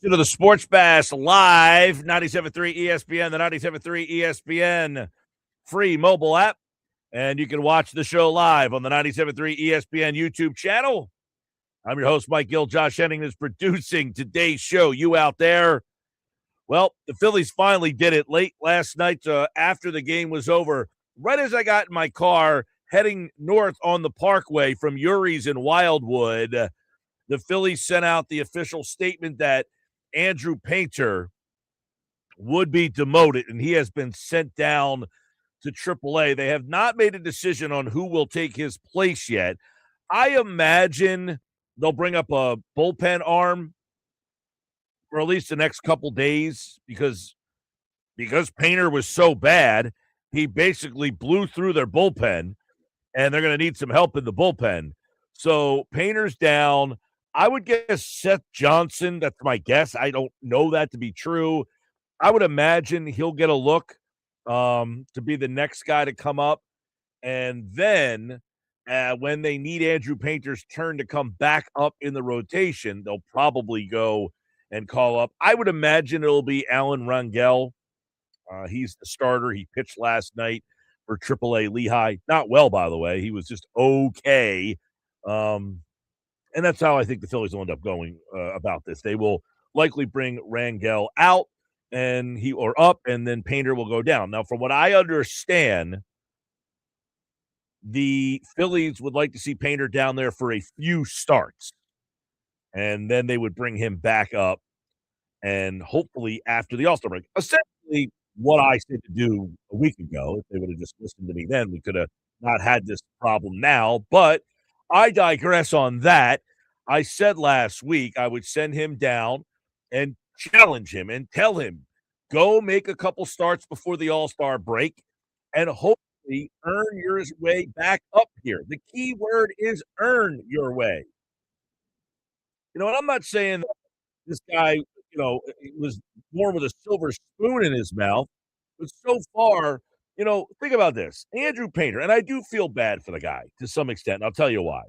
edition of the Sports Bash live, 97.3 ESPN, the 97.3 ESPN free mobile app. And you can watch the show live on the 97.3 ESPN YouTube channel. I'm your host, Mike Gill. Josh Henning is producing today's show. You out there? Well, the Phillies finally did it late last night after the game was over. Right as I got in my car heading north on the Parkway from Urie's in Wildwood, the Phillies sent out the official statement that Andrew Painter would be demoted, and he has been sent down to AAA. They have not made a decision on who will take his place yet. I imagine they'll bring up a bullpen arm for at least the next couple days because Painter was so bad, he basically blew through their bullpen, and they're going to need some help in the bullpen. So Painter's down. I would guess Seth Johnson. That's my guess. I don't know that to be true. I would imagine he'll get a look to be the next guy to come up. And then when they need Andrew Painter's turn to come back up in the rotation, they'll probably go and call up. I would imagine it'll be Alan Rangel. He's the starter. He pitched last night for AAA Lehigh. Not well, by the way. He was just okay. And that's how I think the Phillies will end up going about this. They will likely bring Rangel out and up, and then Painter will go down. Now, from what I understand, the Phillies would like to see Painter down there for a few starts, and then they would bring him back up, and hopefully after the All-Star break. Essentially, what I said to do a week ago, if they would have just listened to me then, we could have not had this problem now, but I digress on that. I said last week I would send him down and challenge him and tell him, go make a couple starts before the All-Star break and hopefully earn your way back up here. The key word is earn your way. And I'm not saying that this guy, was born with a silver spoon in his mouth, but so far, think about this. Andrew Painter, and I do feel bad for the guy to some extent, and I'll tell you why.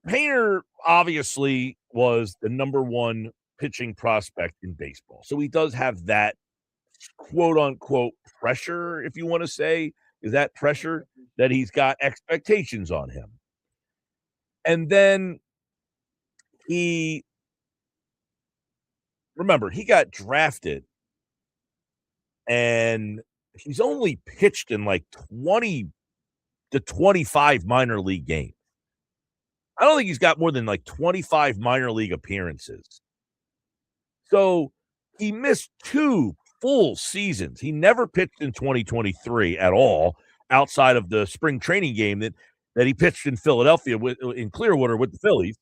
Painter obviously was the number one pitching prospect in baseball. So he does have that quote-unquote pressure, if you want to say. Is that pressure that he's got expectations on him? And then he got drafted, and he's only pitched in like 20 to 25 minor league games. I don't think he's got more than like 25 minor league appearances. So he missed 2 full seasons. He never pitched in 2023 at all, outside of the spring training game that he pitched in Philadelphia in Clearwater with the Phillies.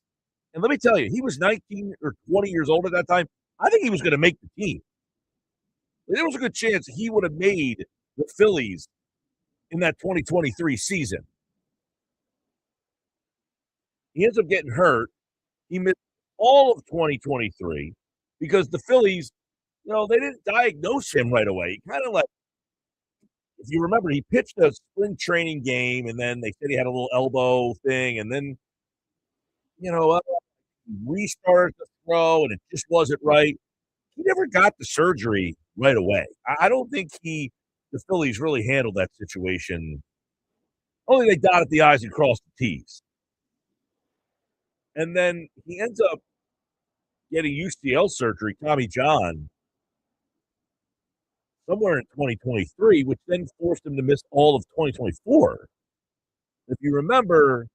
And let me tell you, he was 19 or 20 years old at that time. I think he was going to make the team. There was a good chance he would have made the Phillies in that 2023 season. He ends up getting hurt. He missed all of 2023 because the Phillies, they didn't diagnose him right away. Kind of like, if you remember, he pitched a spring training game, and then they said he had a little elbow thing, and then, he restarted the throw, and it just wasn't right. He never got the surgery right away. I don't think the Phillies really handled that situation. Only they dotted the I's and crossed the T's. And then he ends up getting UCL surgery, Tommy John, somewhere in 2023, which then forced him to miss all of 2024. If you remember,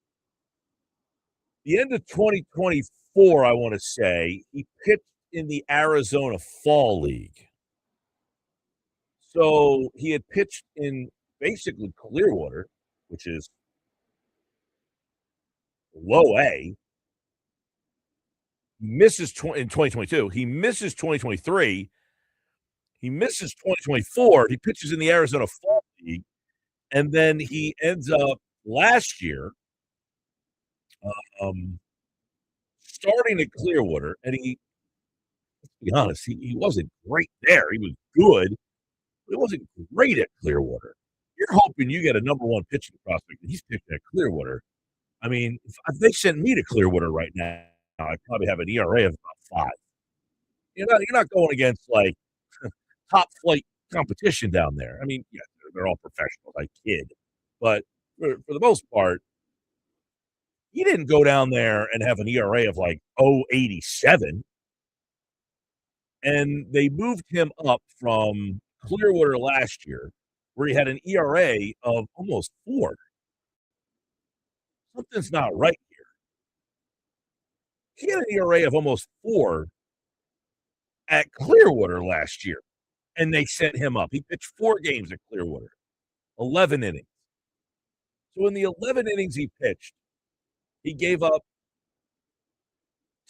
the end of 2024, I want to say, he pitched in the Arizona Fall League. So he had pitched in basically Clearwater, which is low A. Misses in 2022. He misses 2023. He misses 2024. He pitches in the Arizona Fall League. And then he ends up last year starting at Clearwater. And let's be honest, he wasn't great there. He was good, but he wasn't great at Clearwater. You're hoping you get a number one pitching prospect, and he's pitching at Clearwater. I mean, if they sent me to Clearwater right now, I probably have an ERA of about 5. You're not going against, like, top flight competition down there. I mean, yeah, they're all professionals, I kid. But for the most part, he didn't go down there and have an ERA of, like, 0.87, and they moved him up from Clearwater last year, where he had an ERA of almost 4. Something's not right here. He had an ERA of almost 4 at Clearwater last year, and they sent him up. He pitched 4 games at Clearwater, 11 innings. So in the 11 innings he pitched, he gave up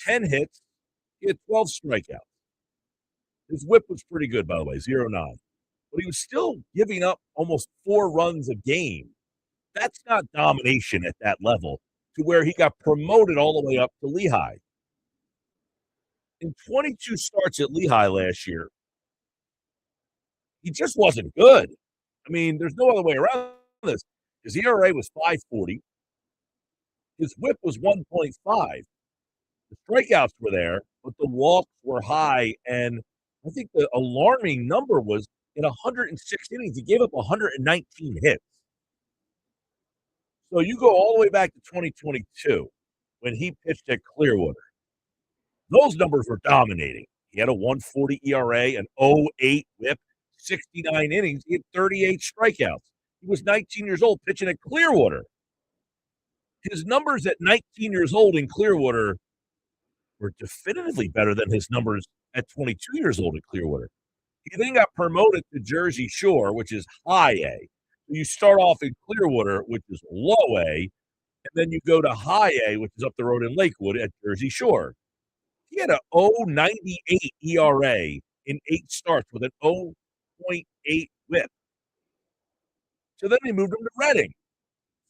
10 hits. He had 12 strikeouts. His whip was pretty good, by the way, 0.9. But he was still giving up almost 4 runs a game. That's not domination at that level to where he got promoted all the way up to Lehigh. In 22 starts at Lehigh last year, he just wasn't good. I mean, there's no other way around this. His ERA was 5.40. His whip was 1.5. The strikeouts were there, but the walks were high, and I think the alarming number was in 106 innings, he gave up 119 hits. So you go all the way back to 2022 when he pitched at Clearwater. Those numbers were dominating. He had a 1.40 ERA, an 0.8 whip, 69 innings. He had 38 strikeouts. He was 19 years old pitching at Clearwater. His numbers at 19 years old in Clearwater were definitively better than his numbers at 22 years old at Clearwater. He then got promoted to Jersey Shore, which is high A. You start off in Clearwater, which is low A, and then you go to high A, which is up the road in Lakewood at Jersey Shore. He had a 0.98 ERA in 8 starts with an 0.8 whip. So then they moved him to Reading.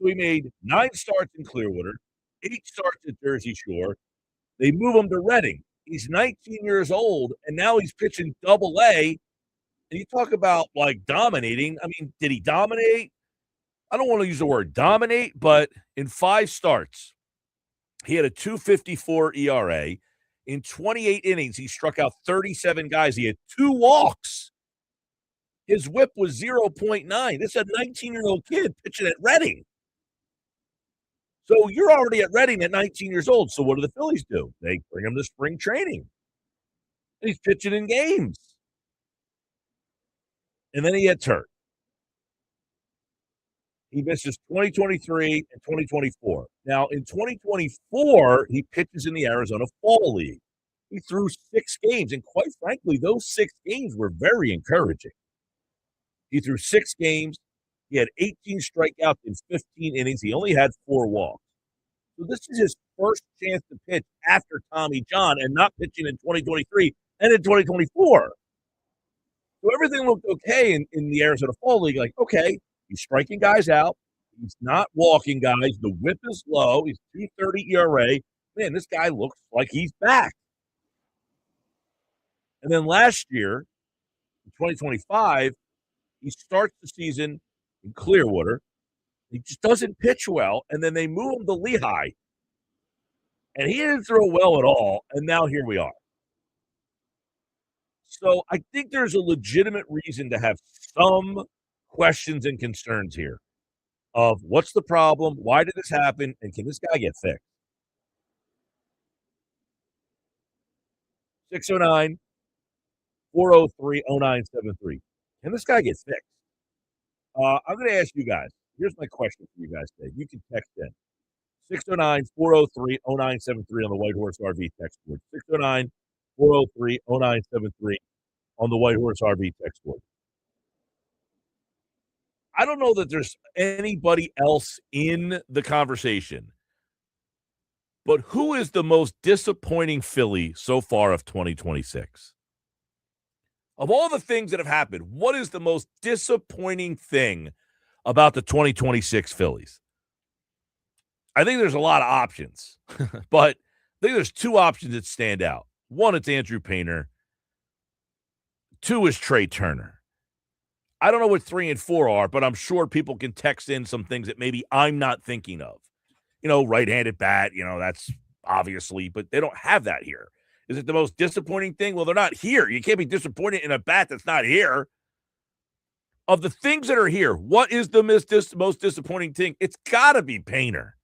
So he made 9 starts in Clearwater, 8 starts at Jersey Shore. They move him to Reading. He's 19 years old, and now he's pitching Double-A. And you talk about, like, dominating. I mean, did he dominate? I don't want to use the word dominate, but in 5 starts, he had a 2.54 ERA. In 28 innings, he struck out 37 guys. He had 2 walks. His whip was 0.9. This is a 19-year-old kid pitching at Reading. So you're already at Reading at 19 years old. So what do the Phillies do? They bring him to spring training. And he's pitching in games. And then he gets hurt. He misses 2023 and 2024. Now, in 2024, he pitches in the Arizona Fall League. He threw 6 games, and quite frankly, those 6 games were very encouraging. He threw 6 games. He had 18 strikeouts in 15 innings. He only had 4 walks. So this is his first chance to pitch after Tommy John and not pitching in 2023 and in 2024. So everything looked okay in the Arizona Fall League. Like, okay, he's striking guys out. He's not walking guys. The whip is low. He's 2.30 ERA. Man, this guy looks like he's back. And then last year, in 2025, he starts the season in Clearwater. He just doesn't pitch well, and then they move him to Lehigh. And he didn't throw well at all, and now here we are. So I think there's a legitimate reason to have some questions and concerns here of what's the problem, why did this happen, and can this guy get fixed? 609-403-0973. Can this guy get fixed? I'm going to ask you guys. Here's my question for you guys today. You can text in. 609-403-0973 on the White Horse RV text board. 609-403-0973 on the White Horse RV text board. I don't know that there's anybody else in the conversation, but who is the most disappointing Philly so far of 2026? Of all the things that have happened, what is the most disappointing thing about the 2026 Phillies? I think there's a lot of options, but I think there's 2 options that stand out. 1, it's Andrew Painter. 2 is Trey Turner. I don't know what 3 and 4 are, but I'm sure people can text in some things that maybe I'm not thinking of. Right-handed bat, that's obviously, but they don't have that here. Is it the most disappointing thing? Well, they're not here. You can't be disappointed in a bat that's not here. Of the things that are here, what is the most disappointing thing? It's got to be Painter.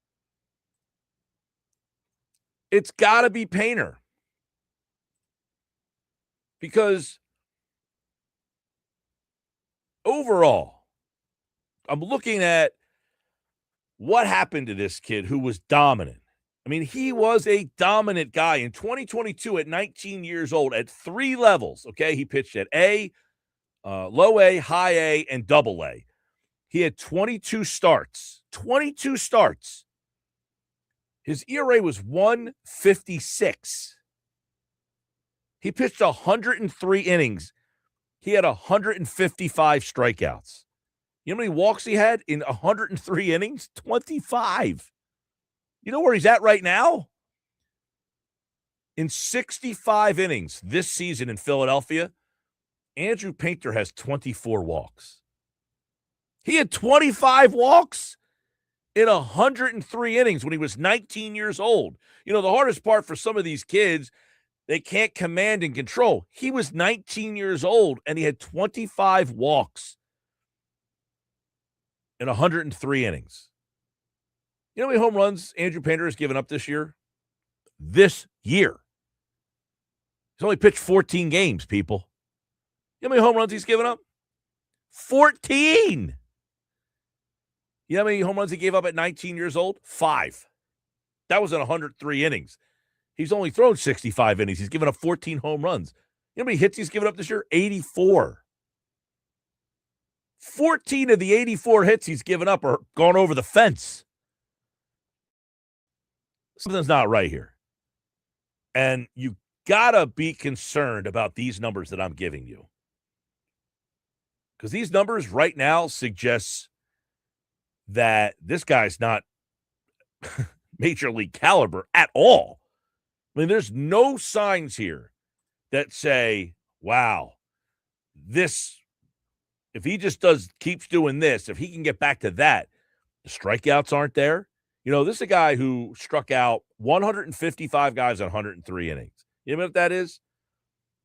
It's got to be Painter. Because overall, I'm looking at what happened to this kid who was dominant. I mean, he was a dominant guy in 2022 at 19 years old at 3 levels, okay? He pitched at A, low A, high A, and double A. He had 22 starts. 22 starts. His ERA was 1.56. He pitched 103 innings. He had 155 strikeouts. You know how many walks he had in 103 innings? 25. You know where he's at right now? In 65 innings this season in Philadelphia, Andrew Painter has 24 walks. He had 25 walks in 103 innings when he was 19 years old. You know, the hardest part for some of these kids, they can't command and control. He was 19 years old, and he had 25 walks in 103 innings. You know how many home runs Andrew Painter has given up this year? This year. He's only pitched 14 games, people. You know how many home runs he's given up? 14. You know how many home runs he gave up at 19 years old? 5. That was in 103 innings. He's only thrown 65 innings. He's given up 14 home runs. You know how many hits he's given up this year? 84. 14 of the 84 hits he's given up are gone over the fence. Something's not right here. And you got to be concerned about these numbers that I'm giving you. Because these numbers right now suggest that this guy's not major league caliber at all. I mean, there's no signs here that say, wow, this, if he just keeps doing this, if he can get back to that, the strikeouts aren't there. You know, this is a guy who struck out 155 guys on 103 innings. You know what that is?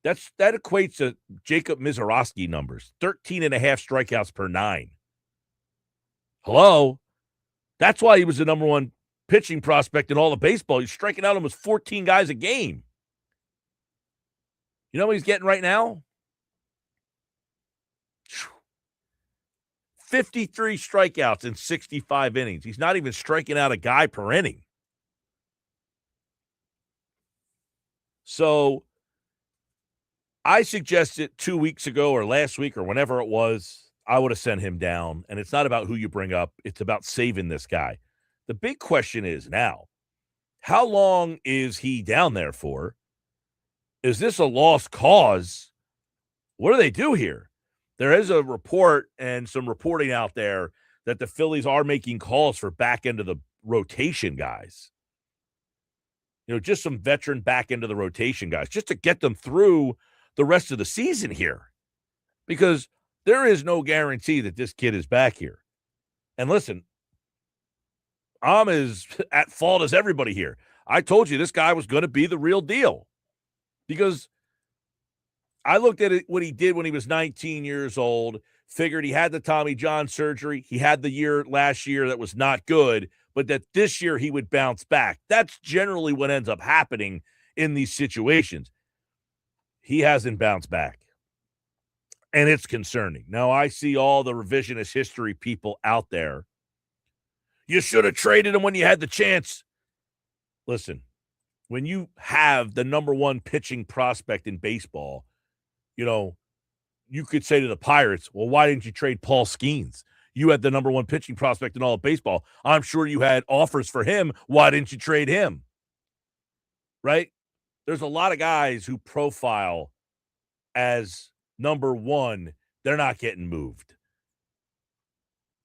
That equates to Jacob Misiorowski numbers, 13 and a half strikeouts per 9. Hello? That's why he was the number one pitching prospect in all of baseball. He's striking out almost 14 guys a game. You know what he's getting right now? 53 strikeouts in 65 innings. He's not even striking out a guy per inning. So I suggested 2 weeks ago or last week or whenever it was, I would have sent him down. And it's not about who you bring up. It's about saving this guy. The big question is now, how long is he down there for? Is this a lost cause? What do they do here? There is a report and some reporting out there that the Phillies are making calls for back end of the rotation guys. You know, just some veteran back end of the rotation guys, just to get them through the rest of the season here. Because there is no guarantee that this kid is back here. And listen, I'm as at fault as everybody here. I told you this guy was going to be the real deal. Because I looked at it, what he did when he was 19 years old, figured he had the Tommy John surgery. He had the year last year that was not good, but that this year he would bounce back. That's generally what ends up happening in these situations. He hasn't bounced back. And it's concerning. Now, I see all the revisionist history people out there. You should have traded him when you had the chance. Listen, when you have the number one pitching prospect in baseball, you know, you could say to the Pirates, well, why didn't you trade Paul Skeens? You had the number one pitching prospect in all of baseball. I'm sure you had offers for him. Why didn't you trade him? Right? There's a lot of guys who profile as number one. They're not getting moved.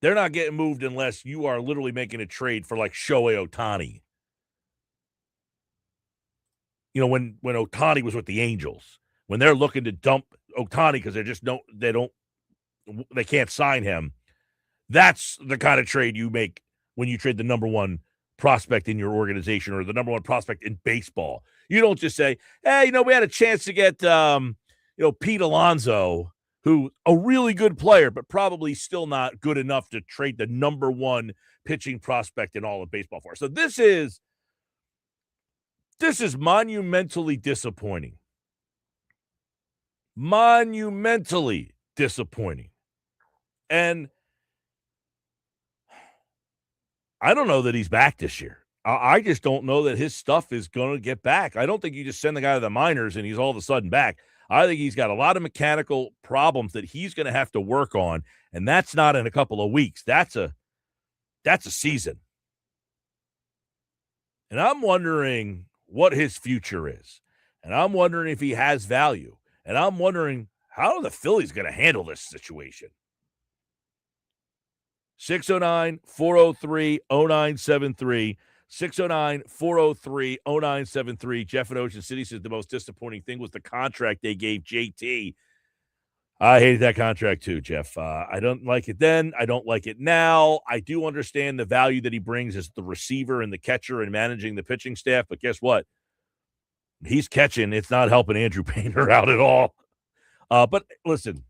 They're not getting moved unless you are literally making a trade for like Shohei Ohtani. You know, when Ohtani was with the Angels, when they're looking to dump Ohtani because they can't sign him. That's the kind of trade you make when you trade the number one prospect in your organization or the number one prospect in baseball. You don't just say, hey, we had a chance to get, Pete Alonso, who a really good player, but probably still not good enough to trade the number one pitching prospect in all of baseball for. So this is monumentally disappointing. Monumentally disappointing. And I don't know that he's back this year. I just don't know that his stuff is going to get back. I don't think you just send the guy to the minors and he's all of a sudden back. I think he's got a lot of mechanical problems that he's going to have to work on, and that's not in a couple of weeks. That's a season. And I'm wondering what his future is. And I'm wondering if he has value. And I'm wondering how are the Phillies going to handle this situation? 609-403-0973. 609-403-0973. Jeff in Ocean City says the most disappointing thing was the contract they gave JT. I hated that contract too, Jeff. I don't like it then. I don't like it now. I do understand the value that he brings as the receiver and the catcher and managing the pitching staff, but guess what? He's catching. It's not helping Andrew Painter out at all. But listen,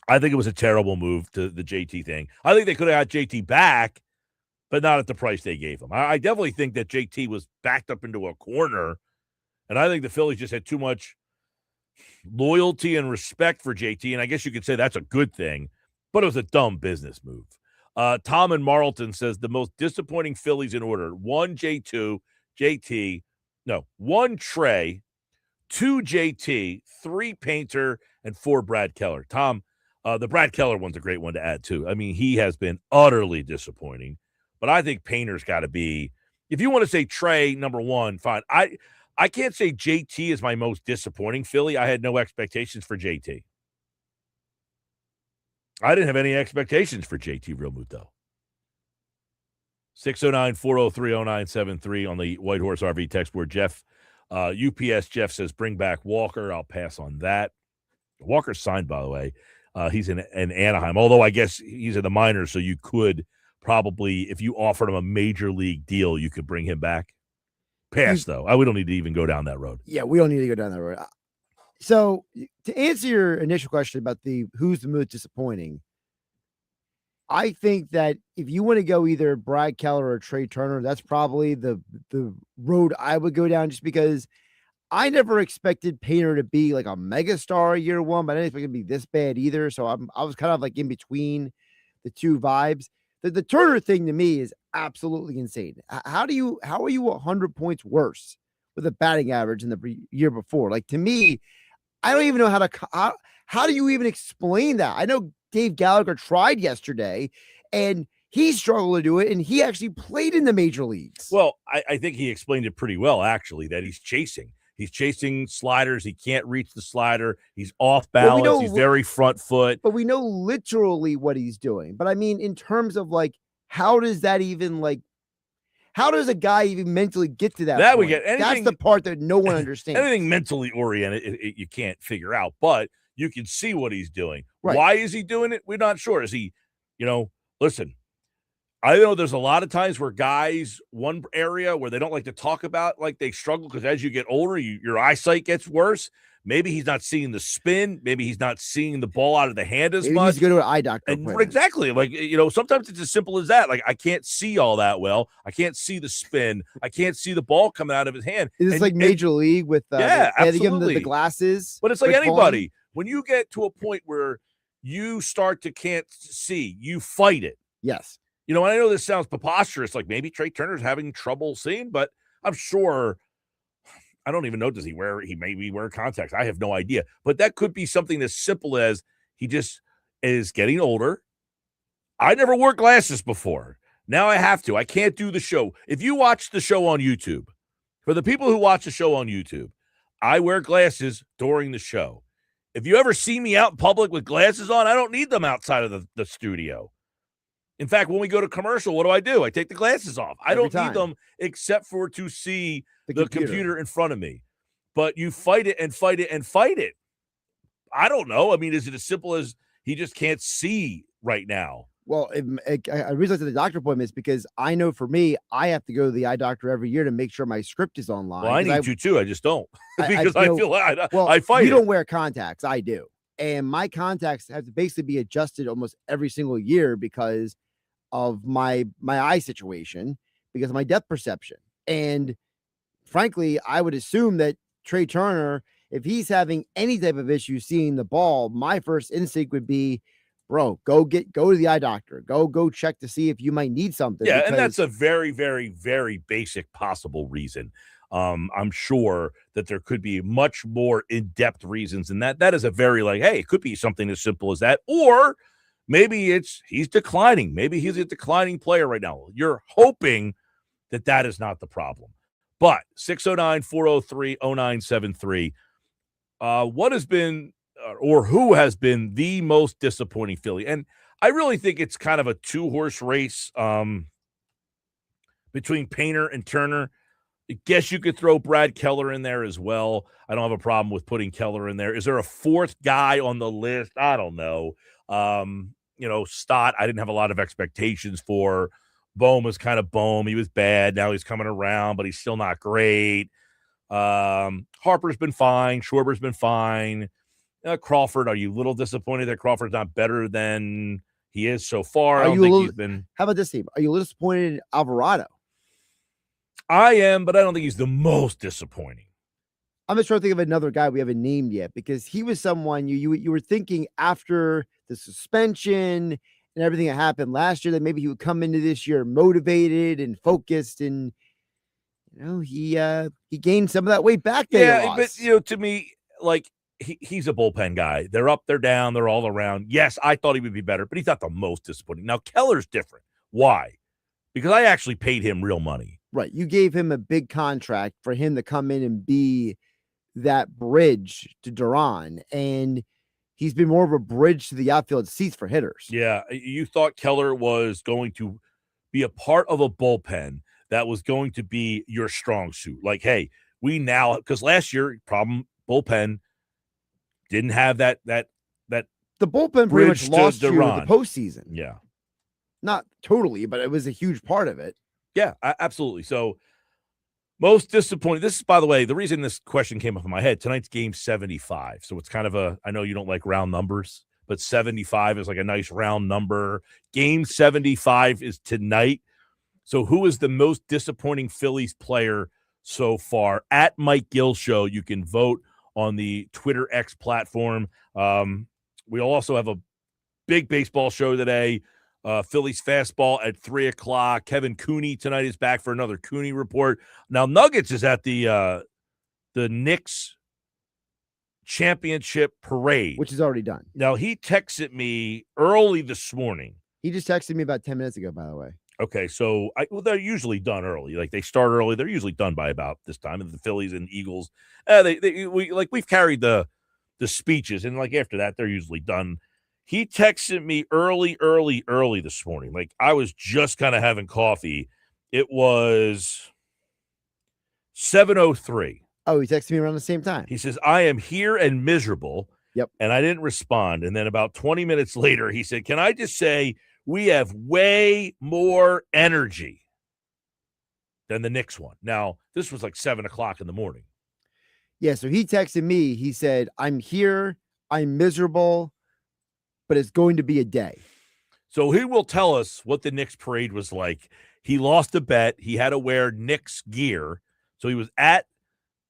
I think it was a terrible move to the JT thing. I think they could have got JT back, but not at the price they gave him. I definitely think that JT was backed up into a corner, and I think the Phillies just had too much loyalty and respect for JT, and I guess you could say that's a good thing, but it was a dumb business move. Tom in Marlton says the most disappointing Phillies in order: 1 JT, 1 Trey, 2 JT, 3 Painter, and 4 Brad Keller. Tom, the Brad Keller one's a great one to add too. I mean, he has been utterly disappointing. But I think Painter's got to be, if you want to say Trey, number one, fine. I can't say JT is my most disappointing Philly. I had no expectations for JT. I didn't have any expectations for JT Realmuto. 609-403-0973 on the White Horse RV text board. Jeff, UPS Jeff says, bring back Walker. I'll pass on that. Walker's signed, by the way. He's in Anaheim, although I guess he's in the minors, so you could probably, if you offered him a major league deal, you could bring him back. Pass, though. We don't need to even go down that road. Yeah, we don't need to go down that road. So to answer your initial question about who's the most disappointing, I think that if you want to go either Brad Keller or Trey Turner, that's probably the road I would go down, just because I never expected Painter to be like a megastar year one, but I didn't expect it to be this bad either. So I was kind of like in between the two vibes. The Turner thing to me is absolutely insane. How are you 100 points worse with a batting average than the year before? Like, to me, I don't even know how do you even explain that? I know Dave Gallagher tried yesterday and he struggled to do it, and he actually played in the major leagues. Well, I think he explained it pretty well, actually, that he's chasing. He's chasing sliders. He can't reach the slider. He's off balance. He's very front foot. But we know literally what he's doing. But I mean, in terms of like, how does a guy even mentally get to that point? We get that's the part that no one understands. Anything mentally oriented, you can't figure out, but you can see what he's doing. Right. Why is he doing it? We're not sure. Is he, listen, I know there's a lot of times where guys, one area where they don't like to talk about, like they struggle because as you get older, your eyesight gets worse. Maybe he's not seeing the spin. Maybe he's not seeing the ball out of the hand as much. He's going to an eye doctor. Exactly. Like, sometimes it's as simple as that. Like, I can't see all that well. I can't see the spin. I can't see the ball coming out of his hand. Is this like Major League with absolutely. Give him the glasses? But it's like anybody. When you get to a point where you start to can't see, you fight it. Yes. I know this sounds preposterous, like maybe Trey Turner's having trouble seeing, but I'm sure, I don't even know, he may be wearing contacts. I have no idea. But that could be something as simple as he just is getting older. I never wore glasses before. Now I have to. I can't do the show. If you watch the show on YouTube, for the people who watch the show on YouTube, I wear glasses during the show. If you ever see me out in public with glasses on, I don't need them outside of the studio. In fact, when we go to commercial, what do? I take the glasses off. I don't need them except for to see the computer in front of me. But you fight it and fight it and fight it. I don't know. I mean, is it as simple as he just can't see right now? Well, I realized the doctor appointment is because I know for me, I have to go to the eye doctor every year to make sure my script is online. Well, I need to too. I just don't because I feel well, I fight you it. don't wear contacts. I do. And my contacts have to basically be adjusted almost every single year because of my eye situation, because of my depth perception. And frankly, I would assume that Trey Turner, if he's having any type of issue seeing the ball, my first instinct would be, bro, go to the eye doctor. Go check to see if you might need something. Yeah, and that's a very, very, very basic possible reason. I'm sure that there could be much more in-depth reasons than that. That is a very hey, it could be something as simple as that. Or maybe he's declining. Maybe he's a declining player right now. You're hoping that is not the problem. But 609-403-0973, what has been or who has been the most disappointing Philly? And I really think it's kind of a two-horse race between Painter and Turner. I guess you could throw Brad Keller in there as well. I don't have a problem with putting Keller in there. Is there a fourth guy on the list? I don't know. Stott, I didn't have a lot of expectations for. Bohm was kind of Bohm. He was bad. Now he's coming around, but he's still not great. Harper's been fine. Schwarber's been fine. Crawford, are you a little disappointed that Crawford's not better than he is so far? How about this team? Are you a little disappointed in Alvarado? I am, but I don't think he's the most disappointing. I'm just trying to think of another guy we haven't named yet, because he was someone you were thinking after the suspension and everything that happened last year that maybe he would come into this year motivated and focused, and he gained some of that weight back there. Yeah, but to me, he's a bullpen guy. They're up, they're down, they're all around. Yes, I thought he would be better, but he's not the most disappointing. Now Keller's different. Why? Because I actually paid him real money. Right. You gave him a big contract for him to come in and be that bridge to Duran, and he's been more of a bridge to the outfield seats for hitters. Yeah, you thought Keller was going to be a part of a bullpen that was going to be your strong suit. Hey, we now, because last year, bullpen didn't have that the bullpen pretty much lost you in the postseason. Yeah. Not totally, but it was a huge part of it. Yeah, absolutely. So most disappointing. This is, by the way, the reason this question came up in my head. Tonight's game 75. So it's kind of I know you don't like round numbers, but 75 is like a nice round number. Game 75 is tonight. So who is the most disappointing Phillies player so far? At Mike Gill Show, you can vote on the Twitter X platform. We also have a big baseball show today. Phillies Fastball at 3:00. Kevin Cooney tonight is back for another Cooney report. Now, Nuggets is at the Knicks championship parade, which is already done. Now, he texted me early this morning. He just texted me about 10 minutes ago, by the way. Okay, so they're usually done early. They start early. They're usually done by about this time. And the Phillies and Eagles, we've carried the speeches, and after that, they're usually done. He texted me early this morning. I was just kind of having coffee. It was 7:03. Oh, he texted me around the same time. He says, I am here and miserable. Yep. And I didn't respond. And then about 20 minutes later, he said, can I just say we have way more energy than the Knicks one? Now, this was 7:00 in the morning. Yeah, so he texted me. He said, I'm here. I'm miserable, but it's going to be a day. So he will tell us what the Knicks parade was like. He lost a bet. He had to wear Knicks gear. So he was at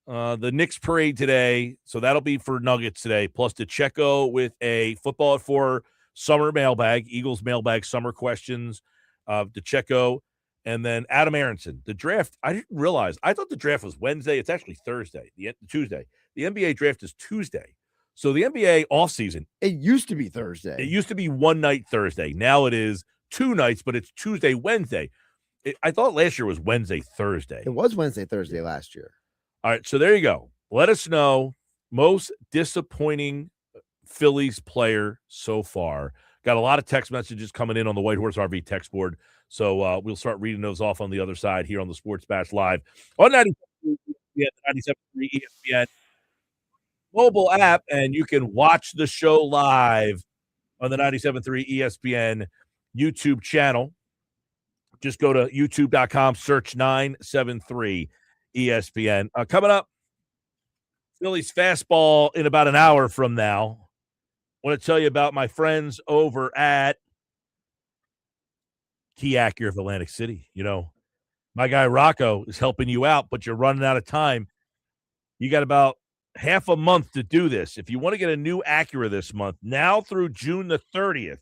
the Knicks parade today. So that'll be for Nuggets today. Plus DeCecco with a Football at 4 summer mailbag, Eagles mailbag summer questions. DeCecco. And then Adam Aaronson. The draft, I didn't realize. I thought the draft was Wednesday. It's actually Thursday, Tuesday. The NBA draft is Tuesday. So the NBA offseason. It used to be Thursday. It used to be one night Thursday. Now it is 2 nights, but it's Tuesday, Wednesday. I thought last year was Wednesday, Thursday. It was Wednesday, Thursday last year. All right, so there you go. Let us know most disappointing Phillies player so far. Got a lot of text messages coming in on the White Horse RV text board. So we'll start reading those off on the other side here on the Sports Bash Live on 97.3 ESPN mobile app, and you can watch the show live on the 97.3 ESPN YouTube channel. Just go to youtube.com, search 973 ESPN. Coming up, Phillies Fastball in about an hour from now. I want to tell you about my friends over at Key Acura of Atlantic City. You know, my guy Rocco is helping you out, but you're running out of time. You got about half a month to do this. If you want to get a new Acura this month, now through June the 30th,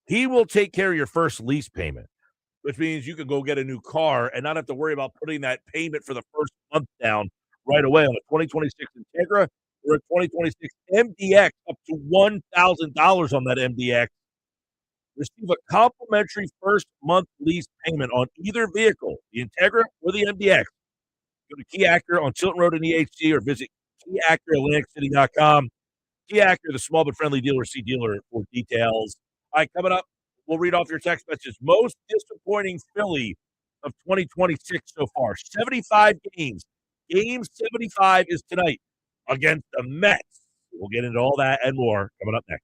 he will take care of your first lease payment, which means you can go get a new car and not have to worry about putting that payment for the first month down right away on a 2026 Integra or a 2026 MDX up to $1,000 on that MDX. Receive a complimentary first month lease payment on either vehicle, the Integra or the MDX. Go to Key Acura on Chilton Road in EHC or visit KeyAcuraAtlanticCity.com. Key Acura, the small but friendly dealer. See dealer for details. All right, coming up, we'll read off your text messages. Most disappointing Philly of 2026 so far. 75 games. Game 75 is tonight against the Mets. We'll get into all that and more coming up next.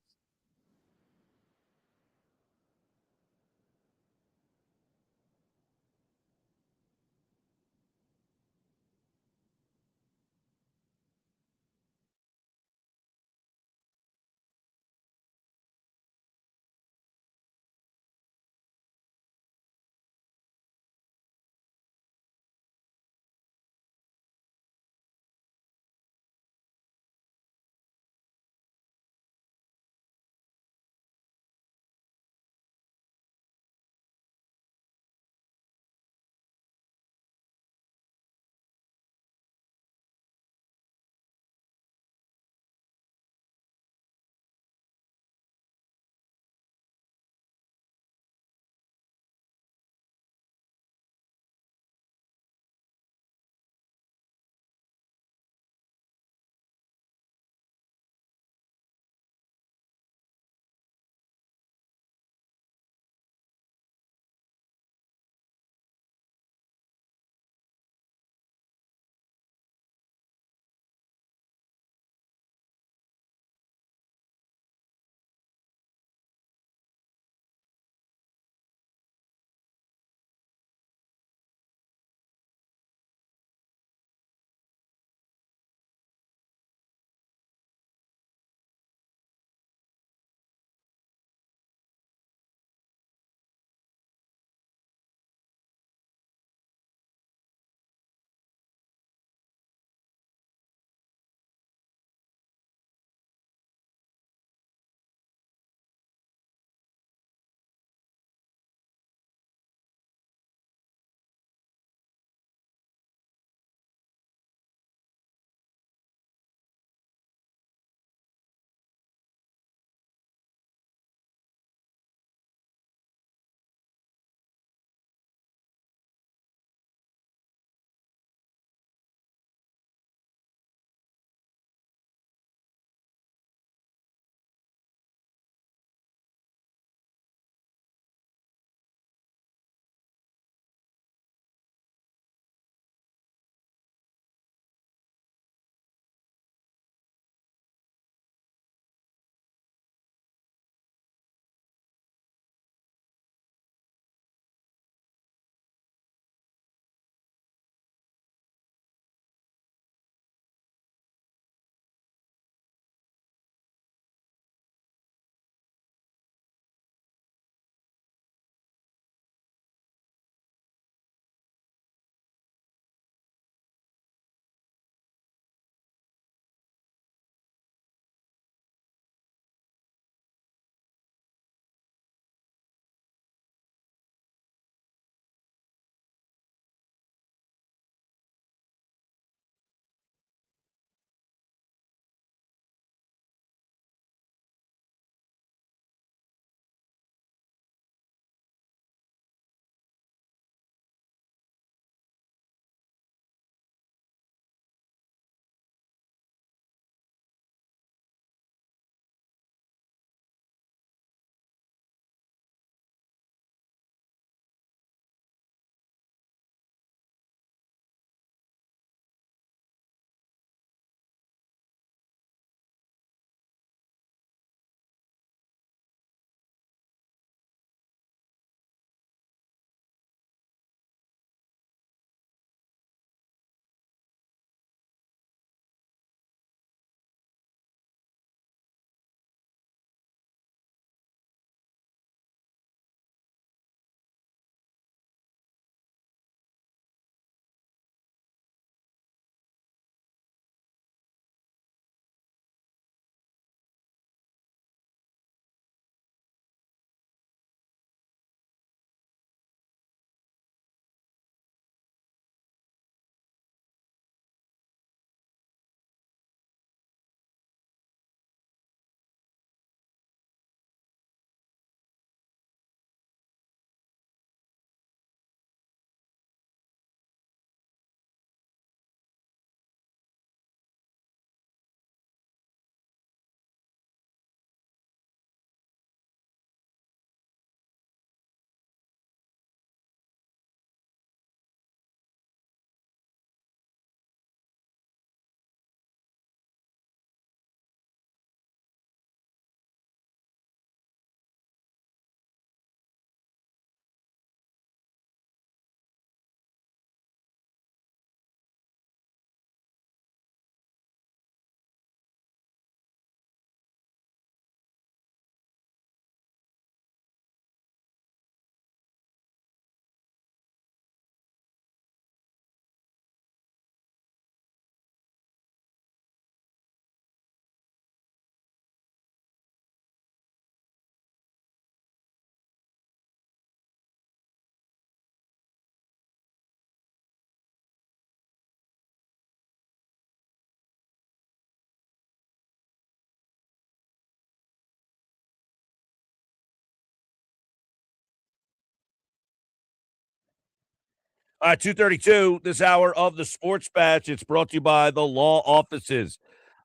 All right, 2:32, this hour of the Sports Batch. It's brought to you by the law offices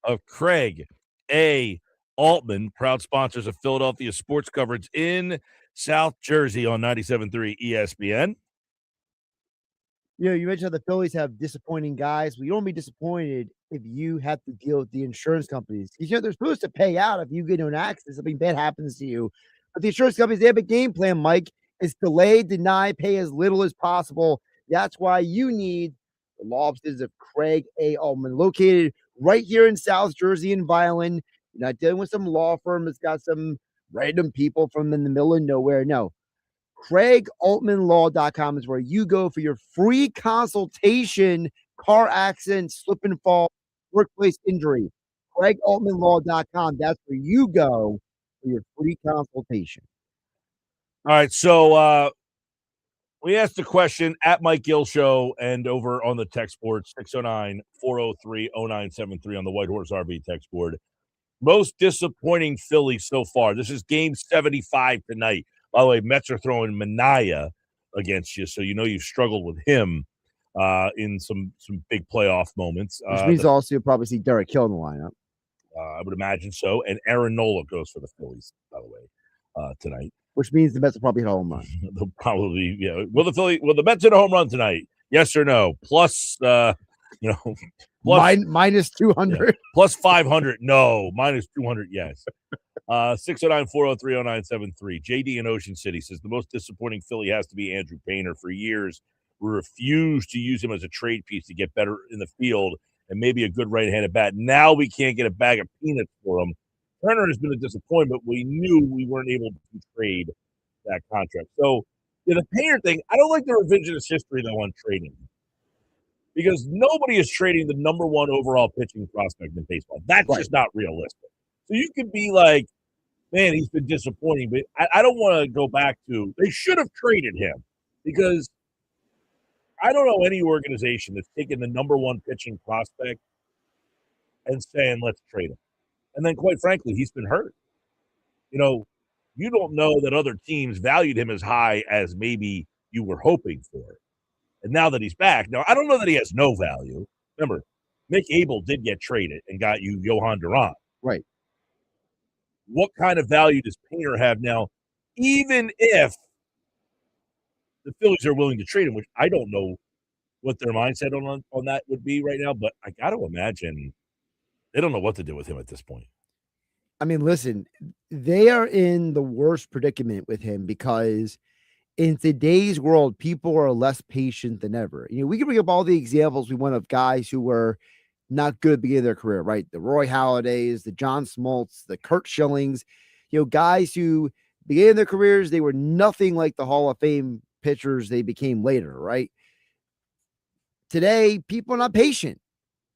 of Craig A. Altman, proud sponsors of Philadelphia sports coverage in South Jersey on 97.3 ESPN. You know, you mentioned how the Phillies have disappointing guys. Well, you don't be disappointed if you have to deal with the insurance companies. You know, they're supposed to pay out if you get into an accident, something bad happens to you. But the insurance companies, they have a game plan, Mike. It's delay, deny, pay as little as possible. That's why you need the law offices of Craig A. Altman, located right here in South Jersey and Violin. You're not dealing with some law firm that's got some random people from in the middle of nowhere. No, CraigAltmanLaw.com is where you go for your free consultation, car accident, slip and fall, workplace injury. CraigAltmanLaw.com. That's where you go for your free consultation. All right, so we asked the question at Mike Gill Show and over on the text board, 609-403-0973 on the White Horse RV text board. Most disappointing Philly so far. This is game 75 tonight. By the way, Mets are throwing Manaea against you, so you know you've struggled with him in some big playoff moments. Which means also you'll probably see Derek Hill in the lineup. I would imagine so. And Aaron Nola goes for the Phillies, by the way, tonight. Which means the Mets will probably hit a home run. They'll probably, yeah. Will the Mets hit a home run tonight? Yes or no? Plus, minus 200. Yeah. Plus 500. No. Minus 200. Yes. 609-403-0973. JD in Ocean City says the most disappointing Philly has to be Andrew Painter. For years, we refused to use him as a trade piece to get better in the field and maybe a good right-handed bat. Now we can't get a bag of peanuts for him. Turner has been a disappointment. We knew we weren't able to trade that contract. So, the Painter thing, I don't like the revisionist history, though, on trading. Because nobody is trading the number one overall pitching prospect in baseball. That's just not realistic. So you could be like, man, he's been disappointing. But I don't want to go back to, they should have traded him. Because I don't know any organization that's taken the number one pitching prospect and saying, let's trade him. And then, quite frankly, he's been hurt. You don't know that other teams valued him as high as maybe you were hoping for. And now that he's back, now I don't know that he has no value. Remember, Mick Abel did get traded and got you Johan Duran. Right. What kind of value does Painter have now, even if the Phillies are willing to trade him, which I don't know what their mindset on that would be right now, but I got to imagine they don't know what to do with him at this point. I mean, listen, they are in the worst predicament with him because in today's world, people are less patient than ever. We can bring up all the examples we want of guys who were not good at the beginning of their career, right? The Roy Halladay's, the John Smoltz, the Kurt Schillings, guys who began their careers, they were nothing like the Hall of Fame pitchers they became later, right? Today, people are not patient.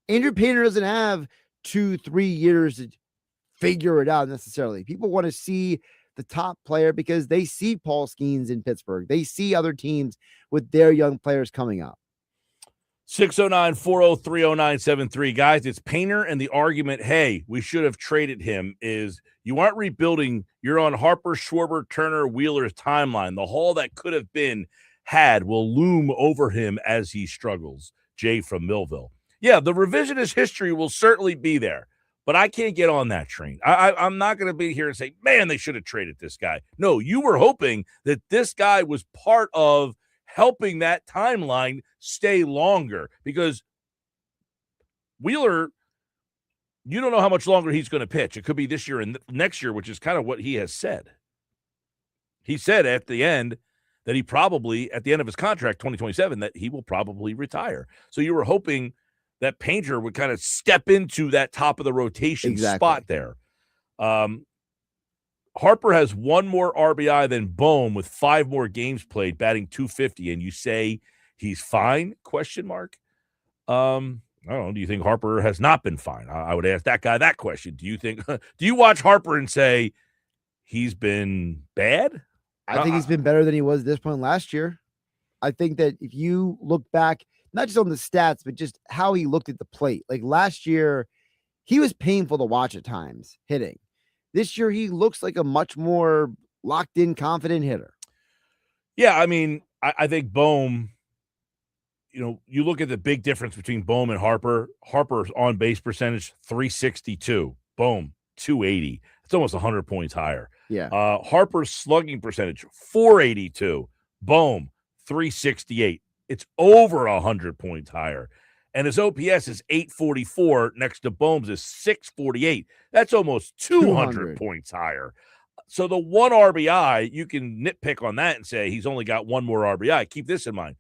Andrew Painter doesn't have 2-3 years to figure it out necessarily. People want to see the top player because they see Paul Skeens in Pittsburgh. They see other teams with their young players coming up. 609-403-0973. Guys, it's Painter, and the argument, hey, we should have traded him, is you aren't rebuilding. You're on Harper, Schwarber, Turner, Wheeler's timeline. The haul that could have been had will loom over him as he struggles. Jay from Millville. Yeah, the revisionist history will certainly be there, but I can't get on that train. I'm not going to be here and say, man, they should have traded this guy. No, you were hoping that this guy was part of helping that timeline stay longer because Wheeler, you don't know how much longer he's going to pitch. It could be this year and next year, which is kind of what he has said. He said at the end that he probably, at the end of his contract, 2027, that he will probably retire. So you were hoping that Painter would kind of step into that top of the rotation spot there. Harper has one more RBI than Bohm with 5 more games played, batting .250, and you say he's fine? Question mark. I don't know. Do you think Harper has not been fine? I would ask that guy that question. Do you think? Do you watch Harper and say he's been bad? I think he's been better than he was at this point last year. I think that if you look back, not just on the stats, but just how he looked at the plate. Like last year, he was painful to watch at times hitting. This year, he looks like a much more locked in, confident hitter. Yeah, I mean, I think Bohm you look at the big difference between Bohm and Harper. Harper's on base percentage 362. Bohm 280. It's almost 100 points higher. Yeah. Harper's slugging percentage 482. Bohm 368. It's over 100 points higher. And his OPS is 844 next to Bohm's is 648. That's almost 200 points higher. So the one RBI, you can nitpick on that and say he's only got one more RBI. Keep this in mind.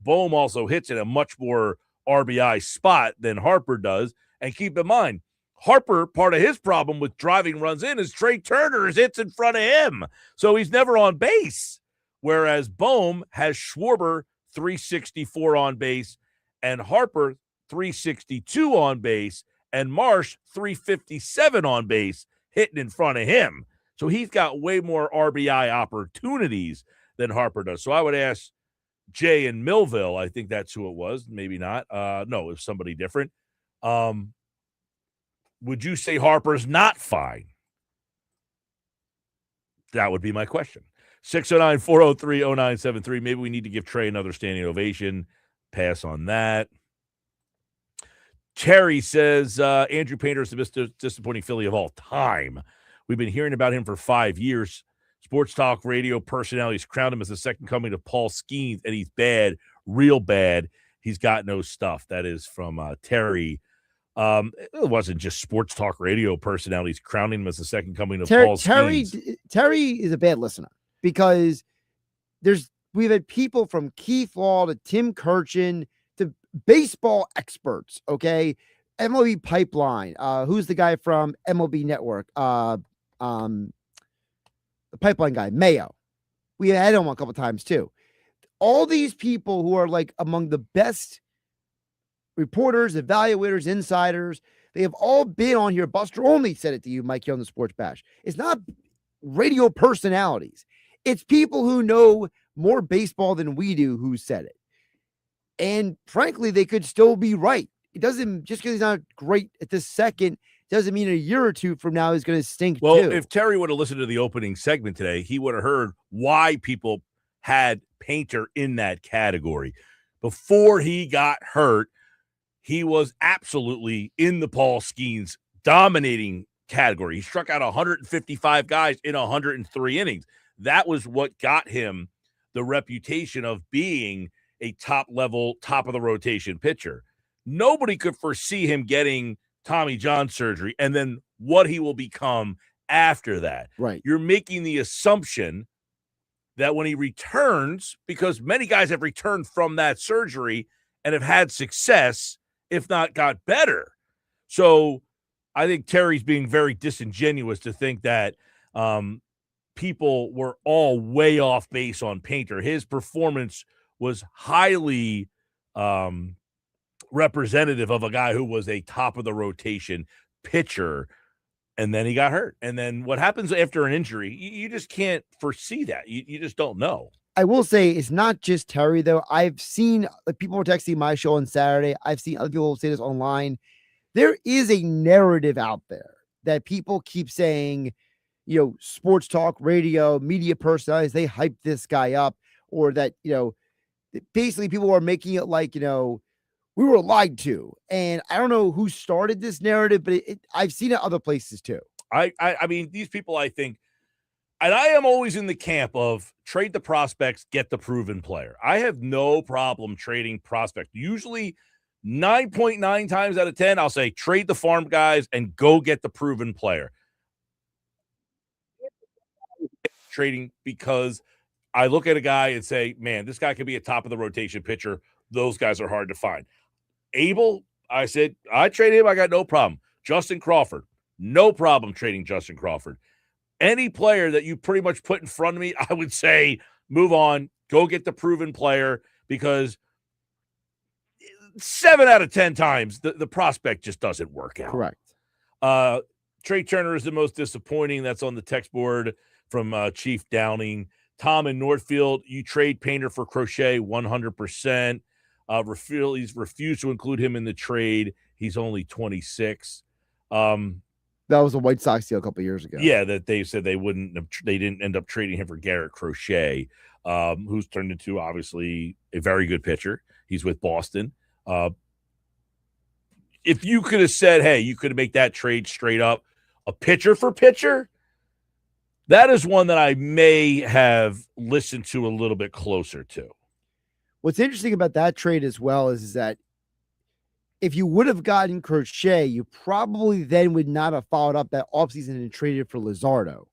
Bohm also hits in a much more RBI spot than Harper does. And keep in mind, Harper, part of his problem with driving runs in is Trey Turner's hits in front of him. So he's never on base. Whereas Bohm has Schwarber 364 on base and Harper 362 on base and Marsh 357 on base hitting in front of him. So he's got way more RBI opportunities than Harper does. So I would ask Jay in Millville, I think that's who it was. Maybe not. No, it was somebody different. Would you say Harper's not fine? That would be my question. 609-403-0973. Maybe we need to give Trey another standing ovation. Pass on that. Terry says, Andrew Painter is the most disappointing Philly of all time. We've been hearing about him for 5 years. Sports talk radio personalities crowned him as the second coming of Paul Skeens, and he's bad, real bad. He's got no stuff. That is from Terry. It wasn't just sports talk radio personalities crowning him as the second coming of Paul Skeens. Terry is a bad listener because we've had people from Keith Law to Tim Kirchin to baseball experts, okay? MLB Pipeline. Who's the guy from MLB Network? The Pipeline guy, Mayo. We had him a couple times too. All these people who are like among the best reporters, evaluators, insiders, they have all been on here. Buster only said it to you, Mike, here on the Sports Bash. It's not radio personalities. It's people who know more baseball than we do who said it. And frankly, they could still be right. It doesn't, just because he's not great at this second, doesn't mean a year or two from now he's going to stink too. Well, if Terry would have listened to the opening segment today, he would have heard why people had Painter in that category. Before he got hurt, he was absolutely in the Paul Skeens dominating category. He struck out 155 guys in 103 innings. That was what got him the reputation of being a top-level, top-of-the-rotation pitcher. Nobody could foresee him getting Tommy John surgery and then what he will become after that. Right. You're making the assumption that when he returns, because many guys have returned from that surgery and have had success, if not got better. So I think Terry's being very disingenuous to think that people were all way off base on Painter. His performance was highly representative of a guy who was a top-of-the-rotation pitcher, and then he got hurt. And then what happens after an injury, you just can't foresee that. You just don't know. I will say it's not just Terry, though. I've seen people were texting my show on Saturday. I've seen other people say this online. There is a narrative out there that people keep saying, sports talk, radio, media personalities, they hype this guy up, or that, basically people are making it like, we were lied to. And I don't know who started this narrative, but I've seen it other places too. I mean, these people, I think, and I am always in the camp of trade the prospects, get the proven player. I have no problem trading prospects. Usually 9.9 times out of 10, I'll say trade the farm guys and go get the proven player. Trading because I look at a guy and say, man, this guy could be a top-of-the-rotation pitcher. Those guys are hard to find. Abel, I said, I trade him. I got no problem. Justin Crawford, no problem trading Justin Crawford. Any player that you pretty much put in front of me, I would say move on, go get the proven player, because 7 out of 10 times the prospect just doesn't work out. Correct. Trey Turner is the most disappointing. That's on the text board from Chief Downing. Tom in Northfield, you trade Painter for Crochet 100%. Phillies refused to include him in the trade. He's only 26. That was a White Sox deal a couple of years ago. Yeah, that they said they didn't end up trading him for Garrett Crochet. who's turned into obviously a very good pitcher. He's with Boston. If you could have said, hey, you could make that trade straight up, a pitcher for pitcher, that is one that I may have listened to a little bit closer to. What's interesting about that trade as well is that if you would have gotten Crochet, you probably then would not have followed up that offseason and traded for Luzardo.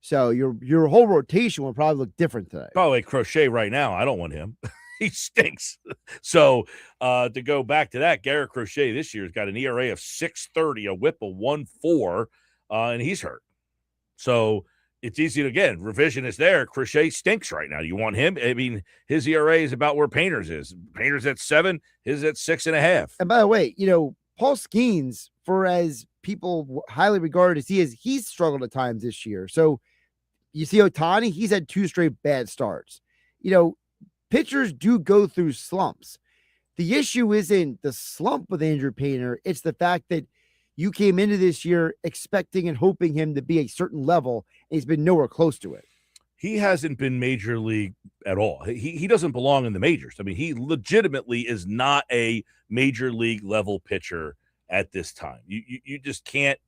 So your whole rotation would probably look different today. By the way, Crochet right now, I don't want him. He stinks. So to go back to that, Garrett Crochet this year has got an ERA of 6.30, a whip of 1.4, and he's hurt. So it's easy to, again, revision is there. Crochet stinks right now. You want him? I mean, his ERA is about where Painter's is. Painter's at 7, his at 6.5. And by the way, Paul Skeens, for as people highly regarded as he is, he's struggled at times this year. So you see Ohtani, he's had 2 straight bad starts. Pitchers do go through slumps. The issue isn't the slump with Andrew Painter. It's the fact that you came into this year expecting and hoping him to be a certain level, and he's been nowhere close to it. He hasn't been major league at all. He doesn't belong in the majors. I mean, he legitimately is not a major league level pitcher at this time. You just can't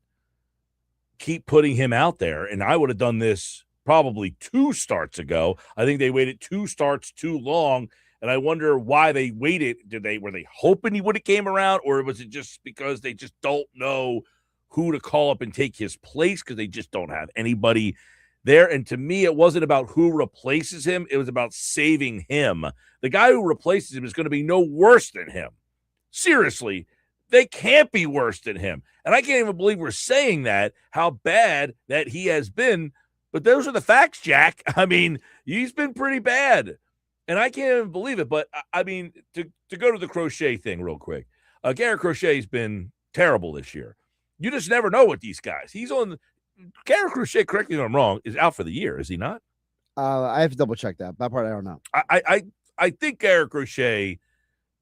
keep putting him out there. And I would have done this probably 2 starts ago. I think they waited 2 starts too long, and I wonder why they waited. Were they hoping he would have came around, or was it just because they just don't know who to call up and take his place because they just don't have anybody there? And to me, it wasn't about who replaces him. It was about saving him. The guy who replaces him is going to be no worse than him. Seriously, they can't be worse than him. And I can't even believe we're saying that, how bad that he has been. But those are the facts, Jack. I mean, he's been pretty bad. And I can't even believe it. But, I mean, to go to the Crochet thing real quick, Garrett Crochet's been terrible this year. You just never know with these guys. Garrett Crochet, correct me if I'm wrong, is out for the year, is he not? I have to double check that. That part I don't know. I think Garrett Crochet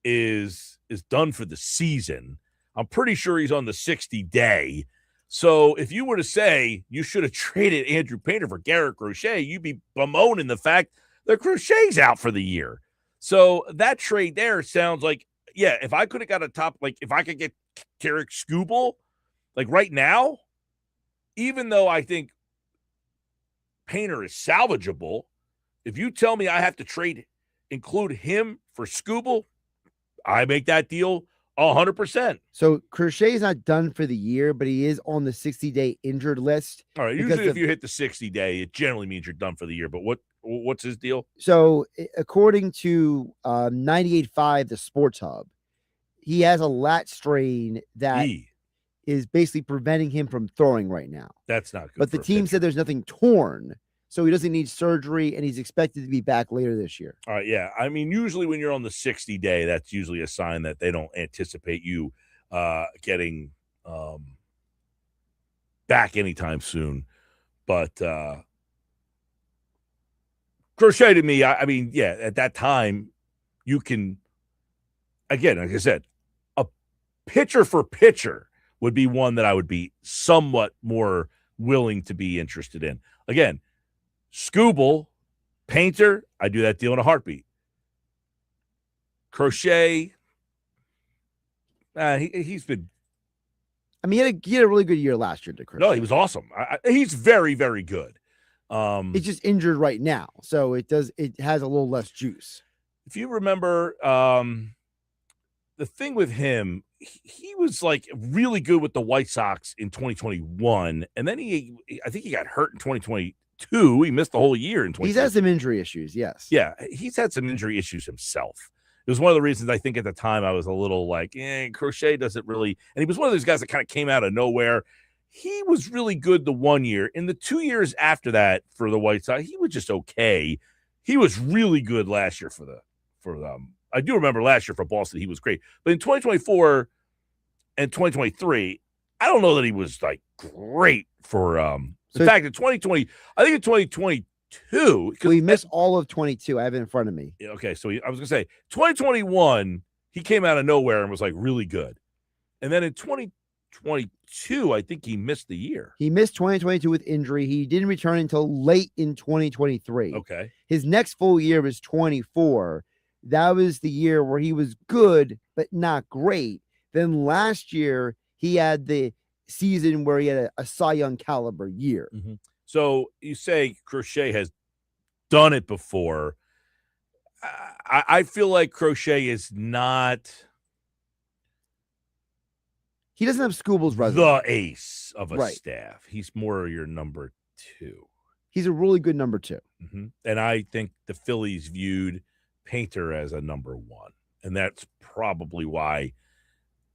is done for the season. I'm pretty sure he's on the 60-day. So if you were to say you should have traded Andrew Painter for Garrett Crochet, you'd be bemoaning the fact that Crochet's out for the year. So that trade there sounds like, yeah, if I could have got if I could get Tarek Skubal, like right now, even though I think Painter is salvageable, if you tell me I have to include him for Skubal, I make that deal 100%. So Crochet's not done for the year, but he is on the 60-day injured list. All right. Usually if you hit the 60-day, it generally means you're done for the year. But what's his deal? So according to 98.5, the Sports Hub, he has a lat strain that is basically preventing him from throwing right now. That's not good. But the team said there's nothing torn, so he doesn't need surgery, and he's expected to be back later this year. All right, yeah. I mean, usually when you're on the 60-day, that's usually a sign that they don't anticipate you getting back anytime soon. But Crochet to me, I mean, yeah, at that time, you can, again, like I said, a pitcher for pitcher would be one that I would be somewhat more willing to be interested in. Again, Skubal, Painter, I do that deal in a heartbeat. Crochet, he's been. I mean, he had a really good year last year. To Crochet. No, he was awesome. He's very, very good. He's just injured right now, so it has a little less juice. If you remember, the thing with him, he was like really good with the White Sox in 2021, and then I think he got hurt in 2022. He missed the whole year in 2022. He's had some injury issues, yes. Yeah, he's had some injury issues himself. It was one of the reasons I think at the time I was a little like, Crochet doesn't really, and he was one of those guys that kind of came out of nowhere. He was really good the 1 year. In the 2 years after that for the White Sox, he was just okay. He was really good last year for them. I do remember last year for Boston, he was great. But in 2024 and 2023, I don't know that he was like great for in fact, in 2020, I think in 2022, we missed all of 22. I have it in front of me. Okay, so I was gonna say 2021, he came out of nowhere and was like really good, and then in 20 2022, I think he missed the year. He missed 2022 with injury. He didn't return until late in 2023. Okay. His next full year was 24. That was the year where he was good, but not great. Then last year, he had the season where he had a Cy Young caliber year. Mm-hmm. So you say Crochet has done it before. I feel like Crochet is not He doesn't have Scooble's resume. the ace of a Right. staff. He's more your number 2. He's a really good number 2. Mm-hmm. And I think the Phillies viewed Painter as a number 1. And that's probably why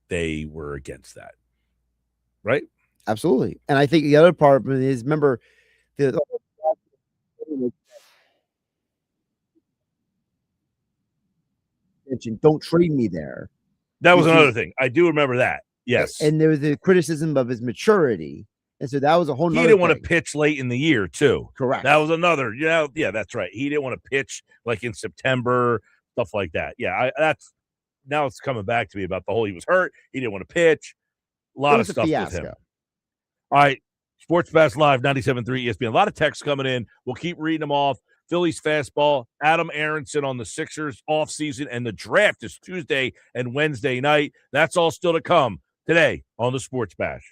they were against that. Right? Absolutely. And I think the other part of it is, remember, don't trade me there. That was another thing. I do remember that. Yes. And there was the criticism of his maturity. And so that was a whole nother He didn't want thing. to pitch late in the year, too. Correct. That was another, yeah, that's right. He didn't want to pitch like in September, stuff like that. Yeah, that's now it's coming back to me about the whole he was hurt. He didn't want to pitch. A lot of stuff with him. All right. Sports Fast Live, 97.3 ESPN. A lot of texts coming in. We'll keep reading them off. Phillies Fastball, Adam Aaronson on the Sixers offseason, and the draft is Tuesday and Wednesday night. That's all still to come today on the Sports Bash.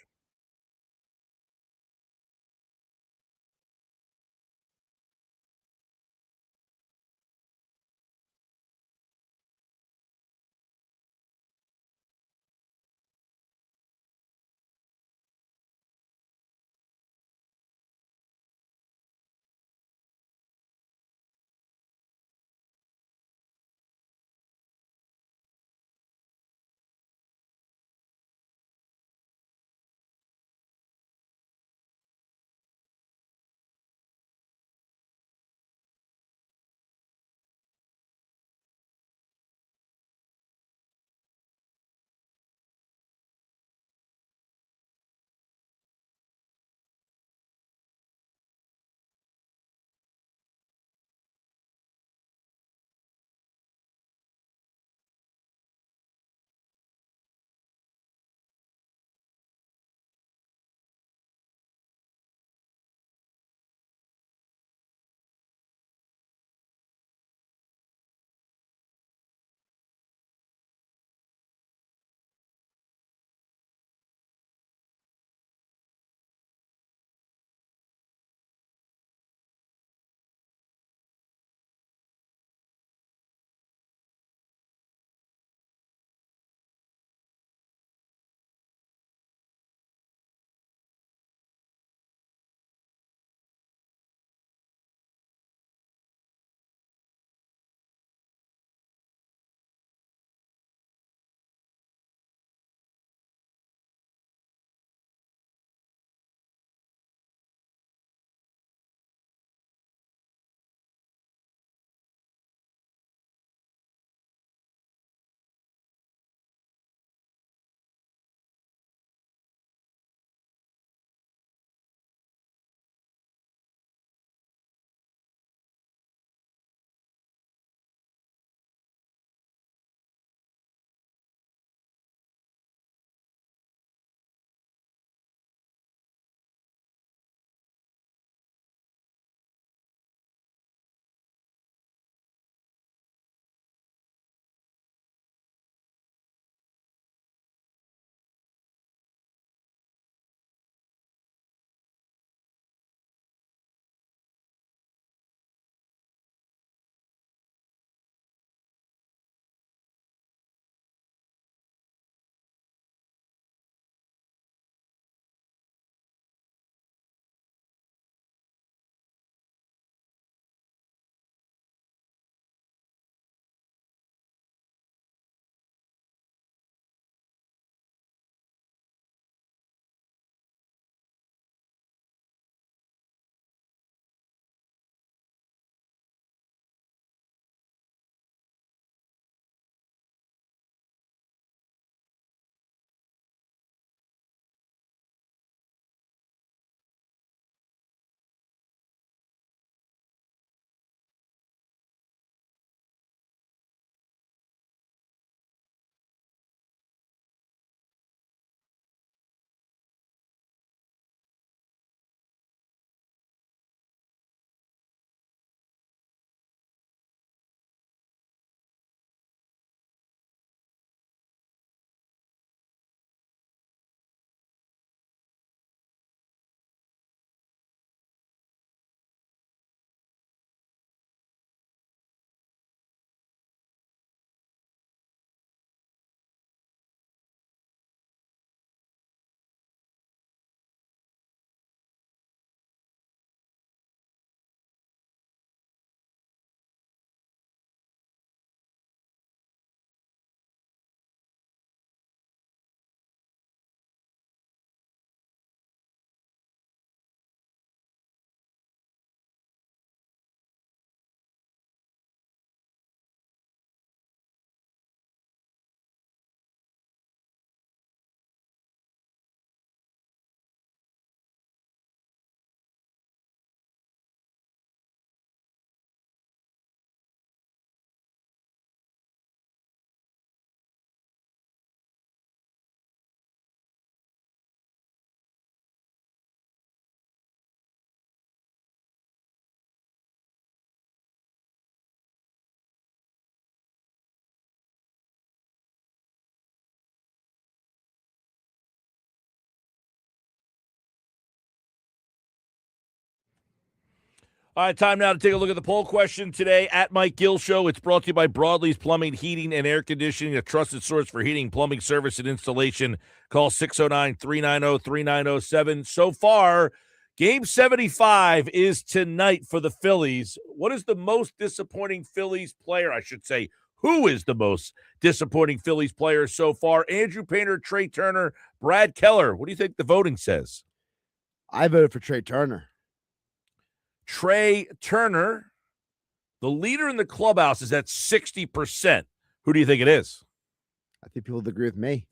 All right, time now to take a look at the poll question today at Mike Gill Show. It's brought to you by Broadlee's Plumbing, Heating, and Air Conditioning, a trusted source for heating, plumbing service, and installation. Call 609-390-3907. So far, Game 75 is tonight for the Phillies. What is the most disappointing Phillies player? I should say, who is the most disappointing Phillies player so far? Andrew Painter, Trey Turner, Brad Keller. What do you think the voting says? I voted for Trey Turner. Trey Turner, the leader in the clubhouse, is at 60%. Who do you think it is? I think people would agree with me.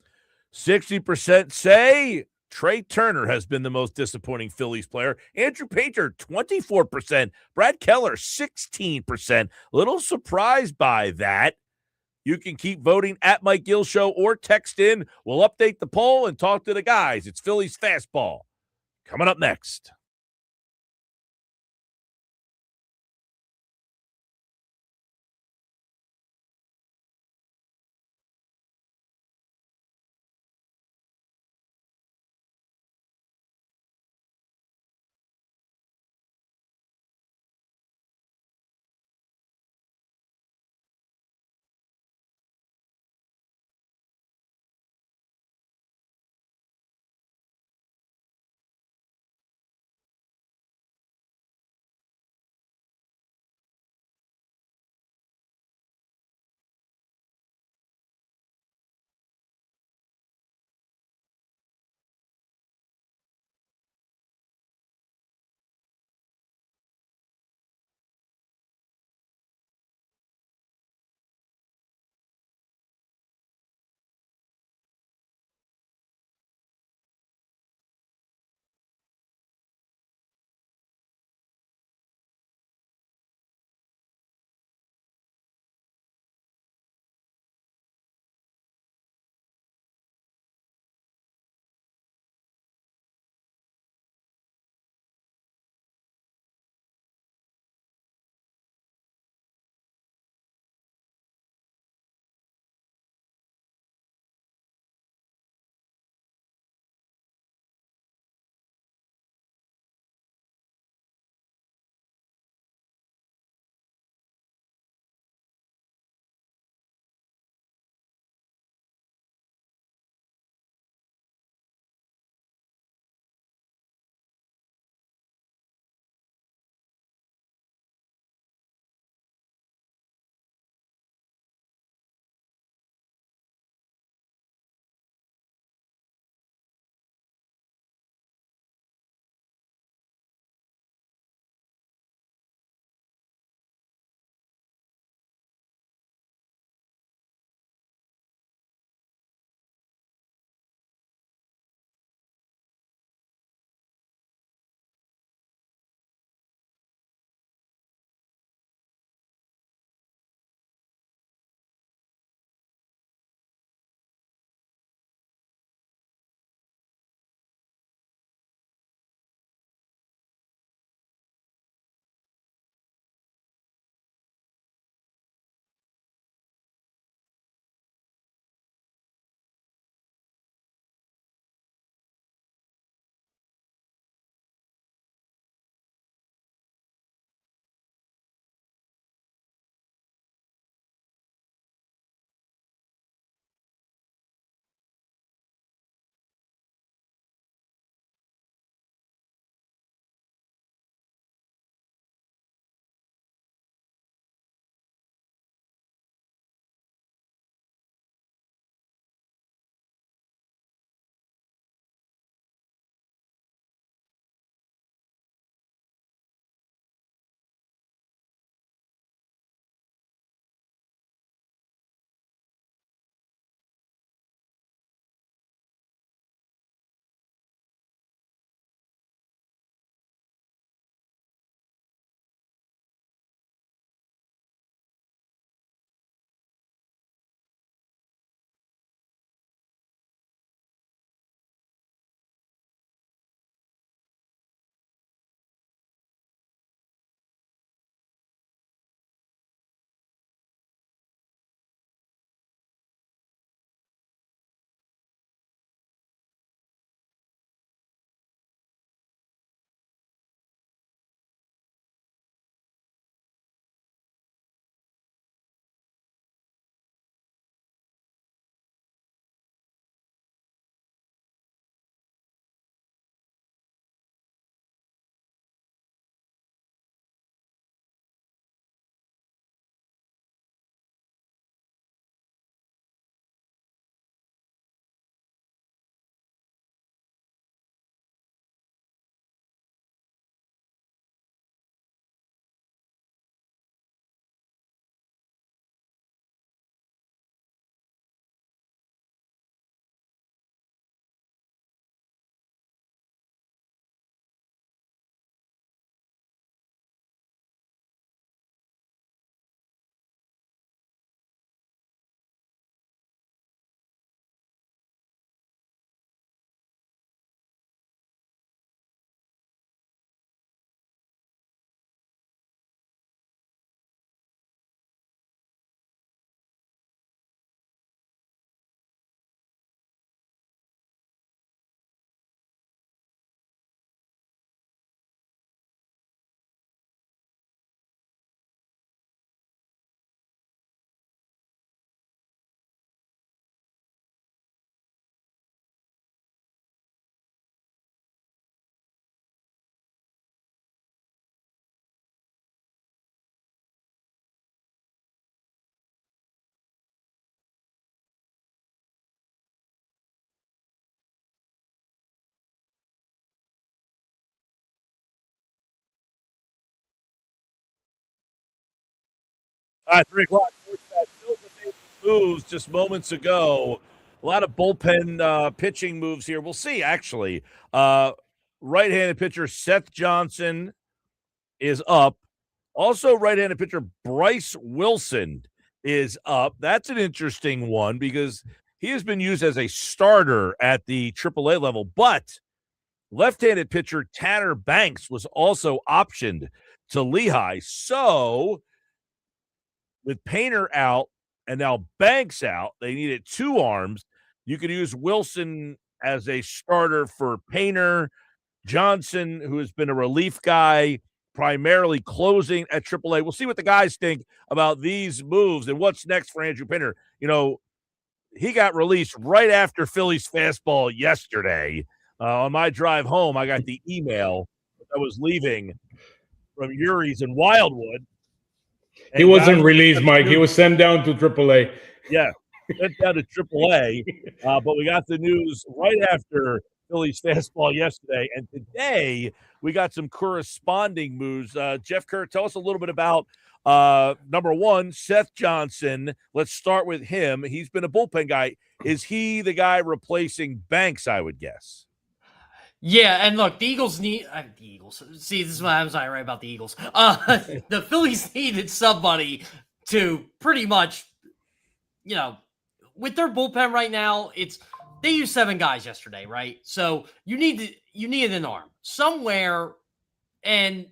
60% say Trey Turner has been the most disappointing Phillies player. Andrew Painter, 24%. Brad Keller, 16%. Little surprised by that. You can keep voting at Mike Gill Show or text in. We'll update the poll and talk to the guys. It's Phillies Fastball coming up next. All right, 3 o'clock. Phillies made some moves just moments ago. A lot of bullpen pitching moves here. We'll see, actually. Right-handed pitcher Seth Johnson is up. Also, right-handed pitcher Bryce Wilson is up. That's an interesting one because he has been used as a starter at the AAA level, but left-handed pitcher Tanner Banks was also optioned to Lehigh. So with Painter out and now Banks out, they needed 2 arms. You could use Wilson as a starter for Painter. Johnson, who has been a relief guy, primarily closing at AAA. We'll see what the guys think about these moves and what's next for Andrew Painter. You know, he got released right after Phillies Fastball yesterday. On my drive home, I got the email that I was leaving from Yuri's in Wildwood. He wasn't released, Mike. He was sent down to AAA. Yeah, sent down to AAA. But we got the news right after Phillies Fastball yesterday. And today we got some corresponding moves. Jeff Kerr, tell us a little bit about number one, Seth Johnson. Let's start with him. He's been a bullpen guy. Is he the guy replacing Banks, I would guess? Yeah, and look, the Eagles need the Eagles. See, this is what I'm sorry, right about the Eagles. The Phillies needed somebody to pretty much, with their bullpen right now, they used 7 guys yesterday, right? So you needed an arm somewhere, and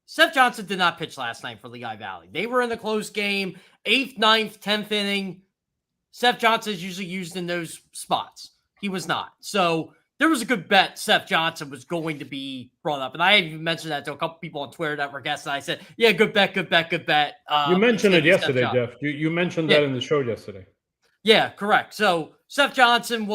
Seth Johnson did not pitch last night for Lehigh Valley. They were in the close game, 8th, 9th, 10th inning. Seth Johnson is usually used in those spots. He was not. So there was a good bet Seth Johnson was going to be brought up. And I even mentioned that to a couple people on Twitter that were guests. And I said, yeah, good bet. You mentioned it yesterday, Jeff. You mentioned that in the show yesterday. Yeah, correct. So Seth Johnson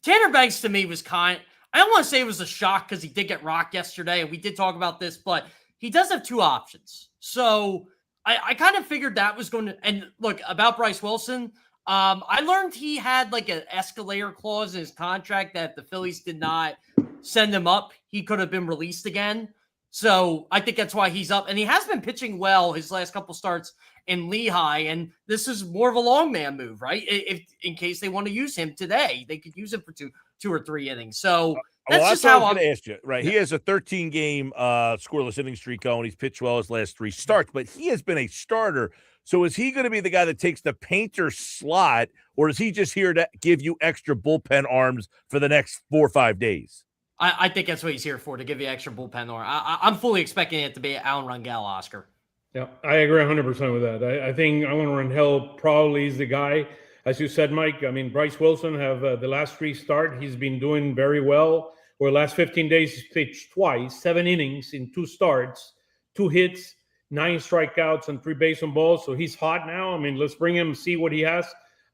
Tanner Banks to me was I don't want to say it was a shock because he did get rocked yesterday. And we did talk about this, but he does have 2 options. So I kind of figured that was going to, and look, about Bryce Wilson, I learned he had like an escalator clause in his contract that if the Phillies did not send him up, he could have been released again. So I think that's why he's up. And he has been pitching well his last couple starts in Lehigh. And this is more of a long man move, right? If in case they want to use him today, they could use him for two or three innings. So that's just how I'm going to ask you. Right. Yeah. He has a 13-game scoreless inning streak going. He's pitched well his last 3 starts, but he has been a starter. So is he going to be the guy that takes the Painter slot, or is he just here to give you extra bullpen arms for the next 4 or 5 days? I think that's what he's here for, to give you extra bullpen arm. I'm fully expecting it to be Alan Rangel, Oscar. Yeah, I agree 100% with that. I think Alan Rangel probably is the guy. As you said, Mike, I mean, Bryce Wilson have the last 3 starts. He's been doing very well. For the last 15 days, he's pitched twice, 7 innings in 2 starts, 2 hits, 9 strikeouts, and 3 base on balls. So he's hot now. I mean, let's bring him, see what he has.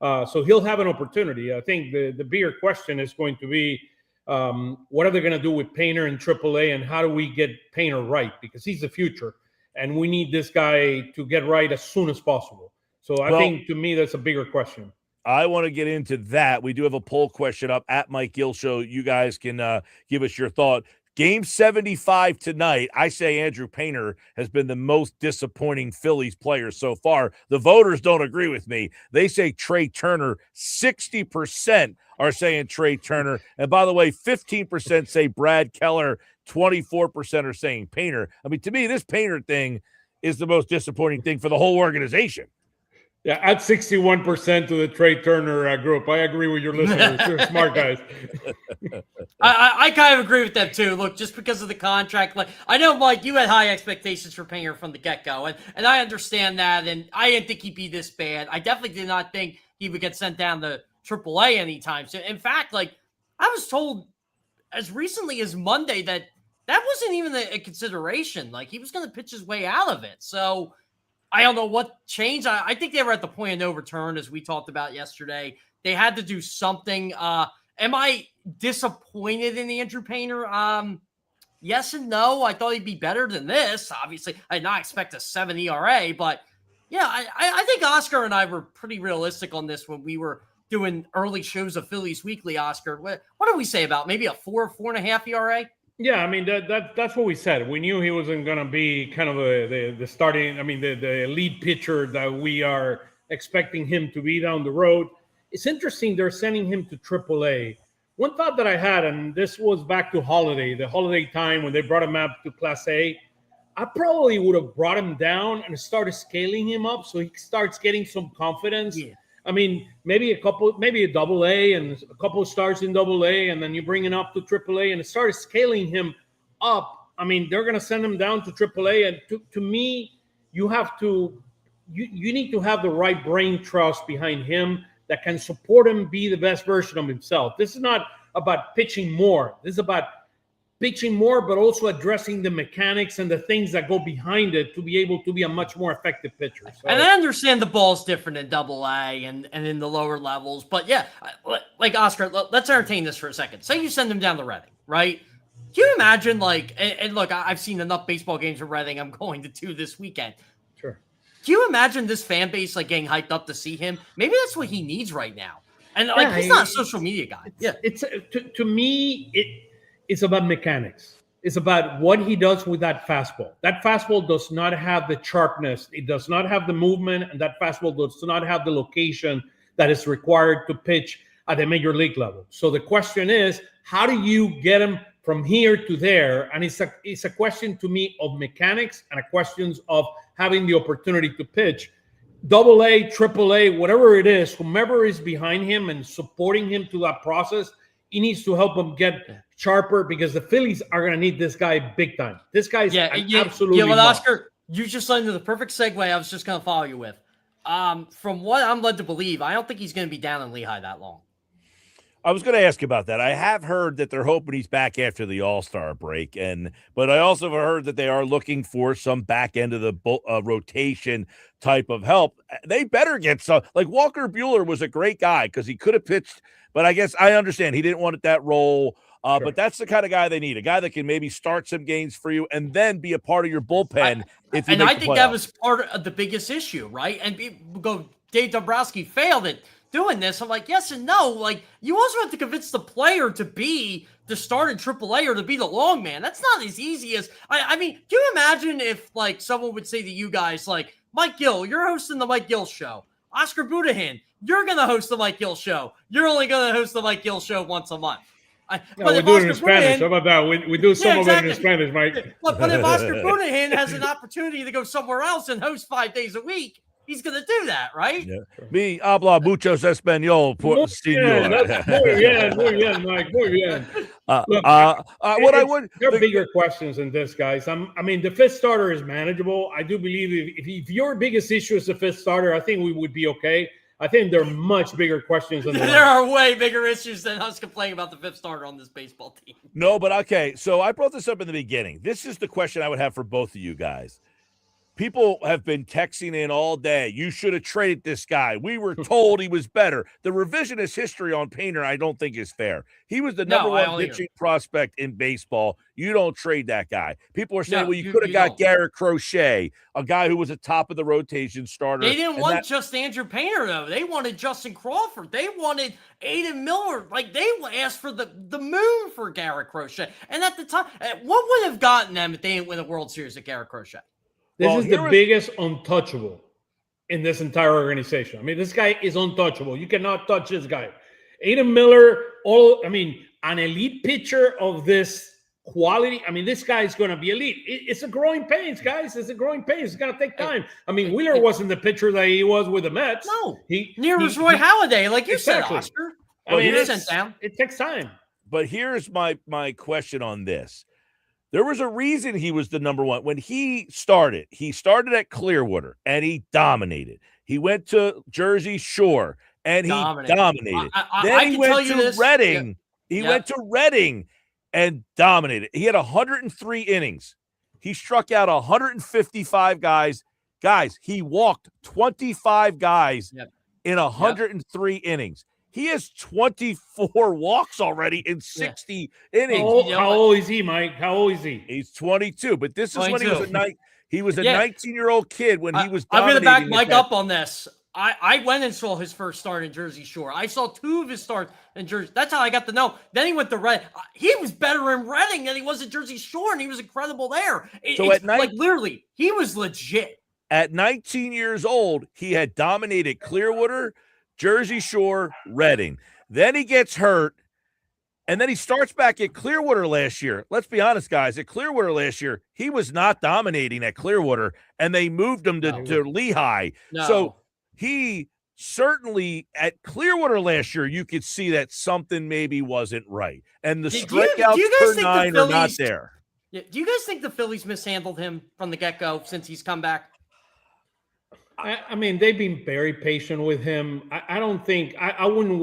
So he'll have an opportunity. I think the bigger question is going to be, what are they going to do with Painter in AAA, and how do we get Painter right? Because he's the future, and we need this guy to get right as soon as possible. So I think, to me, that's a bigger question. I want to get into that. We do have a poll question up at Mike Gill Show. You guys can give us your thought. Game 75 tonight, I say Andrew Painter has been the most disappointing Phillies player so far. The voters don't agree with me. They say Trey Turner. 60% are saying Trey Turner. And by the way, 15% say Brad Keller. 24% are saying Painter. I mean, to me, this Painter thing is the most disappointing thing for the whole organization. Yeah, add 61% to the Trey Turner group. I agree with your listeners. They're smart guys. I kind of agree with them too. Look, just because of the contract, like I know, Mike, you had high expectations for Painter from the get-go, and I understand that, and I didn't think he'd be this bad. I definitely did not think he would get sent down to AAA anytime soon. In fact, like I was told as recently as Monday that wasn't even a consideration. Like he was going to pitch his way out of it. So I don't know what changed. I think they were at the point of no return, as we talked about yesterday. They had to do something. Am I disappointed in Andrew Painter? Yes and no. I thought he'd be better than this. Obviously, I did not expect a 7 ERA, but yeah, I think Oscar and I were pretty realistic on this when we were doing early shows of Phillies Weekly. Oscar, what do we say about maybe a 4.5 ERA? Yeah, I mean that's what we said. We knew he wasn't going to be kind of the starting. I mean the elite pitcher that we are expecting him to be down the road. It's interesting they're sending him to AAA. One thought that I had, and this was back to the holiday time when they brought him up to Class A. I probably would have brought him down and started scaling him up so he starts getting some confidence. Yeah. I mean, maybe a double A and a couple of stars in double A, and then you bring him up to triple A and start scaling him up. I mean, they're going to send him down to triple A. And to me, you need to have the right brain trust behind him that can support him be the best version of himself. This is not about pitching more. This is about pitching more, but also addressing the mechanics and the things that go behind it to be able to be a much more effective pitcher. So, and I understand the ball's different in Double A and in the lower levels, but yeah, like Oscar, let's entertain this for a second. Say you send him down to Reading, right? Can you imagine, like, and look, I've seen enough baseball games in Reading. I'm going to 2 this weekend. Sure. Can you imagine this fan base like getting hyped up to see him? Maybe that's what he needs right now. And like, he's not a social media guy. It's to me it's about mechanics. It's about what he does with that fastball. That fastball does not have the sharpness. It does not have the movement, and that fastball does not have the location that is required to pitch at the major league level. So the question is, how do you get him from here to there? And it's a question to me of mechanics and a question of having the opportunity to pitch. Double A, triple A, whatever it is, whomever is behind him and supporting him to that process, he needs to help him get sharper because the Phillies are going to need this guy big time. This guy's absolutely. Yeah, well, Oscar, you just led into the perfect segue I was just going to follow you with. From what I'm led to believe, I don't think he's going to be down in Lehigh that long. I was going to ask about that. I have heard that they're hoping he's back after the All-Star break, but I also have heard that they are looking for some back end of the rotation type of help. They better get some. Like Walker Buehler was a great guy because he could have pitched, but I guess I understand he didn't want that role. Sure. But that's the kind of guy they need, a guy that can maybe start some games for you and then be a part of your bullpen. I think that was part of the biggest issue, right? And Dave Dombrowski failed it. Doing this, I'm like, yes and no. Like, you also have to convince the player to be the start in AAA or to be the long man. That's not as easy as I mean, can you imagine if like someone would say to you guys, like, Mike Gill, you're hosting the Mike Gill show. Oscar Budahin, you're gonna host the Mike Gill show. You're only gonna host the Mike Gill show once a month. But we do it in Spanish. How about that? We do some of it in Spanish, Mike. But if Oscar Budahin has an opportunity to go somewhere else and host 5 days a week, he's going to do that, right? Yeah. Me habla muchos español, señor. Muy bien, Mike. Muy bien. There are bigger questions than this, guys. I mean, the fifth starter is manageable. I do believe if your biggest issue is the fifth starter, I think we would be okay. I think there are much bigger questions than that. There are way bigger issues than us complaining about the fifth starter on this baseball team. No, but okay. So I brought this up in the beginning. This is the question I would have for both of you guys. People have been texting in all day. You should have traded this guy. We were told he was better. The revisionist history on Painter, I don't think is fair. He was the number one pitching prospect in baseball. You don't trade that guy. People are saying, you could have got Garrett Crochet, a guy who was a top of the rotation starter. They didn't want just Andrew Painter, though. They wanted Justin Crawford. They wanted Aiden Miller. Like, they asked for the moon for Garrett Crochet. And at the time, what would have gotten them if they didn't win a World Series at Garrett Crochet? This is the biggest untouchable in this entire organization. I mean, this guy is untouchable. You cannot touch this guy. Aiden Miller, an elite pitcher of this quality. I mean, this guy is going to be elite. It's a growing pains, guys. It's a growing pains. It's going to take time. I mean, Wheeler wasn't the pitcher that he was with the Mets. No. Near was Roy Halladay, like you said, Oscar. It takes time. But here's my question on this. There was a reason he was the number one. When he started at Clearwater, and he dominated. He went to Jersey Shore, and he dominated. Then he went to Reading. He went to Reading and dominated. He had 103 innings. He struck out 155 guys. Guys, he walked 25 guys in 103 innings. He has 24 walks already in 60 innings. How old is he, Mike? How old is he? He's 22, but this is 22. When he was a 19-year-old kid when he was dominating. I'm going to back Mike up on this. I went and saw his first start in Jersey Shore. I saw 2 of his starts in Jersey. That's how I got to know. Then he went to Red. He was better in Reading than he was at Jersey Shore, and he was incredible there. So at night, like literally, he was legit. At 19 years old, he had dominated Clearwater, Jersey Shore, Reading. Then he gets hurt, and then he starts back at Clearwater last year. Let's be honest, guys. At Clearwater last year, he was not dominating at Clearwater, and they moved him to Lehigh. No. So he certainly at Clearwater last year, you could see that something maybe wasn't right. And the strikeouts per 9 are not there. Yeah, do you guys think the Phillies mishandled him from the get-go since he's come back? I mean, they've been very patient with him. I don't think I wouldn't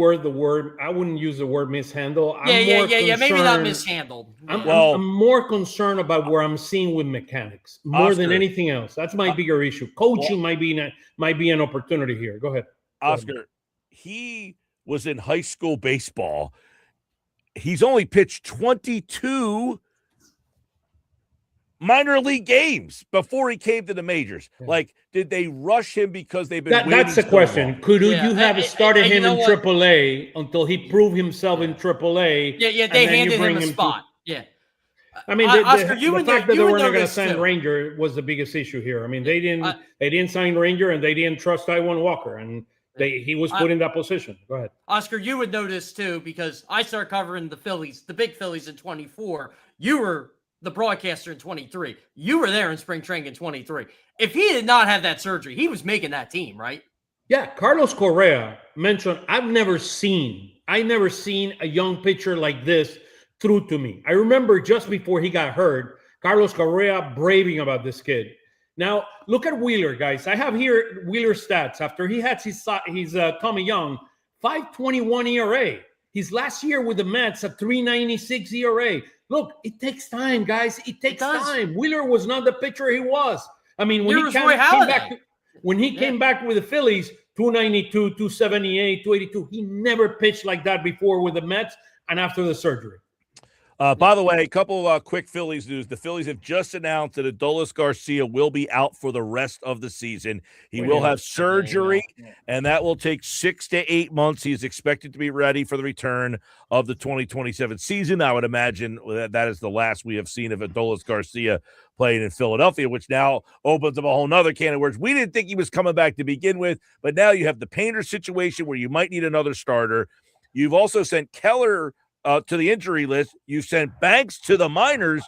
use the word mishandle. Yeah. Maybe not mishandled. I'm more concerned about where I'm seeing with mechanics more than anything else. That's my bigger issue. Coaching might be an opportunity here. Go ahead, Oscar. He was in high school baseball. He's only pitched 22 minor league games before he came to the majors. Yeah. Like, did they rush him because they've been waiting? That's the question. Could you have started him in AAA until he proved himself in AAA? Yeah, they handed him a spot. I mean, Oscar, the fact that they were not going to sign Ranger was the biggest issue here. I mean, they didn't sign Ranger, and they didn't trust Taijuan Walker, and he was put in that position. Go ahead, Oscar. You would know this too because I started covering the Phillies, the big Phillies in 24. You were the broadcaster in 23. You were there in spring training in 23. If he did not have that surgery, he was making that team, right? Yeah. Carlos Correa mentioned, I've never seen a young pitcher like this through to me. I remember just before he got hurt, Carlos Correa braving about this kid. Now, look at Wheeler, guys. I have here Wheeler's stats. After he had his Tommy Young, 5.21 ERA. His last year with the Mets, a 3.96 ERA. Look, it takes time, guys. It takes time. Wheeler was not the pitcher he was. I mean, when he came back with the Phillies, 292, 278, 282, he never pitched like that before with the Mets and after the surgery. By the way, a couple of quick Phillies news. The Phillies have just announced that Adolis Garcia will be out for the rest of the season. He will have surgery, and that will take 6 to 8 months. He is expected to be ready for the return of the 2027 season. I would imagine that is the last we have seen of Adolis Garcia playing in Philadelphia, which now opens up a whole nother can of worms. We didn't think he was coming back to begin with, but now you have the Painter situation where you might need another starter. You've also sent Keller to the injury list. You sent Banks to the minors.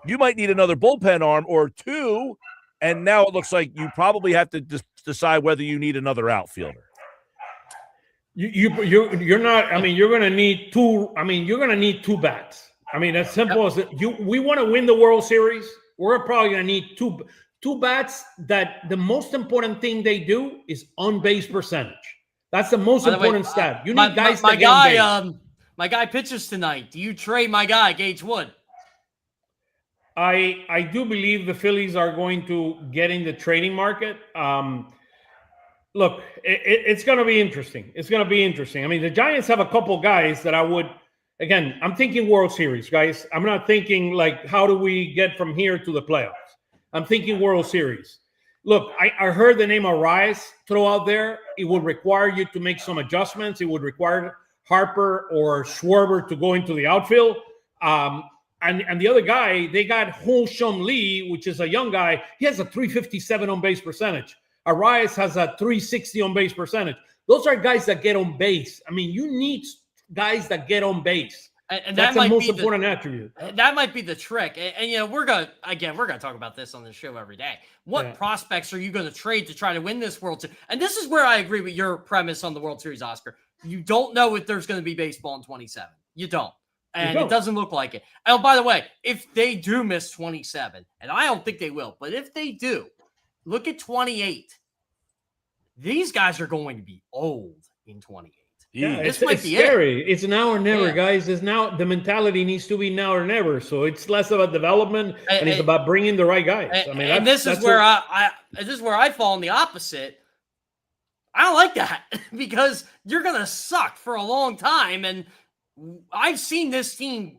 You might need another bullpen arm or two, and now it looks like you probably have to decide whether you need another outfielder. You're not. I mean, you're going to need two. I mean, you're going to need two bats. I mean, as simple as we want to win the World Series. We're probably going to need two bats. That the most important thing they do is on base percentage. That's the most important stat. You need guys to get on base. My guy pitches tonight. Do you trade my guy, Gage Wood? I do believe the Phillies are going to get in the trading market. Look, it's going to be interesting. It's going to be interesting. I mean, the Giants have a couple guys that I would, again, I'm thinking World Series, guys. I'm not thinking like, how do we get from here to the playoffs? I'm thinking World Series. Look, I heard the name of Arias throw out there. It would require you to make some adjustments. It would require Harper or Schwarber to go into the outfield. And the other guy, they got Ho-Shum Lee, which is a young guy. He has a 357 on base percentage. Arias has a 360 on base percentage. Those are guys that get on base. I mean, you need guys that get on base. And that's the most important attribute. That might be the trick. And you know, we're gonna talk about this on the show every day. What prospects are you going to trade to try to win this World Series? And this is where I agree with your premise on the World Series, Oscar. You don't know if there's going to be baseball in 27. You don't. And it doesn't look like it. Oh, by the way, if they do miss 27, and I don't think they will, but if they do, look at 28. These guys are going to be old in 28. Yeah, it's scary. It's now or never, guys. It's now, the mentality needs to be now or never. So it's less about development and it's about bringing the right guys. I mean, this is where I fall on the opposite. I don't like that because you're going to suck for a long time. And I've seen this team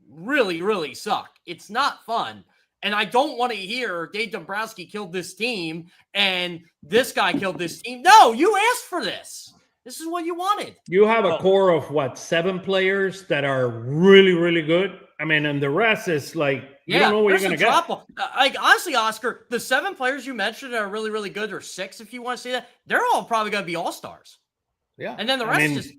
really, really suck. It's not fun. And I don't want to hear Dave Dombrowski killed this team and this guy killed this team. No, you asked for this. This is what you wanted. You have a core of 7 players that are really, really good. I mean, and the rest is like, you don't know what you're going to get. Like, honestly, Oscar, the 7 players you mentioned that are really, really good, or 6 if you want to say that, they're all probably going to be all-stars. Yeah. And then the rest is...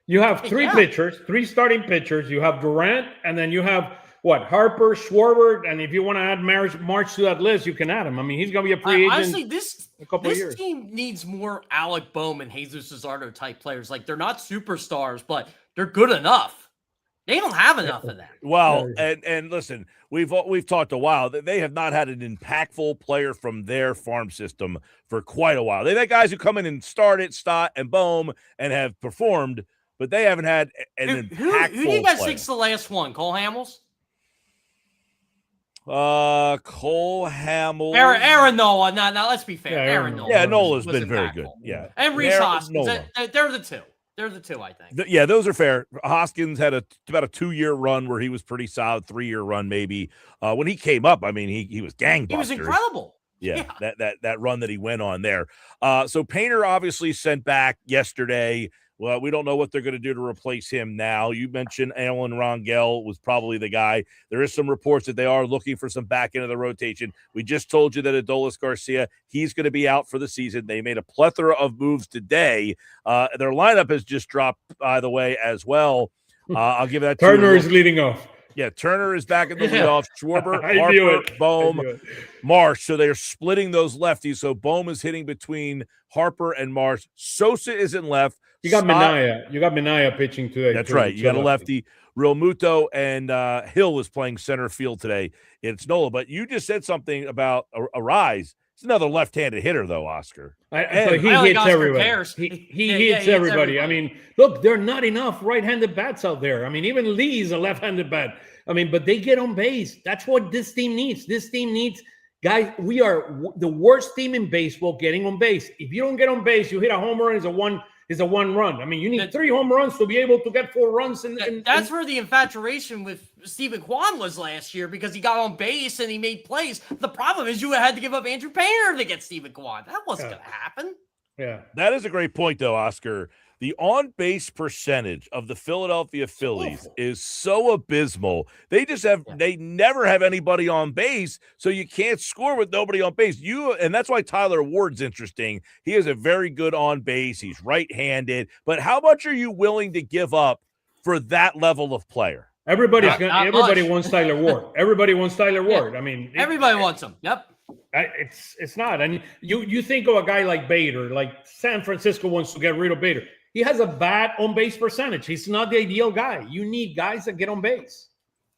You have 3 pitchers, 3 starting pitchers. You have Durant, and then you have... Harper, Schwarber, and if you want to add March to that list, you can add him. I mean, he's going to be a free agent. Honestly, a couple of years. This team needs more Alec Bowman, Jesus Luzardo type players. Like, they're not superstars, but they're good enough. They don't have enough of that. Well, and listen, we've talked a while that they have not had an impactful player from their farm system for quite a while. They've had guys who come in and start, Stott, and Bohm and have performed, but they haven't had an impactful Who do you guys player. think's the last one? Cole Hamels? Cole Hamels. Aaron Nola. No, let's be fair. Yeah, Aaron Nola. Yeah, Nola's was been very impactful. good. Yeah. And Reese Hoskins. Nola. They're the two. They're the two, I think. Yeah, those are fair. Hoskins had about a 2-year run where he was pretty solid, 3-year run maybe. When he came up, I mean, he was gangbusters. He was incredible. Yeah, that run that he went on there. So Painter obviously sent back yesterday. Well, we don't know what they're going to do to replace him now. You mentioned Alan Rangel was probably the guy. There is some reports that they are looking for some back end of the rotation. We just told you that Adolis Garcia, he's going to be out for the season. They made a plethora of moves today. Their lineup has just dropped, by the way, as well. I'll give that to Turner is leading off. Yeah, Turner is back in the leadoff. Schwarber, I Harper, Bohm, Marsh. So they're splitting those lefties. So Bohm is hitting between Harper and Marsh. Sosa isn't left. You got Minaya. You got Minaya pitching today. That's right. You got a lefty. Real Muto and Hill is playing center field today. It's Nola. But you just said something about a rise. It's another left-handed hitter, though, Oscar. But he hits everybody. He hits everybody. I mean, look, there are not enough right-handed bats out there. I mean, even Lee's a left-handed bat. I mean, but they get on base. That's what this team needs. This team needs guys. We are the worst team in baseball getting on base. If you don't get on base, you hit a home run. Is a one run. I mean, you need 3 home runs to be able to get 4 runs. That's where the infatuation with Stephen Kwan was last year, because he got on base and he made plays. The problem is you had to give up Andrew Painter to get Stephen Kwan. That wasn't going to happen. Yeah. That is a great point, though, Oscar. The on-base percentage of the Philadelphia Phillies is so abysmal. They just they never have anybody on base, so you can't score with nobody on base. And that's why Tyler Ward's interesting. He is a very good on base. He's right-handed. But how much are you willing to give up for that level of player? Everybody wants Tyler Ward. Everybody wants Tyler Ward. I mean, everybody wants him. Yep. It's not. And you think of a guy like Bader, like San Francisco wants to get rid of Bader. He has a bad on-base percentage. He's not the ideal guy. You need guys that get on base.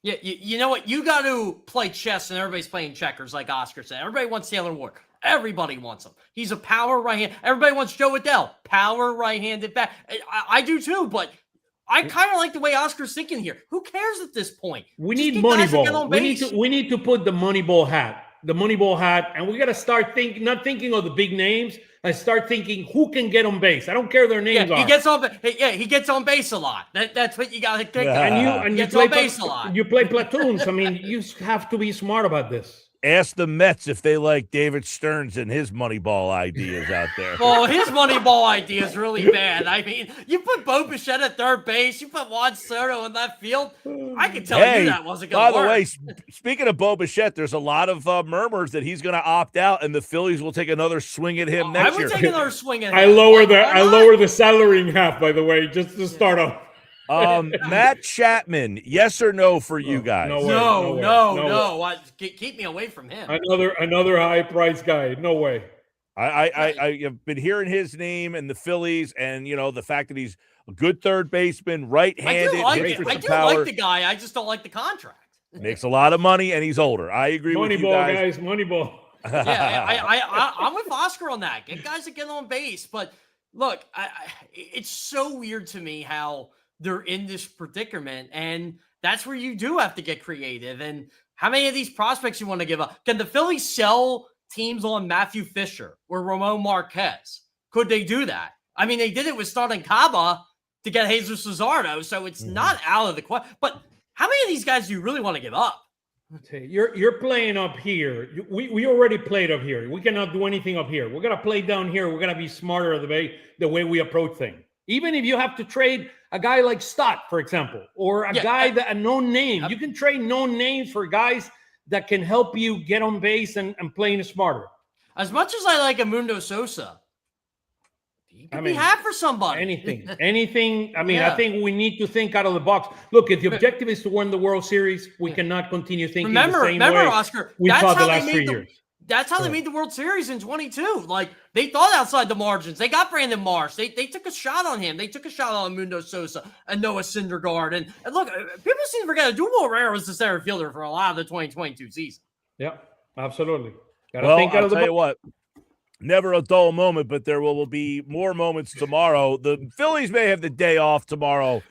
Yeah, you know what? You got to play chess, and everybody's playing checkers, like Oscar said. Everybody wants Taylor Ward. Everybody wants him. He's a power right-hand. Everybody wants Joe Adell. Power right-handed bat. I do too, but I kind of like the way Oscar's thinking here. Who cares at this point? We need Moneyball. We need to put the Moneyball hat. And we got to start not thinking of the big names. I start thinking who can get on base. I don't care their names are. He gets on base a lot. That's what you got to think. And you play on base a lot. You play platoons. I mean, you have to be smart about this. Ask the Mets if they like David Stearns and his Moneyball ideas out there. Well, his Moneyball idea is really bad. I mean, you put Bo Bichette at third base, you put Juan Soto in left field. I can tell you that wasn't going to work. By the way, speaking of Bo Bichette, there's a lot of murmurs that he's going to opt out, and the Phillies will take another swing at him next year. I would take another swing at him. I lower the salary in half, by the way, just to start off. Matt Chapman, yes or no for you guys? No. Keep me away from him. Another high-priced guy. No way. I have been hearing his name and the Phillies, and the fact that he's a good third baseman, right-handed. I do like the guy. I just don't like the contract. Makes a lot of money, and he's older. I agree with you guys. Moneyball. I'm with Oscar on that. Get guys that get on base, but look, it's so weird to me how they're in this predicament, and that's where you do have to get creative. And how many of these prospects you want to give up? Can the Phillies sell teams on Matthew Fisher or Ramon Marquez? Could they do that? I mean, they did it with starting Caba to get Jesus Luzardo, so it's not out of the question. But how many of these guys do you really want to give up? You're playing up here. We already played up here. We cannot do anything up here. We're gonna play down here. We're gonna be smarter the way we approach things. Even if you have to trade a guy like Stott, for example, or a guy that a known name, you can trade known names for guys that can help you get on base and playing smarter. As much as I like Amundo Sosa, he could be had for somebody. Anything. I mean, I think we need to think out of the box. Look, if the objective is to win the World Series, we cannot continue thinking the same way Oscar, we thought the last 3 years. That's how they made the World Series in 22. Like, they thought outside the margins. They got Brandon Marsh. They took a shot on him. They took a shot on Mundo Sosa and Noah Syndergaard. And look, people seem to forget Odubel Herrera was the center fielder for a lot of the 2022 season. Yeah, absolutely. I'll tell you what. Never a dull moment, but there will be more moments tomorrow. The Phillies may have the day off tomorrow,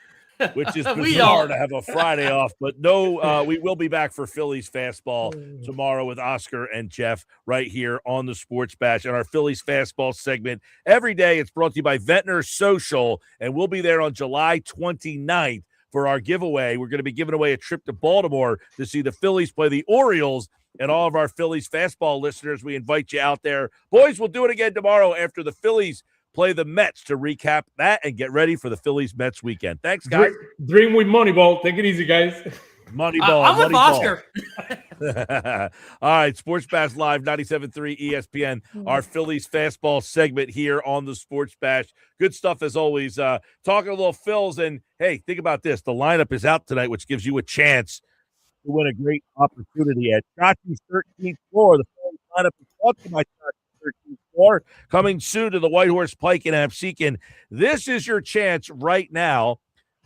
which is bizarre to have a Friday off. But no, we will be back for Phillies Fastball tomorrow with Oscar and Jeff right here on the Sports Bash and our Phillies Fastball segment. Every day it's brought to you by Ventnor Social, and we'll be there on July 29th for our giveaway. We're going to be giving away a trip to Baltimore to see the Phillies play the Orioles. And all of our Phillies Fastball listeners, we invite you out there. Boys, we'll do it again tomorrow after the Phillies play the Mets to recap that and get ready for the Phillies-Mets weekend. Thanks, guys. Dream with Moneyball. Take it easy, guys. Moneyball. I'm with Oscar. All right, Sports Bash Live, 97.3 ESPN, our Phillies Fastball segment here on the Sports Bash. Good stuff as always. Talking a little Phils, and hey, think about this. The lineup is out tonight, which gives you a chance to win a great opportunity at Chachi's 13th floor. The Phillies lineup is brought to you by Chachi's 13th floor, coming soon to the White Horse Pike in Absecon. This is your chance right now.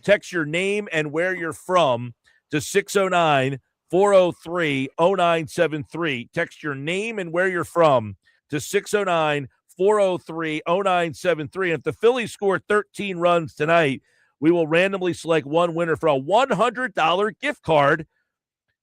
Text your name and where you're from to 609-403-0973. Text your name and where you're from to 609-403-0973. And if the Phillies score 13 runs tonight, we will randomly select one winner for a $100 gift card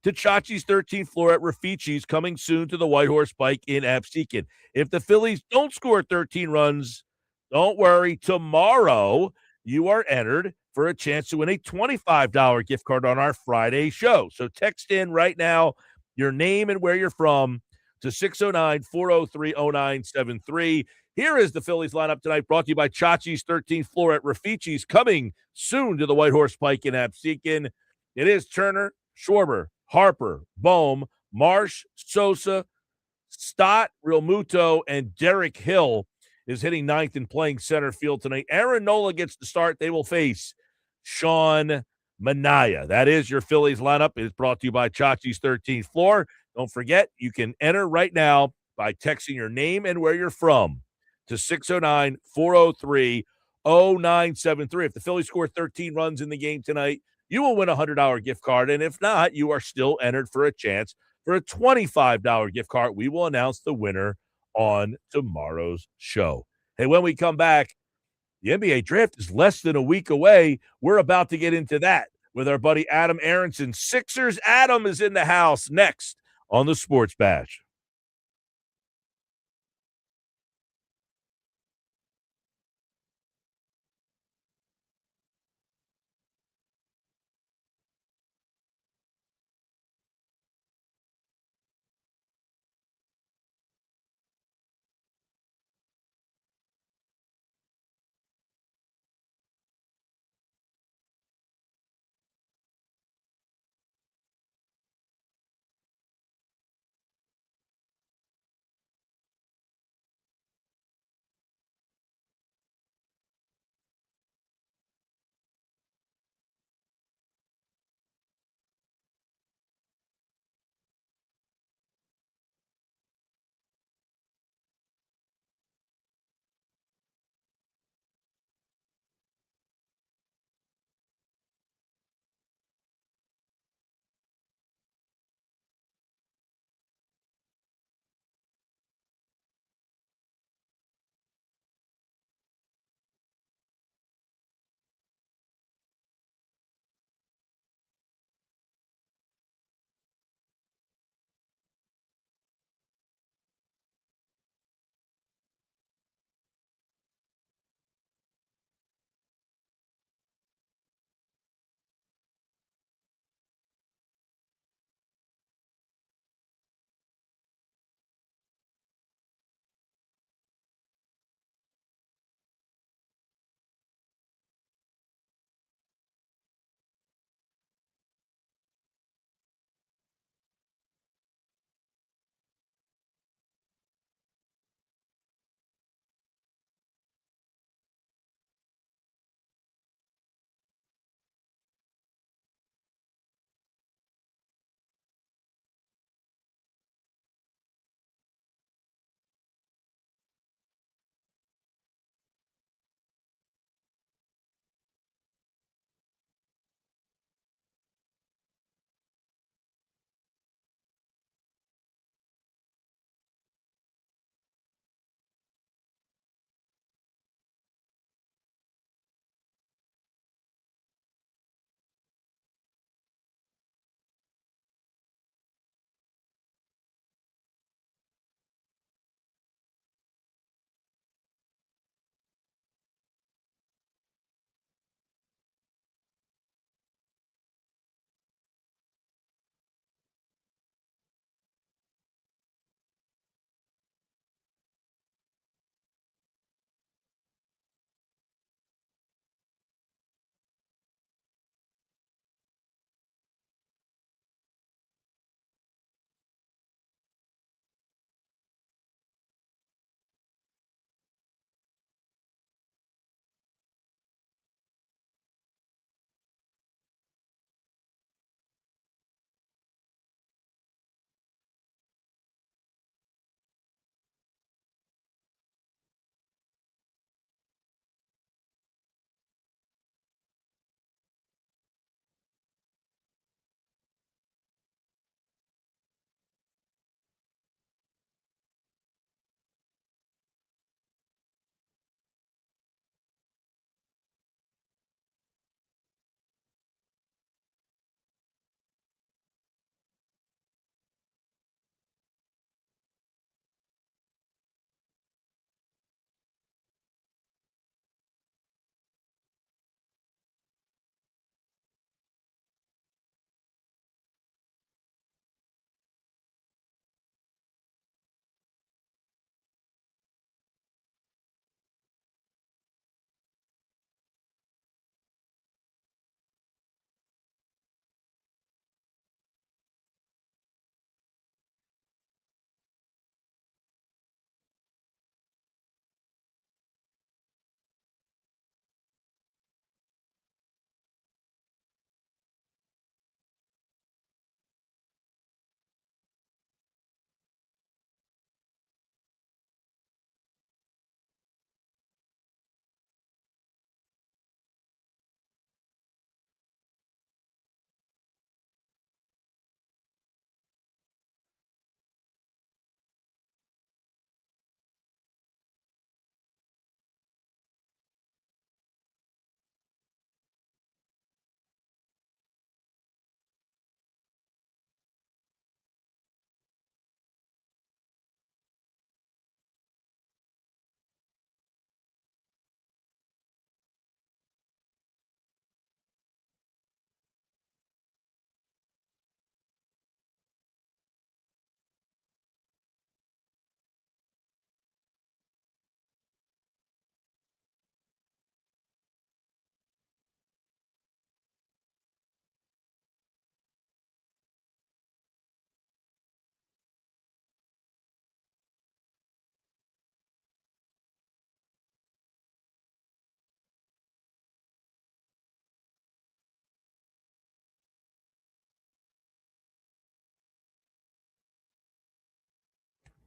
to Chachi's 13th floor at Rafici's, coming soon to the White Horse Pike in Absecon. If the Phillies don't score 13 runs, don't worry. Tomorrow, you are entered for a chance to win a $25 gift card on our Friday show. So text in right now your name and where you're from to 609-403-0973. Here is the Phillies lineup tonight, brought to you by Chachi's 13th floor at Rafici's, coming soon to the White Horse Pike in Absecon. It is Turner, Schwarber, Harper, Bohm, Marsh, Sosa, Stott, Realmuto, and Derek Hill is hitting ninth and playing center field tonight. Aaron Nola gets the start. They will face Sean Manaea. That is your Phillies lineup. It is brought to you by Chachi's 13th floor. Don't forget, you can enter right now by texting your name and where you're from to 609-403-0973. If the Phillies score 13 runs in the game tonight, you will win a $100 gift card. And if not, you are still entered for a chance for a $25 gift card. We will announce the winner on tomorrow's show. Hey, when we come back, the NBA draft is less than a week away. We're about to get into that with our buddy Adam Aaronson. Sixers Adam is in the house next on the Sports Bash.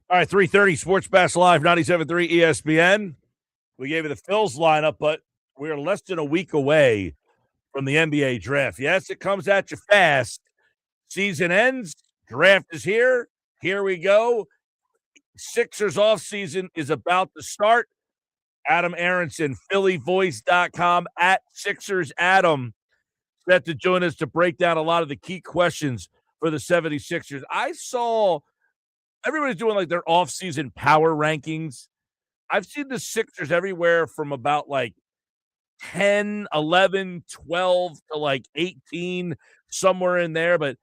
All right, 3:30 Sports Bash Live, 97.3 ESPN. We gave you the Phils lineup, but we're less than a week away from the NBA draft. Yes, it comes at you fast. Season ends. Draft is here. Here we go. Sixers offseason is about to start. Adam Aaronson, PhillyVoice.com, at Sixers Adam, set to join us to break down a lot of the key questions for the 76ers. I saw everybody's doing like their offseason power rankings. I've seen the Sixers everywhere from about like 10, 11, 12 to like 18, somewhere in there. But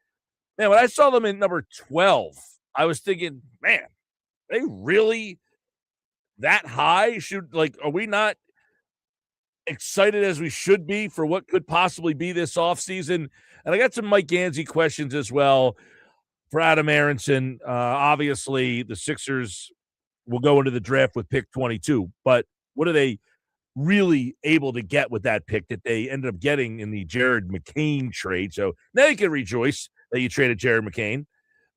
man, when I saw them in number 12, I was thinking, man, they really that high? Are we not excited as we should be for what could possibly be this offseason? And I got some Mike Gansey questions as well for Adam Aaronson. Obviously, the Sixers will go into the draft with pick 22, but what are they really able to get with that pick that they ended up getting in the Jared McCain trade? So now you can rejoice that you traded Jared McCain.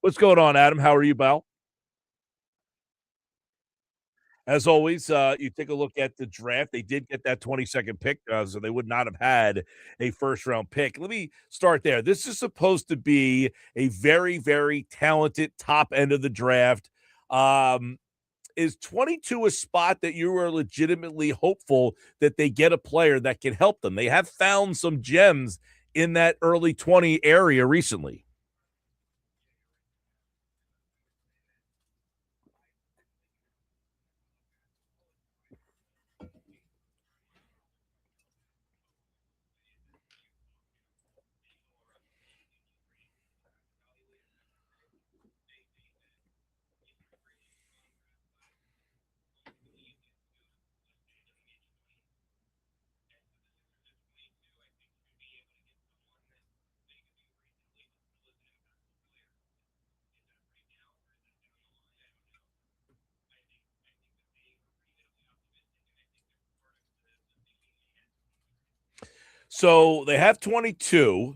What's going on, Adam? How are you, pal? As always, you take a look at the draft. They did get that 22nd pick, so they would not have had a first-round pick. Let me start there. This is supposed to be a very, very talented top end of the draft. Is 22 a spot that you are legitimately hopeful that they get a player that can help them? They have found some gems in that early 20 area recently. So they have 22.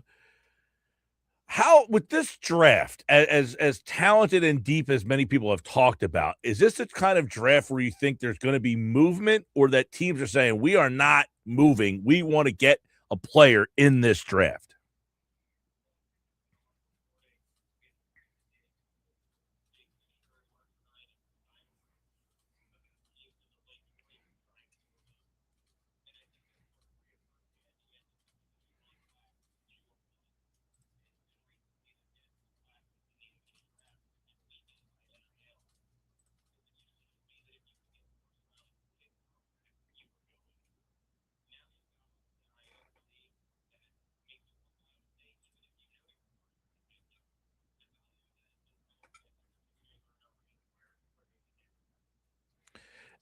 How, with this draft, as talented and deep as many people have talked about, is this a kind of draft where you think there's going to be movement, or that teams are saying we are not moving, we want to get a player in this draft?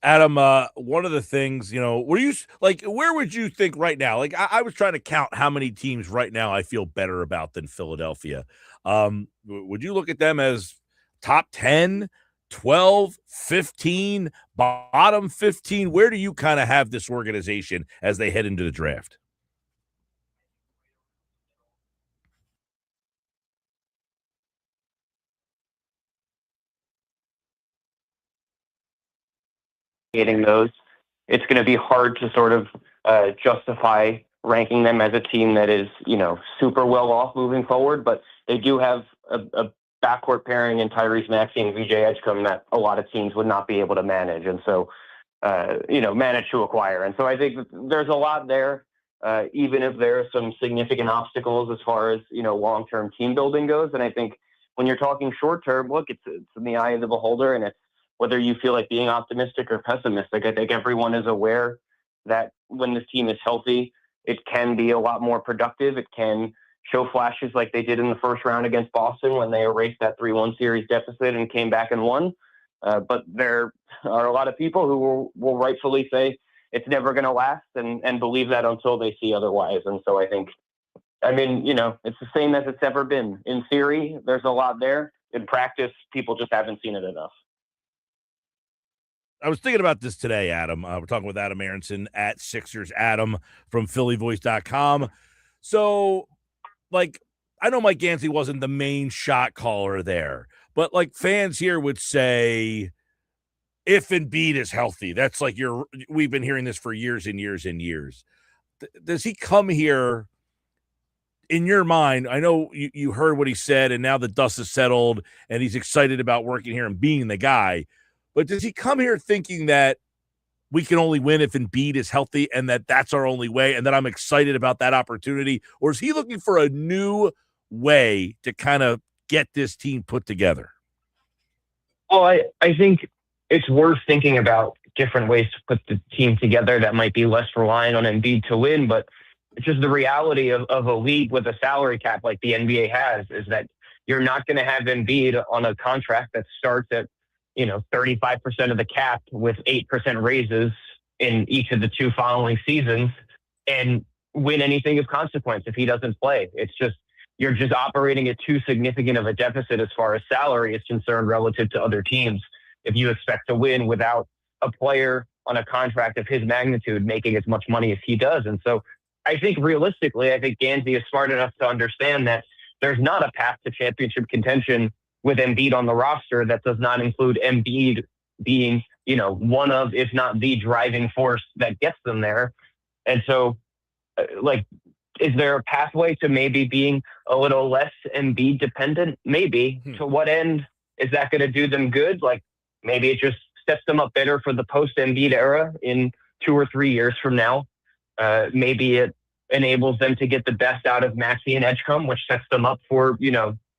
Adam, one of the things, where would you think right now? Like, I was trying to count how many teams right now I feel better about than Philadelphia. Would you look at them as top 10, 12, 15, bottom 15? Where do you kind of have this organization as they head into the draft? Getting those, it's going to be hard to sort of justify ranking them as a team that is, super well off moving forward. But they do have a backcourt pairing in Tyrese Maxey and VJ Edgecombe that a lot of teams would not be able to manage. And so, manage to acquire. And so I think there's a lot there, even if there are some significant obstacles as far as, long-term team building goes. And I think when you're talking short-term, look, it's in the eye of the beholder, and it's whether you feel like being optimistic or pessimistic. I think everyone is aware that when this team is healthy, it can be a lot more productive. It can show flashes like they did in the first round against Boston when they erased that 3-1 series deficit and came back and won. But there are a lot of people who will rightfully say it's never going to last and believe that until they see otherwise. And so I think, it's the same as it's ever been. In theory, there's a lot there. In practice, people just haven't seen it enough. I was thinking about this today, Adam. We're talking with Adam Aaronson at Sixers Adam from PhillyVoice.com. So, I know Mike Gansey wasn't the main shot caller there, but like fans here would say, if Embiid is healthy, that's like we've been hearing this for years and years and years. Does he come here in your mind? I know you heard what he said, and now the dust has settled, and he's excited about working here and being the guy. But does he come here thinking that we can only win if Embiid is healthy and that that's our only way and that I'm excited about that opportunity? Or is he looking for a new way to kind of get this team put together? Well, I think it's worth thinking about different ways to put the team together that might be less reliant on Embiid to win, but it's just the reality of a league with a salary cap like the NBA has is that you're not going to have Embiid on a contract that starts at 35% of the cap with 8% raises in each of the two following seasons and win anything of consequence if he doesn't play. It's just, you're just operating at too significant of a deficit as far as salary is concerned relative to other teams if you expect to win without a player on a contract of his magnitude making as much money as he does. And so I think realistically, I think Gansey is smart enough to understand that there's not a path to championship contention with Embiid on the roster that does not include Embiid being, one of, if not the driving force that gets them there. And so, is there a pathway to maybe being a little less Embiid dependent? Maybe. To what end is that going to do them good? Like, maybe it just sets them up better for the post-Embiid era in 2 or 3 years from now. Maybe it enables them to get the best out of Maxey and Edgecombe, which sets them up for,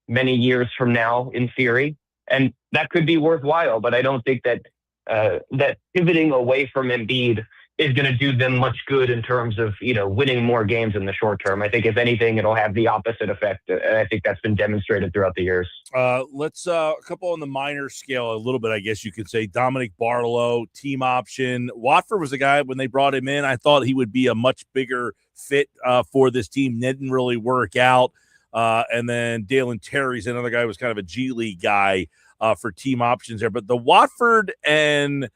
many years from now in theory. And that could be worthwhile, but I don't think that that pivoting away from Embiid is going to do them much good in terms of, winning more games in the short term. I think if anything, it'll have the opposite effect. And I think that's been demonstrated throughout the years. Let's a couple on the minor scale, a little bit, I guess you could say. Dominic Barlow, team option. Watford was a guy when they brought him in. I thought he would be a much bigger fit for this team. Didn't really work out. And then Dalen Terry's another guy who was kind of a G League guy for team options there. But the Watford and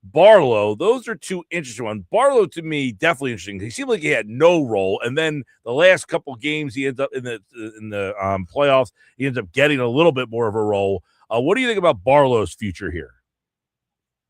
Barlow, those are two interesting ones. Barlow, to me, definitely interesting. He seemed like he had no role, and then the last couple games, he ends up in the playoffs. He ends up getting a little bit more of a role. What do you think about Barlow's future here?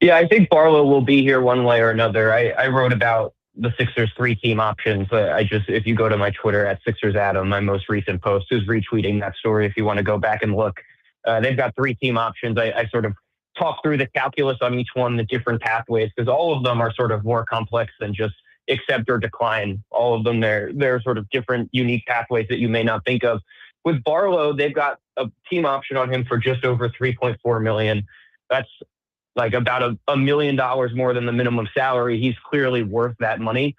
Yeah, I think Barlow will be here one way or another. I wrote about the Sixers 3-team options. If you go to my Twitter at Sixers Adam, my most recent post is retweeting that story. If you want to go back and look, they've got 3-team options. I sort of talk through the calculus on each one, the different pathways, because all of them are sort of more complex than just accept or decline. All of them, they're sort of different, unique pathways that you may not think of. With Barlow, they've got a team option on him for just over $3.4 million. That's like about $1 million more than the minimum salary. He's clearly worth that money.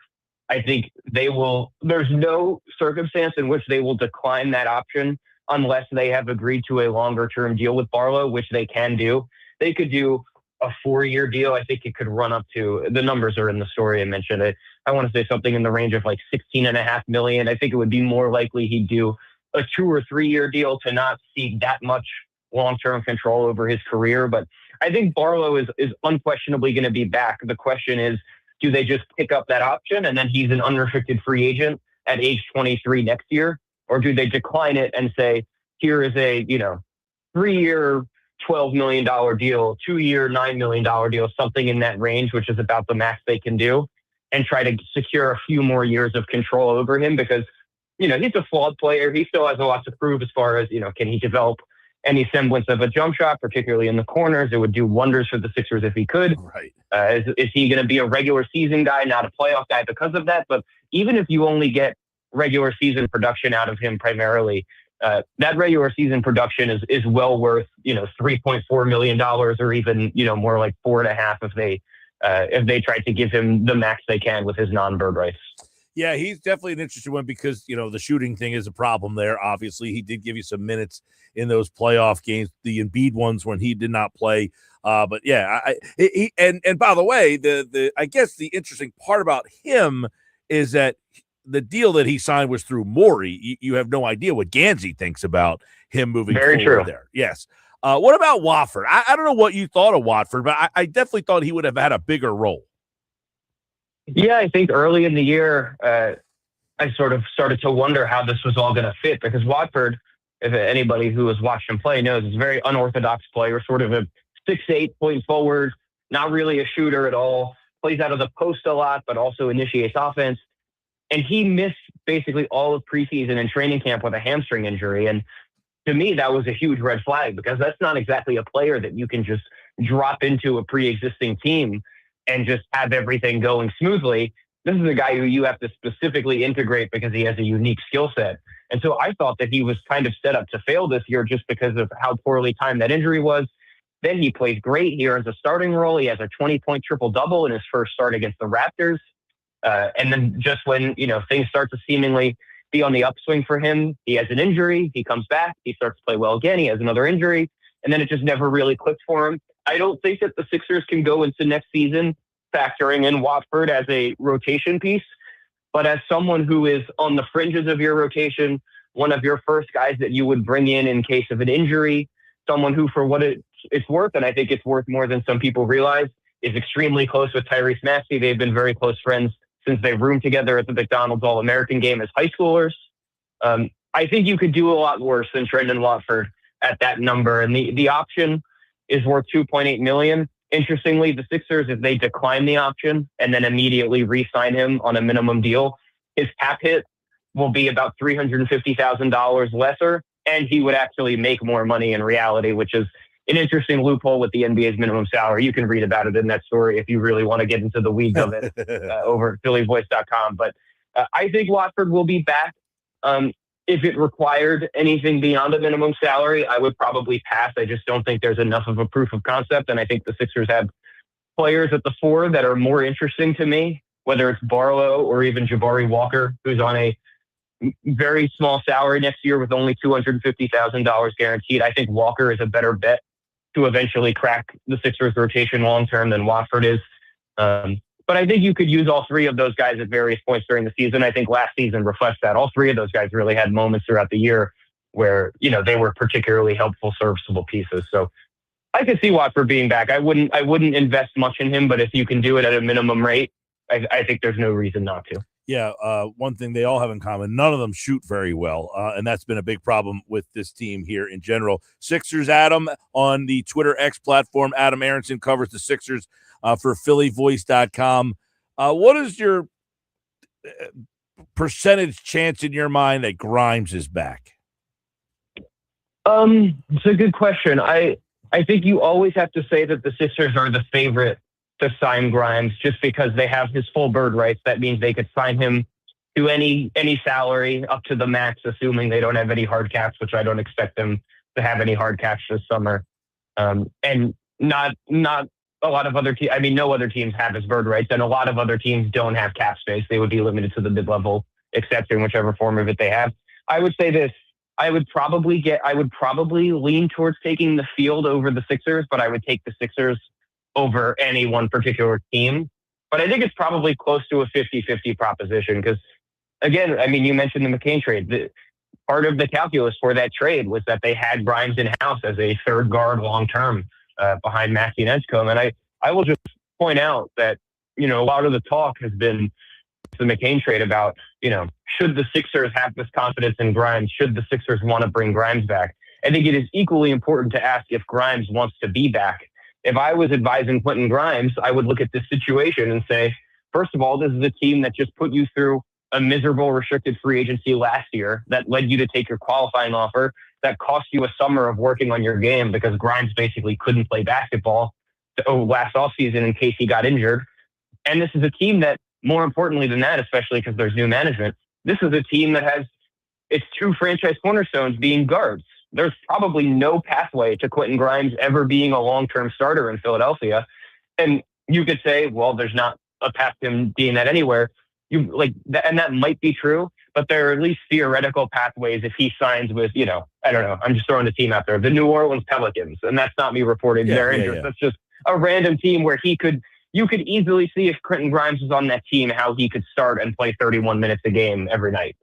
I think there's no circumstance in which they will decline that option unless they have agreed to a longer term deal with Barlow, which they can do. They could do a 4-year deal. I think it could run up to, the numbers are in the story I mentioned. I want to say something in the range of like $16.5 million. I think it would be more likely he'd do a 2 or 3-year deal to not see that much long-term control over his career. But I think Barlow is unquestionably going to be back. The question is, do they just pick up that option and then he's an unrestricted free agent at age 23 next year? Or do they decline it and say, here is a, 3-year, $12 million deal, 2-year, $9 million deal, something in that range, which is about the max they can do, and try to secure a few more years of control over him? Because, he's a flawed player. He still has a lot to prove as far as, can he develop any semblance of a jump shot, particularly in the corners? It would do wonders for the Sixers if he could. Right. Is he going to be a regular season guy, not a playoff guy because of that? But even if you only get regular season production out of him primarily, that regular season production is well worth, $3.4 million or even, more like 4.5 if they try to give him the max they can with his non-bird rights. Yeah, he's definitely an interesting one because, the shooting thing is a problem there. Obviously, he did give you some minutes in those playoff games, the Embiid ones when he did not play. But yeah, and by the way, I guess the interesting part about him is that the deal that he signed was through Morey. You have no idea what Gansey thinks about him moving forward there. Yes. What about Watford? I don't know what you thought of Watford, but I definitely thought he would have had a bigger role. Yeah, I think early in the year, I sort of started to wonder how this was all going to fit because Watford, if anybody who has watched him play knows, he's a very unorthodox player, sort of a 6'8" point forward, not really a shooter at all, plays out of the post a lot, but also initiates offense. And he missed basically all of preseason and training camp with a hamstring injury. And to me, that was a huge red flag, because that's not exactly a player that you can just drop into a pre-existing team and just have everything going smoothly. This is a guy who you have to specifically integrate because he has a unique skill set. And so I thought that he was kind of set up to fail this year just because of how poorly timed that injury was. Then he plays great. He earns a starting role. He has a 20-point triple-double in his first start against the Raptors. And then just when, things start to seemingly be on the upswing for him, he has an injury. He comes back. He starts to play well again. He has another injury. And then it just never really clicked for him. I don't think that the Sixers can go into next season factoring in Watford as a rotation piece. But as someone who is on the fringes of your rotation, one of your first guys that you would bring in case of an injury, someone who, for what it's worth, and I think it's worth more than some people realize, is extremely close with Tyrese Maxey. They've been very close friends since they roomed together at the McDonald's All-American game as high schoolers. I think you could do a lot worse than Trendon Watford at that number. And the option is worth $2.8 million. Interestingly, the Sixers, if they decline the option and then immediately re-sign him on a minimum deal, his cap hit will be about $350,000 lesser, and he would actually make more money in reality, which is an interesting loophole with the NBA's minimum salary. You can read about it in that story if you really want to get into the weeds of it over at phillyvoice.com. But I think Watford will be back. If it required anything beyond a minimum salary, I would probably pass. I just don't think there's enough of a proof of concept. And I think the Sixers have players at the 4 that are more interesting to me, whether it's Barlow or even Jabari Walker, who's on a very small salary next year with only $250,000 guaranteed. I think Walker is a better bet to eventually crack the Sixers rotation long-term than Watford is. But I think you could use all 3 of those guys at various points during the season. I think last season reflects that. All 3 of those guys really had moments throughout the year where, they were particularly helpful, serviceable pieces. So I could see Watford being back. I wouldn't invest much in him, but if you can do it at a minimum rate, I think there's no reason not to. Yeah, one thing they all have in common, none of them shoot very well, and that's been a big problem with this team here in general. Sixers Adam on the Twitter X platform. Adam Aaronson covers the Sixers for phillyvoice.com. What is your percentage chance in your mind that Grimes is back? It's a good question. I think you always have to say that the Sixers are the favorite to sign Grimes just because they have his full bird rights. That means they could sign him to any salary up to the max, assuming they don't have any hard caps, which I don't expect them to have any hard caps this summer. And not a lot of other teams. I mean, no other teams have his bird rights, and a lot of other teams don't have cap space. They would be limited to the mid-level exception, whichever form of it they have. I would say this. I would probably lean towards taking the field over the Sixers, but I would take the Sixers over any one particular team. But I think it's probably close to a 50-50 proposition because, again, I mean, you mentioned the McCain trade. Part of the calculus for that trade was that they had Grimes in-house as a third guard long-term behind Maxey and Edgecombe. And I will just point out that, a lot of the talk has been the McCain trade about, should the Sixers have this confidence in Grimes? Should the Sixers want to bring Grimes back? I think it is equally important to ask if Grimes wants to be back. If I was advising Quentin Grimes, I would look at this situation and say, first of all, this is a team that just put you through a miserable restricted free agency last year that led you to take your qualifying offer, that cost you a summer of working on your game because Grimes basically couldn't play basketball last offseason in case he got injured. And this is a team that, more importantly than that, especially because there's new management, this is a team that has its 2 franchise cornerstones being guards. There's probably no pathway to Quentin Grimes ever being a long-term starter in Philadelphia. And you could say, well, there's not a path to him being that anywhere. And that might be true, but there are at least theoretical pathways if he signs with, I don't know, I'm just throwing the team out there, the New Orleans Pelicans. And that's not me reporting their interest. Yeah. That's just a random team where you could easily see if Quentin Grimes was on that team, how he could start and play 31 minutes a game every night.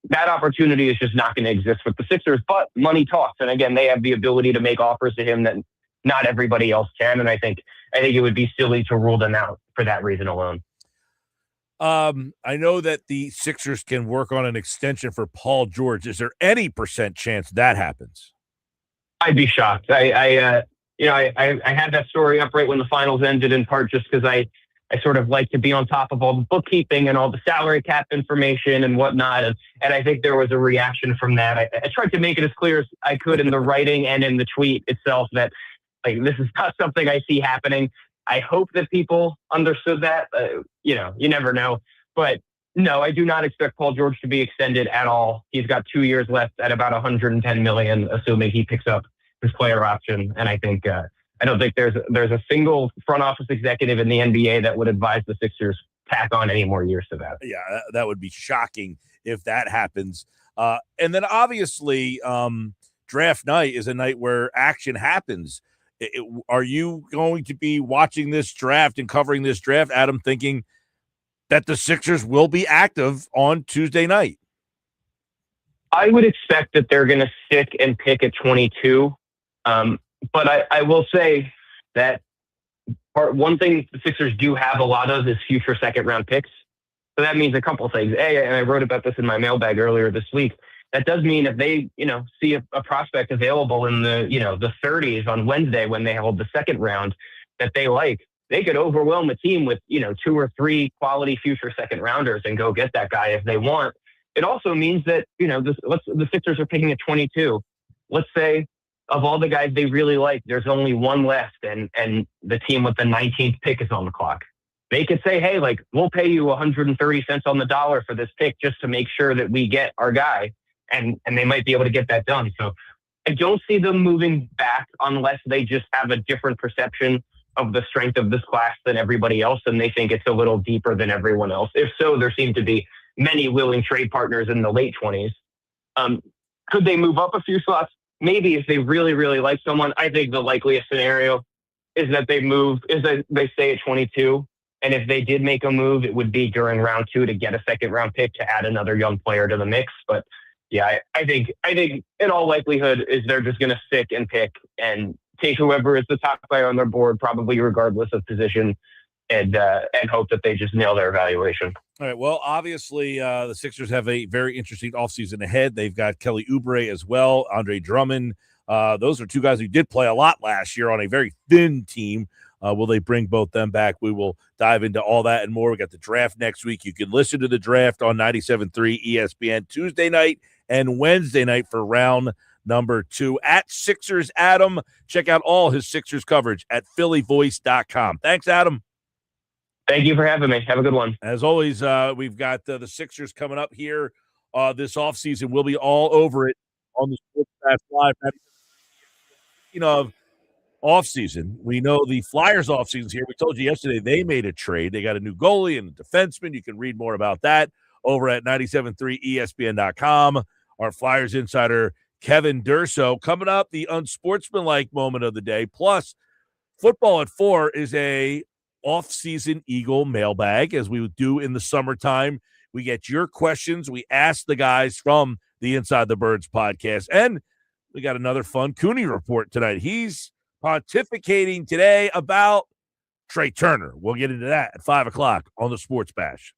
That opportunity is just not going to exist with the Sixers, but money talks. And again, they have the ability to make offers to him that not everybody else can. And I think it would be silly to rule them out for that reason alone. I know that the Sixers can work on an extension for Paul George. Is there any percent chance that happens? I'd be shocked. I had that story up right when the finals ended, in part just because I sort of like to be on top of all the bookkeeping and all the salary cap information and whatnot. And I think there was a reaction from that. I tried to make it as clear as I could in the writing and in the tweet itself that, like, this is not something I see happening. I hope that people understood that. You never know. But no, I do not expect Paul George to be extended at all. He's got 2 years left at about $110 million, assuming he picks up his player option. And I think I don't think there's a single front office executive in the NBA that would advise the Sixers tack on any more years to that. Yeah, that would be shocking if that happens. And then obviously, draft night is a night where action happens. Are you going to be watching this draft and covering this draft, Adam, thinking that the Sixers will be active on Tuesday night? I would expect that they're going to stick and pick at 22. But I will say that one thing the Sixers do have a lot of is future second-round picks. So that means a couple of things. And I wrote about this in my mailbag earlier this week. That does mean if they, see a prospect available in the 30s on Wednesday when they hold the second round that they like, they could overwhelm a team with, 2 or 3 quality future second rounders and go get that guy if they want. It also means that, the Sixers are picking at 22. Let's say of all the guys they really like, there's only one left and the team with the 19th pick is on the clock. They could say, hey, like, we'll pay you 130 cents on the dollar for this pick just to make sure that we get our guy. And they might be able to get that done. So I don't see them moving back unless they just have a different perception of the strength of this class than everybody else, and they think it's a little deeper than everyone else. If so, there seem to be many willing trade partners in the late 20s. Could they move up a few slots? Maybe if they really, really like someone. I think the likeliest scenario is that they stay at 22. And if they did make a move, it would be during round 2 to get a second round pick to add another young player to the mix. But yeah, I think in all likelihood is they're just going to stick and pick and take whoever is the top player on their board, probably regardless of position, and hope that they just nail their evaluation. All right. Well, obviously, the Sixers have a very interesting offseason ahead. They've got Kelly Oubre as well, Andre Drummond. Those are 2 guys who did play a lot last year on a very thin team. Will they bring both them back? We will dive into all that and more. We got the draft next week. You can listen to the draft on 97.3 ESPN Tuesday night and Wednesday night for round number 2 at Sixers Adam. Check out all his Sixers coverage at phillyvoice.com. Thanks, Adam. Thank you for having me. Have a good one. As always, we've got the Sixers coming up here this offseason. We'll be all over it on the Sports Fast Live. Speaking of offseason, we know the Flyers offseason's here. We told you yesterday they made a trade. They got a new goalie and a defenseman. You can read more about that over at 97.3ESPN.com. Our Flyers insider, Kevin Durso. Coming up, the unsportsmanlike moment of the day. Plus, Football at 4 is a off-season Eagle mailbag, as we would do in the summertime. We get your questions. We ask the guys from the Inside the Birds podcast. And we got another fun Cooney report tonight. He's pontificating today about Trey Turner. We'll get into that at 5 o'clock on the Sports Bash.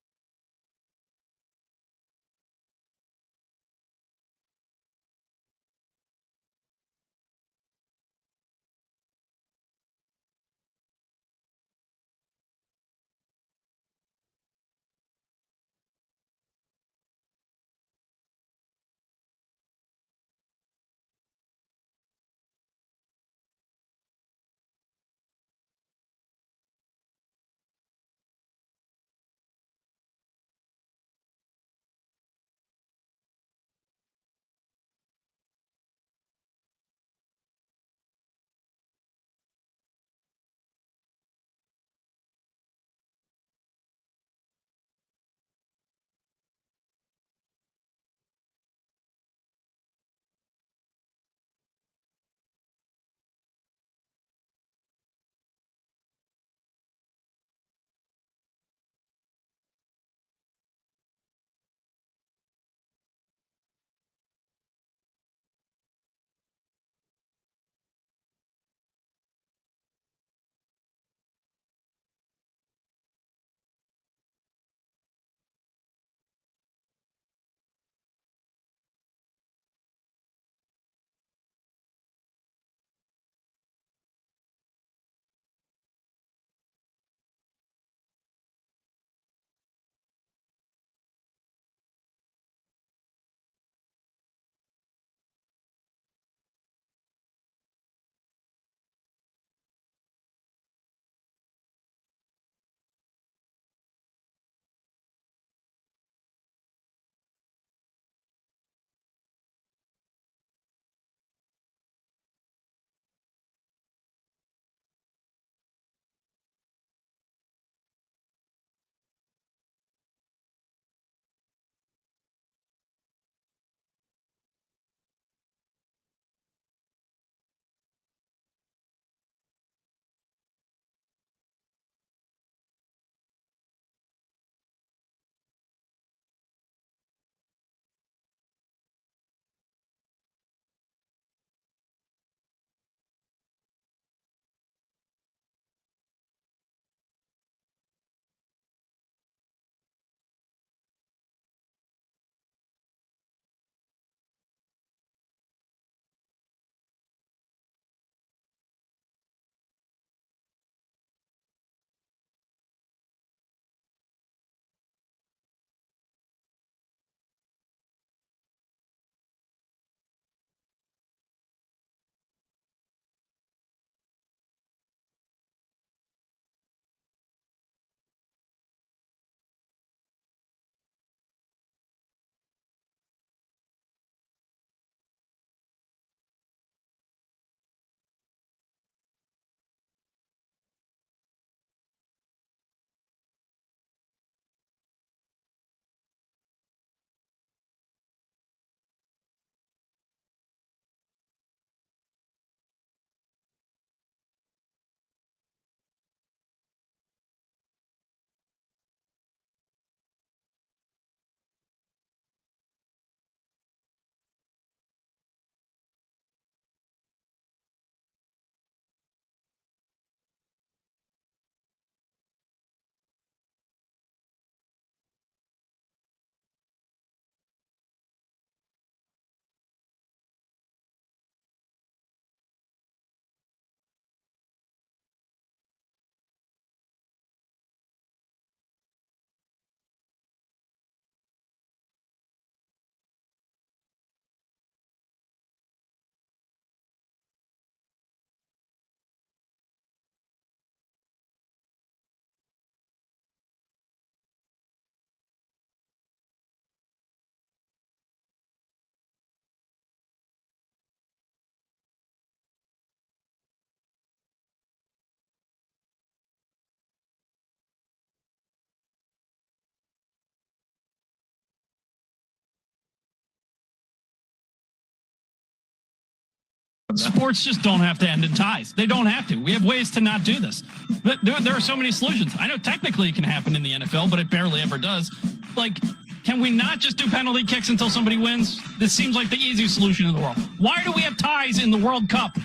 Sports just don't have to end in ties. They don't have to. We have ways to not do this. But there are so many solutions. I know technically it can happen in the NFL, but it barely ever does. Like, can we not just do penalty kicks until somebody wins? This seems like the easiest solution in the world. Why do we have ties in the World Cup?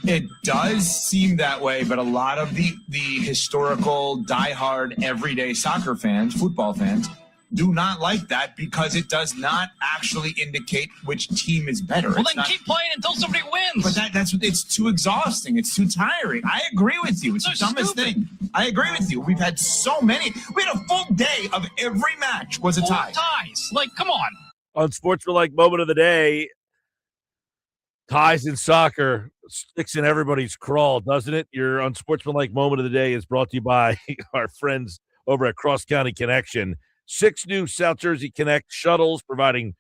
It does seem that way, but a lot of the historical, diehard, everyday soccer fans, football fans, do not like that because it does not actually indicate which team is better. Well, then keep playing until somebody wins. But it's too exhausting. It's too tiring. I agree with you. It's the dumbest thing. I agree with you. We've had so many. We had a full day of every match was a tie. Ties. Like, come on. Unsportsmanlike moment of the day. Ties in soccer sticks in everybody's crawl, doesn't it? Your unsportsmanlike moment of the day is brought to you by our friends over at Cross County Connection. 6 new South Jersey Connect shuttles providing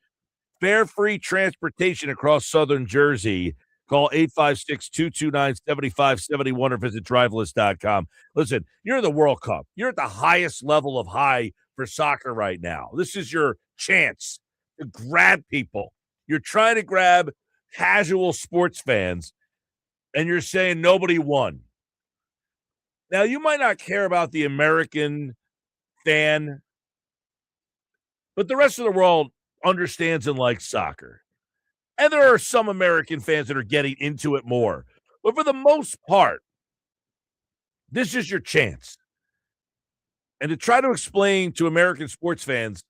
fare-free transportation across southern Jersey. Call 856-229-7571 or visit driveless.com. Listen, you're in the World Cup. You're at the highest level of high for soccer right now. This is your chance to grab people. You're trying to grab casual sports fans, and you're saying nobody won. Now, you might not care about the American fan, but the rest of the world understands and likes soccer. And there are some American fans that are getting into it more. But for the most part, this is your chance. And to try to explain to American sports fans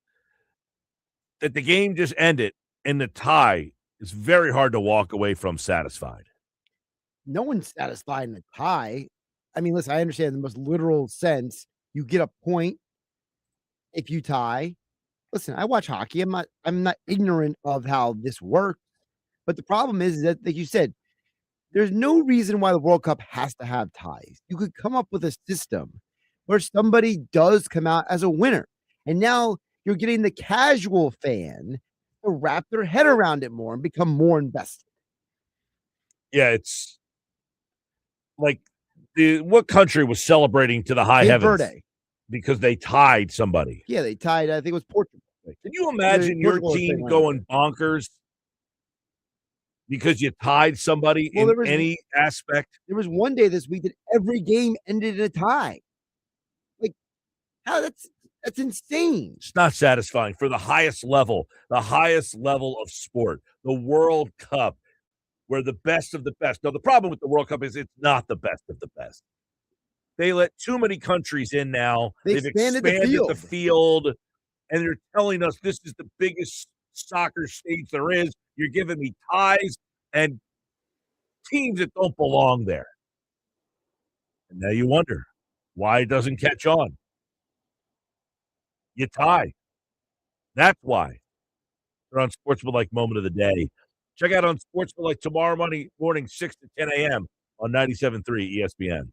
that the game just ended and the tie is very hard to walk away from satisfied. No one's satisfied in a tie. I mean, listen, I understand the most literal sense. You get a point if you tie. Listen, I watch hockey. I'm not ignorant of how this works. But the problem is that, like you said, there's no reason why the World Cup has to have ties. You could come up with a system where somebody does come out as a winner. And now you're getting the casual fan to wrap their head around it more and become more invested. Yeah, it's like what country was celebrating to the high Cape heavens Verde. because they tied somebody? Yeah, they tied. I think it was Portugal. Can you imagine your team going bonkers because you tied somebody in any aspect? There was one day this week that every game ended in a tie. Like, how that's insane. It's not satisfying for the highest level of sport, the World Cup, where the best of the best. Now, the problem with the World Cup is it's not the best of the best. They let too many countries in now. They've expanded the field, and they're telling us this is the biggest soccer stage there is. You're giving me ties and teams that don't belong there. And now you wonder why it doesn't catch on. You tie. That's why. They're on Sportsmanlike Moment of the Day. Check out Unsportsmanlike tomorrow morning, 6 to 10 a.m. on 97.3 ESPN.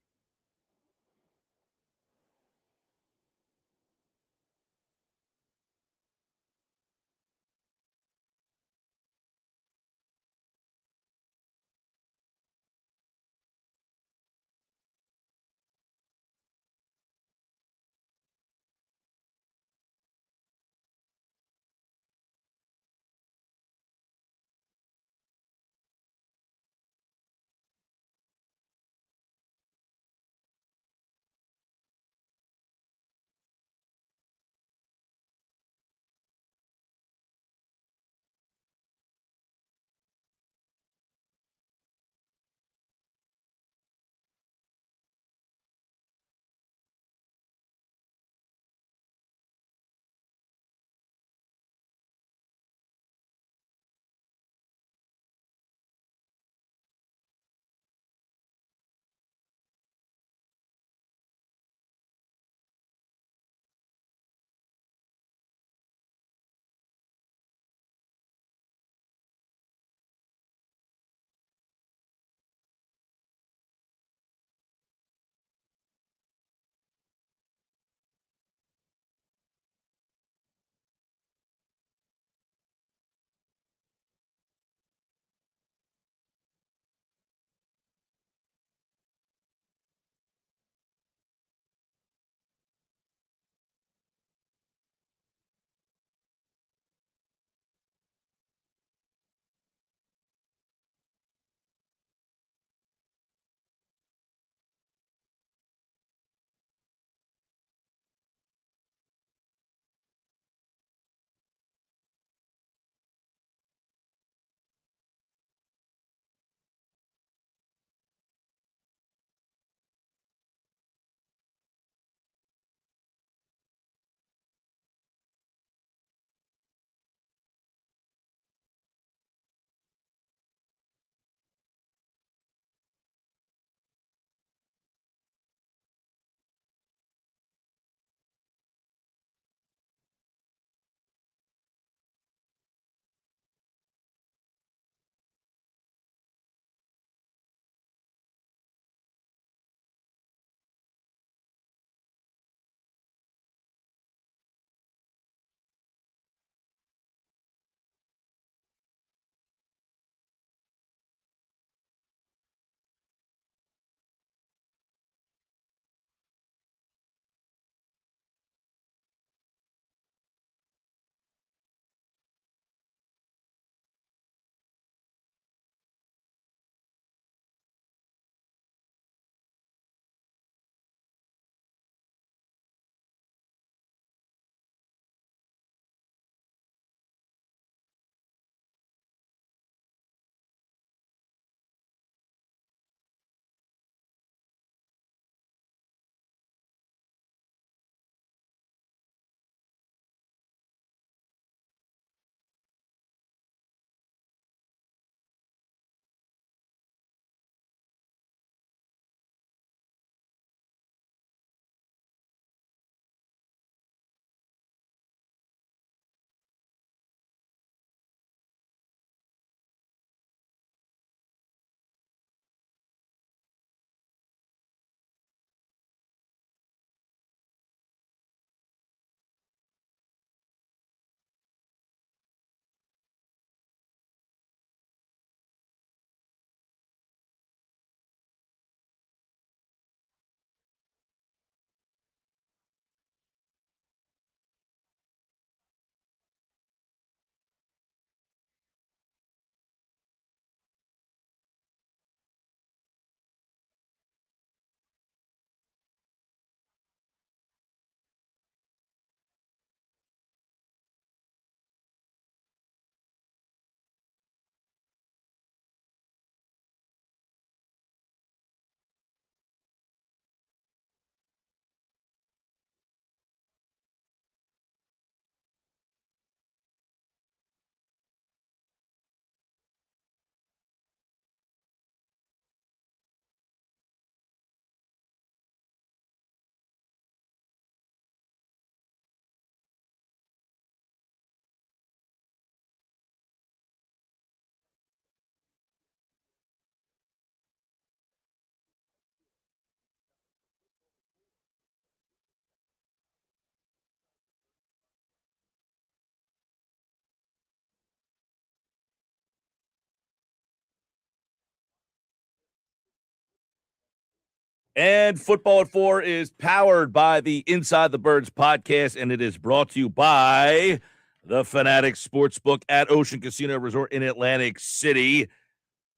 And Football at 4 is powered by the Inside the Birds podcast, and it is brought to you by the Fanatics Sportsbook at Ocean Casino Resort in Atlantic City.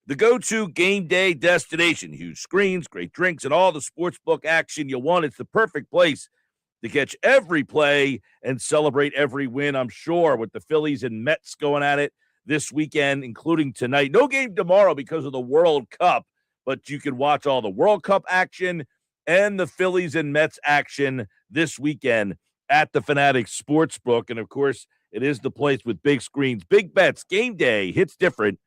The go-to game day destination. Huge screens, great drinks, and all the sportsbook action you want. It's the perfect place to catch every play and celebrate every win, I'm sure, with the Phillies and Mets going at it this weekend, including tonight. No game tomorrow because of the World Cup, but you can watch all the World Cup action and the Phillies and Mets action this weekend at the Fanatics Sportsbook. And, of course, it is the place with big screens, big bets, game day, hits different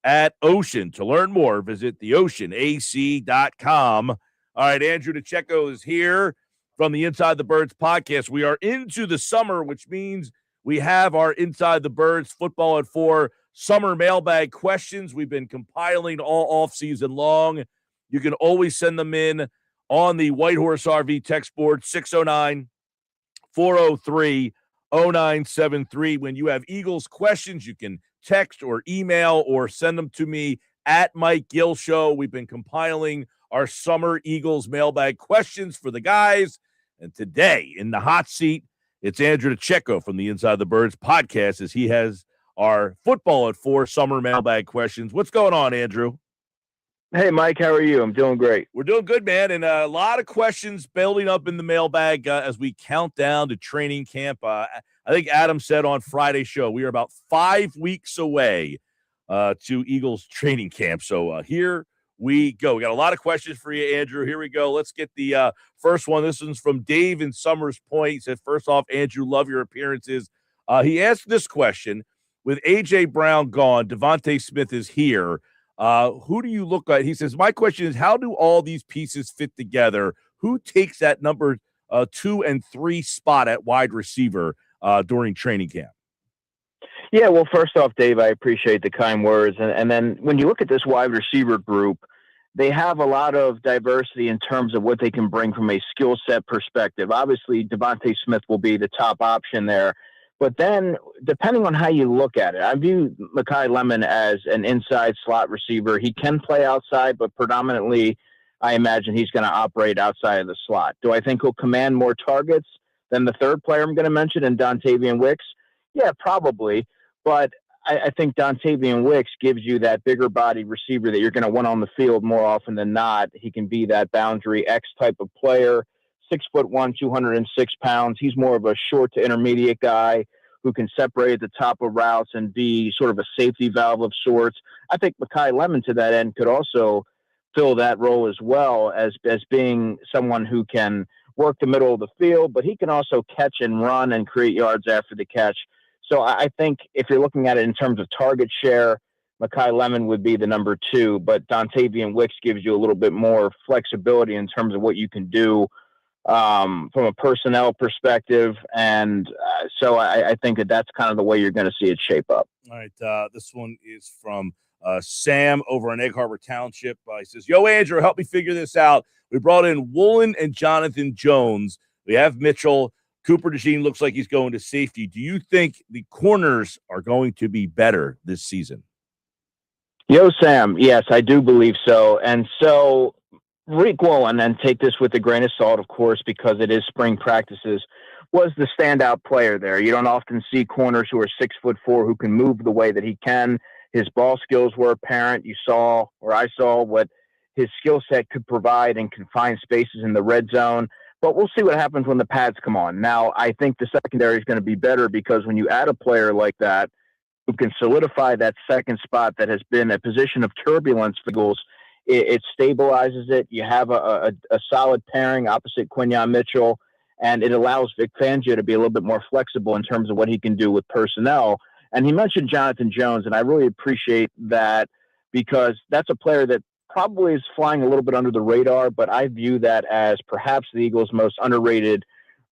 at Ocean. To learn more, visit theoceanac.com. All right, Andrew DeCecco is here from the Inside the Birds podcast. We are into the summer, which means we have our Inside the Birds Football at 4 summer mailbag questions we've been compiling all offseason long. You can always send them in on the White Horse RV text board, 609-403-0973. When you have Eagles questions, you can text or email or send them to me at Mike Gill Show. We've been compiling our summer Eagles mailbag questions for the guys. And today in the hot seat, it's Andrew DeCecco from the Inside the Birds podcast as he has our Football at 4 summer mailbag questions. What's going on, Andrew? Hey, Mike, how are you? I'm doing great. We're doing good, man. And a lot of questions building up in the mailbag as we count down to training camp. I think Adam said on Friday's show, we are about 5 weeks away to Eagles training camp. So here we go. We got a lot of questions for you, Andrew. Here we go. Let's get the first one. This one's from Dave in Summers Point. He said, first off, Andrew, love your appearances. He asked this question. With A.J. Brown gone, Devontae Smith is here. Who do you look at? He says, my question is, how do all these pieces fit together? Who takes that number 2 and 3 spot at wide receiver during training camp? Yeah, well, first off, Dave, I appreciate the kind words. And then when you look at this wide receiver group, they have a lot of diversity in terms of what they can bring from a skill set perspective. Obviously, Devontae Smith will be the top option there. But then, depending on how you look at it, I view Mekhi Lemon as an inside slot receiver. He can play outside, but predominantly, I imagine he's going to operate outside of the slot. Do I think he'll command more targets than the third player I'm going to mention in Dontavian Wicks? Yeah, probably. But I think Dontavian Wicks gives you that bigger body receiver that you're going to want on the field more often than not. He can be that boundary X type of player. 6'1", 206 pounds. He's more of a short to intermediate guy who can separate at the top of routes and be sort of a safety valve of sorts. I think Mekhi Lemon to that end could also fill that role as well as being someone who can work the middle of the field, but he can also catch and run and create yards after the catch. So I think if you're looking at it in terms of target share, Mekhi Lemon would be the number 2, but Dontavian Wicks gives you a little bit more flexibility in terms of what you can do from a personnel perspective. And so I think that's kind of the way you're going to see it shape up. All right. This one is from Sam over in Egg Harbor Township. He says, yo, Andrew, help me figure this out. We brought in Woolen and Jonathan Jones. We have Mitchell. Cooper DeJean looks like he's going to safety. Do you think the corners are going to be better this season? Yo, Sam. Yes, I do believe so. And so Rick Woolen, and take this with a grain of salt, of course, because it is spring practices, was the standout player there. You don't often see corners who are 6'4" who can move the way that he can. His ball skills were apparent. You saw, or I saw, what his skill set could provide in confined spaces in the red zone. But we'll see what happens when the pads come on. Now, I think the secondary is going to be better because when you add a player like that who can solidify that second spot that has been a position of turbulence for the Eagles, it stabilizes it. You have a solid pairing opposite Quinyon Mitchell, and it allows Vic Fangio to be a little bit more flexible in terms of what he can do with personnel. And he mentioned Jonathan Jones, and I really appreciate that because that's a player that probably is flying a little bit under the radar, but I view that as perhaps the Eagles' most underrated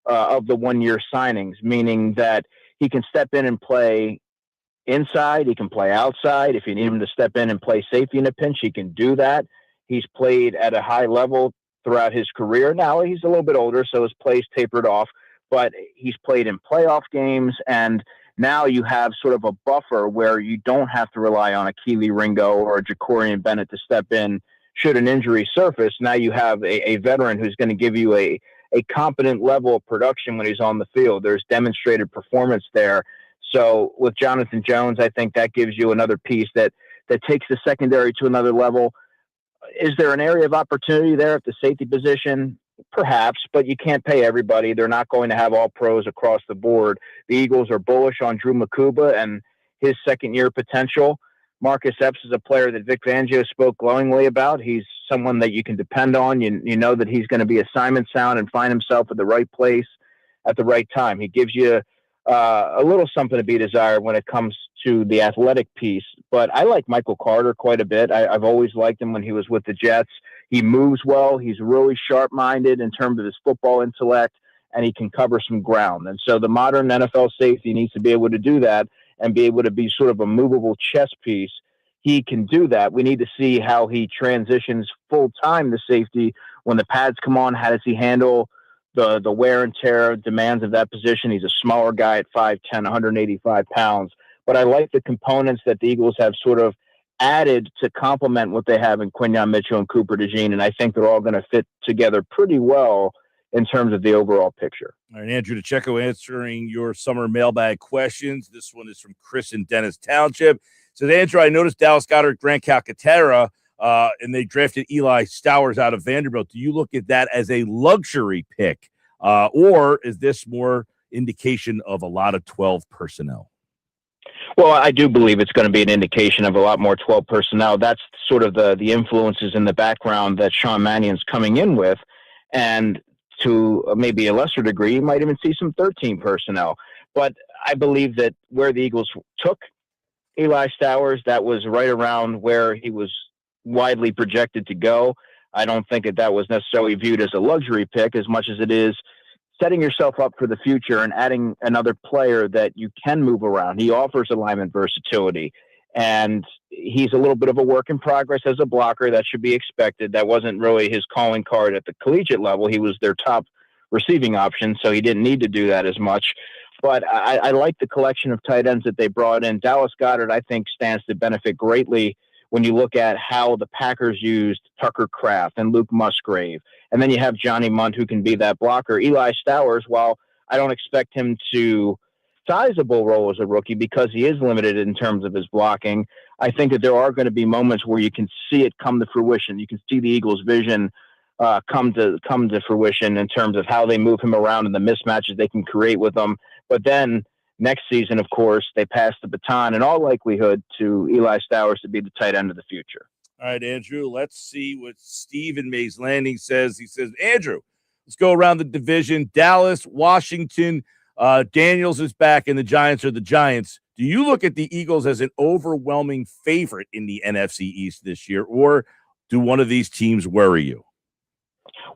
of the one-year signings, meaning that he can step in and play inside, he can play outside. If you need him to step in and play safety in a pinch, he can do that. He's played at a high level throughout his career. Now he's a little bit older, so his play's tapered off, but he's played in playoff games, and now you have sort of a buffer where you don't have to rely on a Keely Ringo or a Jacorian Bennett to step in should an injury surface, now you have a veteran who's going to give you a competent level of production when he's on the field. There's demonstrated performance there. So with Jonathan Jones, I think that gives you another piece that takes the secondary to another level. Is there an area of opportunity there at the safety position? Perhaps, but you can't pay everybody. They're not going to have all pros across the board. The Eagles are bullish on Drew Makuba and his second-year potential. Marcus Epps is a player that Vic Fangio spoke glowingly about. He's someone that you can depend on. You know that he's going to be assignment sound and find himself at the right place at the right time. He gives you a little something to be desired when it comes to the athletic piece. But I like Michael Carter quite a bit. I've always liked him when he was with the Jets. He moves well. He's really sharp-minded in terms of his football intellect, and he can cover some ground. And so the modern NFL safety needs to be able to do that and be able to be sort of a movable chess piece. He can do that. We need to see how he transitions full-time to safety. When the pads come on, how does he handle the wear and tear demands of that position? He's a smaller guy at 5'10", 185 pounds. But I like the components that the Eagles have sort of added to complement what they have in Quinyon Mitchell and Cooper DeJean, and I think they're all going to fit together pretty well in terms of the overall picture. All right, Andrew DeCecco answering your summer mailbag questions. This one is from Chris in Dennis Township. Says, Andrew, I noticed Dallas Goedert, Grant Calcaterra, and they drafted Eli Stowers out of Vanderbilt. Do you look at that as a luxury pick, or is this more indication of a lot of 12 personnel? Well, I do believe it's going to be an indication of a lot more 12 personnel. That's sort of the influences in the background that Sean Mannion's coming in with. And to maybe a lesser degree, you might even see some 13 personnel. But I believe that where the Eagles took Eli Stowers, that was right around where he was widely projected to go. I don't think that was necessarily viewed as a luxury pick as much as it is setting yourself up for the future and adding another player that you can move around. He offers alignment versatility, and he's a little bit of a work in progress as a blocker. That should be expected. That wasn't really his calling card at the collegiate level. He was their top receiving option, so he didn't need to do that as much. But I like the collection of tight ends that they brought in. Dallas Goedert, I think, stands to benefit greatly when you look at how the Packers used Tucker Kraft and Luke Musgrave. And then you have Johnny Munt, who can be that blocker. Eli Stowers, while I don't expect him to sizable role as a rookie because he is limited in terms of his blocking, I think that there are going to be moments where you can see it come to fruition. You can see the Eagles' vision come to fruition in terms of how they move him around and the mismatches they can create with him. But then next season, of course, they pass the baton in all likelihood to Eli Stowers to be the tight end of the future. All right, Andrew, let's see what Steve in Mays Landing says. He says, Andrew, let's go around the division. Dallas, Washington, Daniels is back, and the Giants are the Giants. Do you look at the Eagles as an overwhelming favorite in the NFC East this year, or do one of these teams worry you?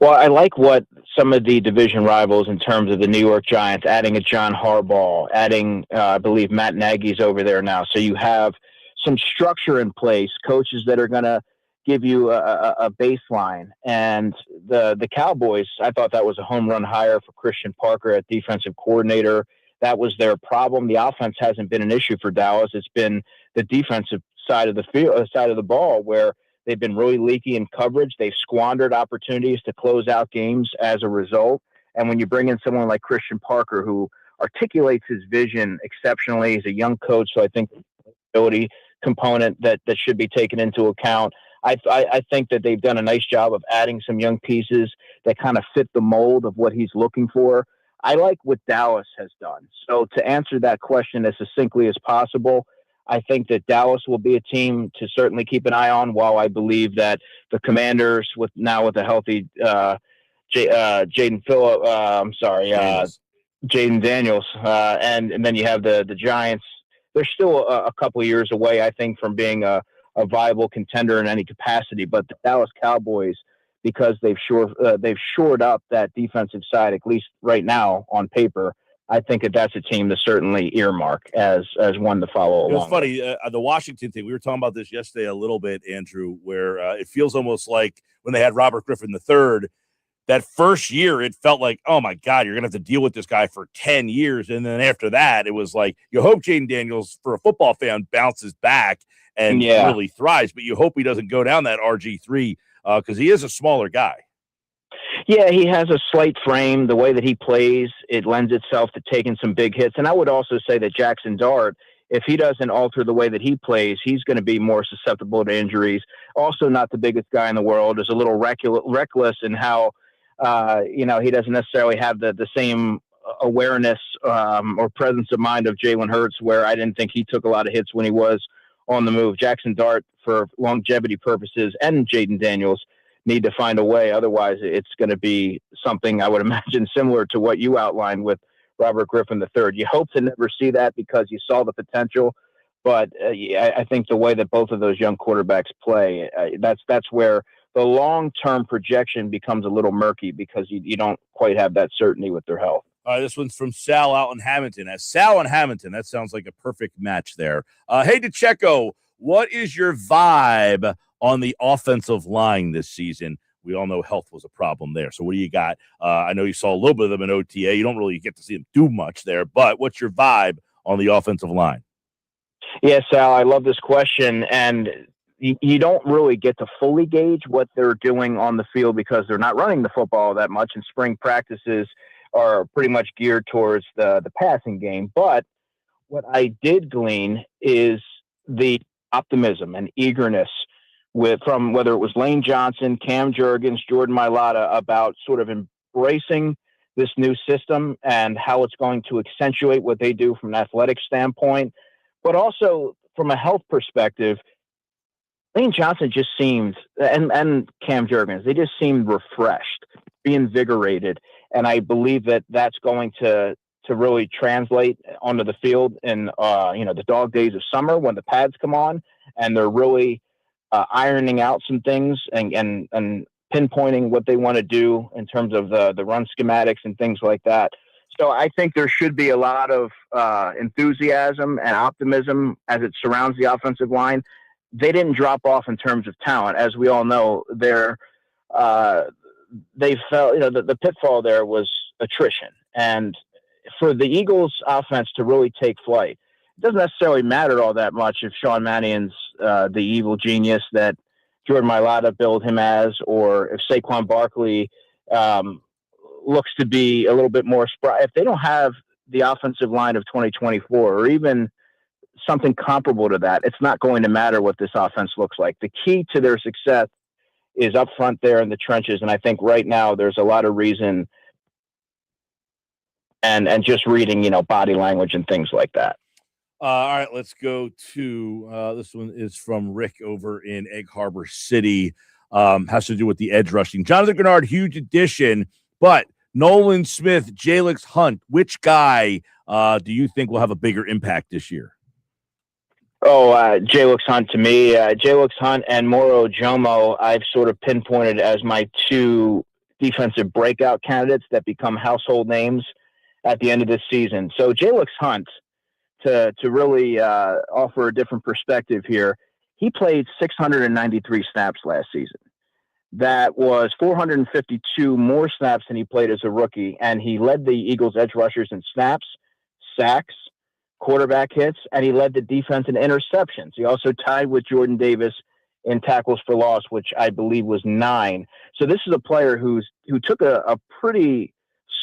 Well, I like what some of the division rivals in terms of the New York Giants, adding a John Harbaugh, adding, I believe, Matt Nagy's over there now. So you have some structure in place, coaches that are going to give you a baseline. And the Cowboys, I thought that was a home run hire for Christian Parker at defensive coordinator. That was their problem. The offense hasn't been an issue for Dallas. It's been the defensive side of the field, side of the ball, where they've been really leaky in coverage. They've squandered opportunities to close out games as a result. And when you bring in someone like Christian Parker, who articulates his vision exceptionally, he's a young coach, so I think the ability component that should be taken into account. I think that they've done a nice job of adding some young pieces that kind of fit the mold of what he's looking for. I like what Dallas has done. So to answer that question as succinctly as possible, I think that Dallas will be a team to certainly keep an eye on, while I believe that the Commanders, with a healthy Jaden Daniels, and then you have the Giants. They're still a couple of years away, I think, from being a viable contender in any capacity. But the Dallas Cowboys, because they've shored up that defensive side, at least right now on paper, I think that's a team to certainly earmark as one to follow along. It was funny, the Washington thing, we were talking about this yesterday a little bit, Andrew, where it feels almost like when they had Robert Griffin III, that first year, it felt like, oh my God, you're going to have to deal with this guy for 10 years. And then after that, it was like, you hope Jaden Daniels, for a football fan, bounces back and really thrives, but you hope he doesn't go down that RG3 because he is a smaller guy. Yeah, he has a slight frame. The way that he plays, it lends itself to taking some big hits. And I would also say that Jackson Dart, if he doesn't alter the way that he plays, he's going to be more susceptible to injuries. Also, not the biggest guy in the world, is a little reckless in how, he doesn't necessarily have the same awareness or presence of mind of Jalen Hurts, where I didn't think he took a lot of hits when he was on the move. Jackson Dart, for longevity purposes, and Jaden Daniels need to find a way. Otherwise, it's going to be something I would imagine similar to what you outlined with Robert Griffin III. You hope to never see that because you saw the potential, but I think the way that both of those young quarterbacks play, that's where the long-term projection becomes a little murky because you don't quite have that certainty with their health. All right, this one's from Sal out in Hamilton. As Sal in Hamilton, that sounds like a perfect match there. Hey, DeCecco, what is your vibe on the offensive line this season? We all know health was a problem there. So what do you got? I know you saw a little bit of them in OTA. You don't really get to see them do much there, but what's your vibe on the offensive line? Yeah, Sal, I love this question. And you don't really get to fully gauge what they're doing on the field because they're not running the football that much, and spring practices are pretty much geared towards the passing game. But what I did glean is the optimism and eagerness from whether it was Lane Johnson, Cam Jurgens, Jordan Mailata, about sort of embracing this new system and how it's going to accentuate what they do from an athletic standpoint, but also from a health perspective. Lane Johnson just seemed, and Cam Jurgens, they just seemed refreshed, reinvigorated, and I believe that that's going to really translate onto the field in the dog days of summer when the pads come on and they're really ironing out some things and pinpointing what they want to do in terms of the run schematics and things like that. So I think there should be a lot of enthusiasm and optimism as it surrounds the offensive line. They didn't drop off in terms of talent. As we all know, they fell, the pitfall there was attrition. And for the Eagles offense to really take flight, it doesn't necessarily matter all that much if Sean Mannion's the evil genius that Jordan Mailata billed him as, or if Saquon Barkley looks to be a little bit more spry. If they don't have the offensive line of 2024 or even something comparable to that, it's not going to matter what this offense looks like. The key to their success is up front there in the trenches, and I think right now there's a lot of reason and just reading, body language and things like that. All right, let's go to this one is from Rick over in Egg Harbor City. Has to do with the edge rushing. Jonathan Grenard, huge addition, but Nolan Smith, Jalix Hunt, which guy do you think will have a bigger impact this year? Jalix Hunt to me. Jalix Hunt and Moro Jomo, I've sort of pinpointed as my two defensive breakout candidates that become household names at the end of this season. So Jalix Hunt, to really offer a different perspective here, he played 693 snaps last season. That was 452 more snaps than he played as a rookie, and he led the Eagles edge rushers in snaps, sacks, quarterback hits, and he led the defense in interceptions. He also tied with Jordan Davis in tackles for loss, which I believe was 9. So this is a player who took a pretty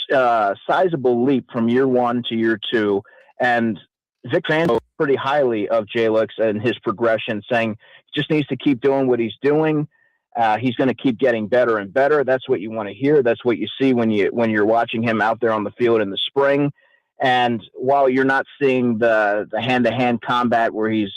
sizable leap from year 1 to year 2, and Vic Fangio pretty highly of Jalix and his progression, saying he just needs to keep doing what he's doing. He's going to keep getting better and better. That's what you want to hear. That's what you see when you're watching him out there on the field in the spring. And while you're not seeing the hand-to-hand combat where he's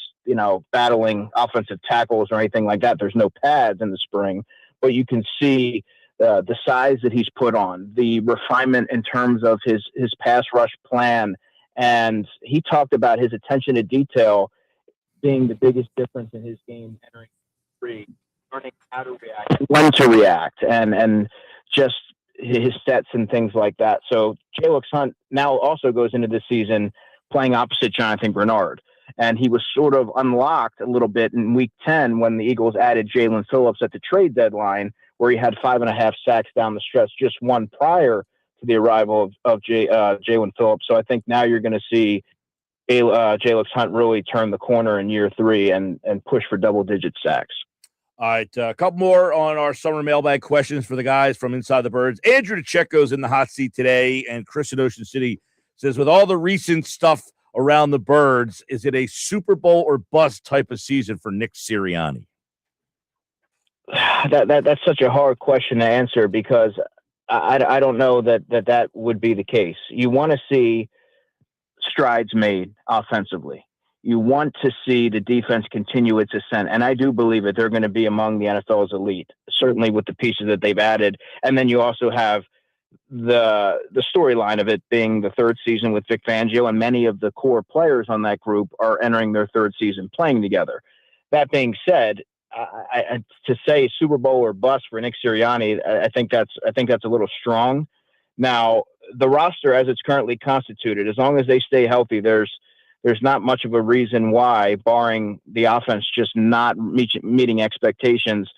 battling offensive tackles or anything like that, there's no pads in the spring, but you can see the size that he's put on, the refinement in terms of his pass rush plan. And he talked about his attention to detail being the biggest difference in his game entering free, learning how to react, when to react, and just his sets and things like that. So Jalix Hunt now also goes into this season playing opposite Jonathan Grenard. And he was sort of unlocked a little bit in week 10 when the Eagles added Jalen Phillips at the trade deadline, where he had 5.5 sacks down the stretch, just one prior to the arrival of Jalen Phillips. So I think now you're going to see Jalix Hunt really turn the corner in year 3 and push for double-digit sacks. All right, a couple more on our summer mailbag questions for the guys from Inside the Birds. Andrew DeCecco's in the hot seat today, and Chris in Ocean City says, with all the recent stuff around the Birds, is it a Super Bowl or bust type of season for Nick Sirianni? That's such a hard question to answer because I don't know that would be the case. You want to see strides made offensively. You want to see the defense continue its ascent. And I do believe that they're going to be among the NFL's elite, certainly with the pieces that they've added. And then you also have the storyline of it being the third season with Vic Fangio, and many of the core players on that group are entering their third season playing together. That being said, to say Super Bowl or bust for Nick Sirianni, I think that's a little strong. Now, the roster as it's currently constituted, as long as they stay healthy, there's not much of a reason why, barring the offense just not meeting expectations,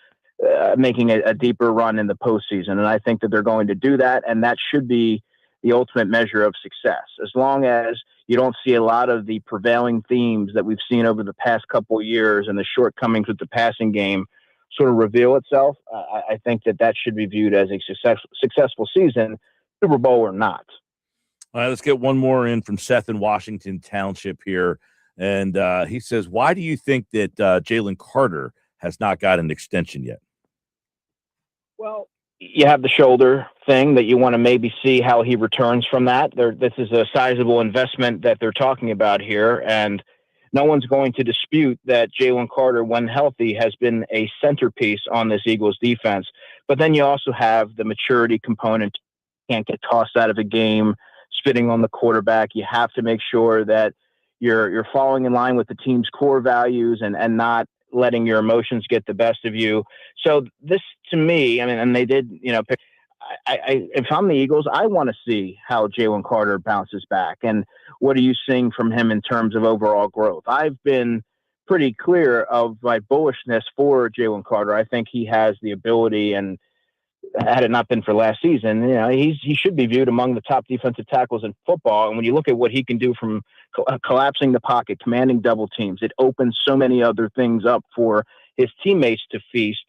making a deeper run in the postseason. And I think that they're going to do that, and that should be the ultimate measure of success. As long as you don't see a lot of the prevailing themes that we've seen over the past couple of years and the shortcomings with the passing game sort of reveal itself, I think that should be viewed as a successful season, Super Bowl or not. All right, let's get one more in from Seth in Washington Township here. And he says, why do you think that Jalen Carter has not got an extension yet? Well, you have the shoulder thing that you want to maybe see how he returns from that. This is a sizable investment that they're talking about here, and no one's going to dispute that Jalen Carter, when healthy, has been a centerpiece on this Eagles defense. But then you also have the maturity component. Can't get tossed out of a game, spitting on the quarterback. You have to make sure that you're falling in line with the team's core values and not letting your emotions get the best of you. So this, to me, I mean, and they did, pick. If I'm the Eagles, I want to see how Jalen Carter bounces back, and what are you seeing from him in terms of overall growth? I've been pretty clear of my bullishness for Jalen Carter. I think he has the ability, and had it not been for last season, he should be viewed among the top defensive tackles in football. And when you look at what he can do from collapsing the pocket, commanding double teams, it opens so many other things up for his teammates to feast.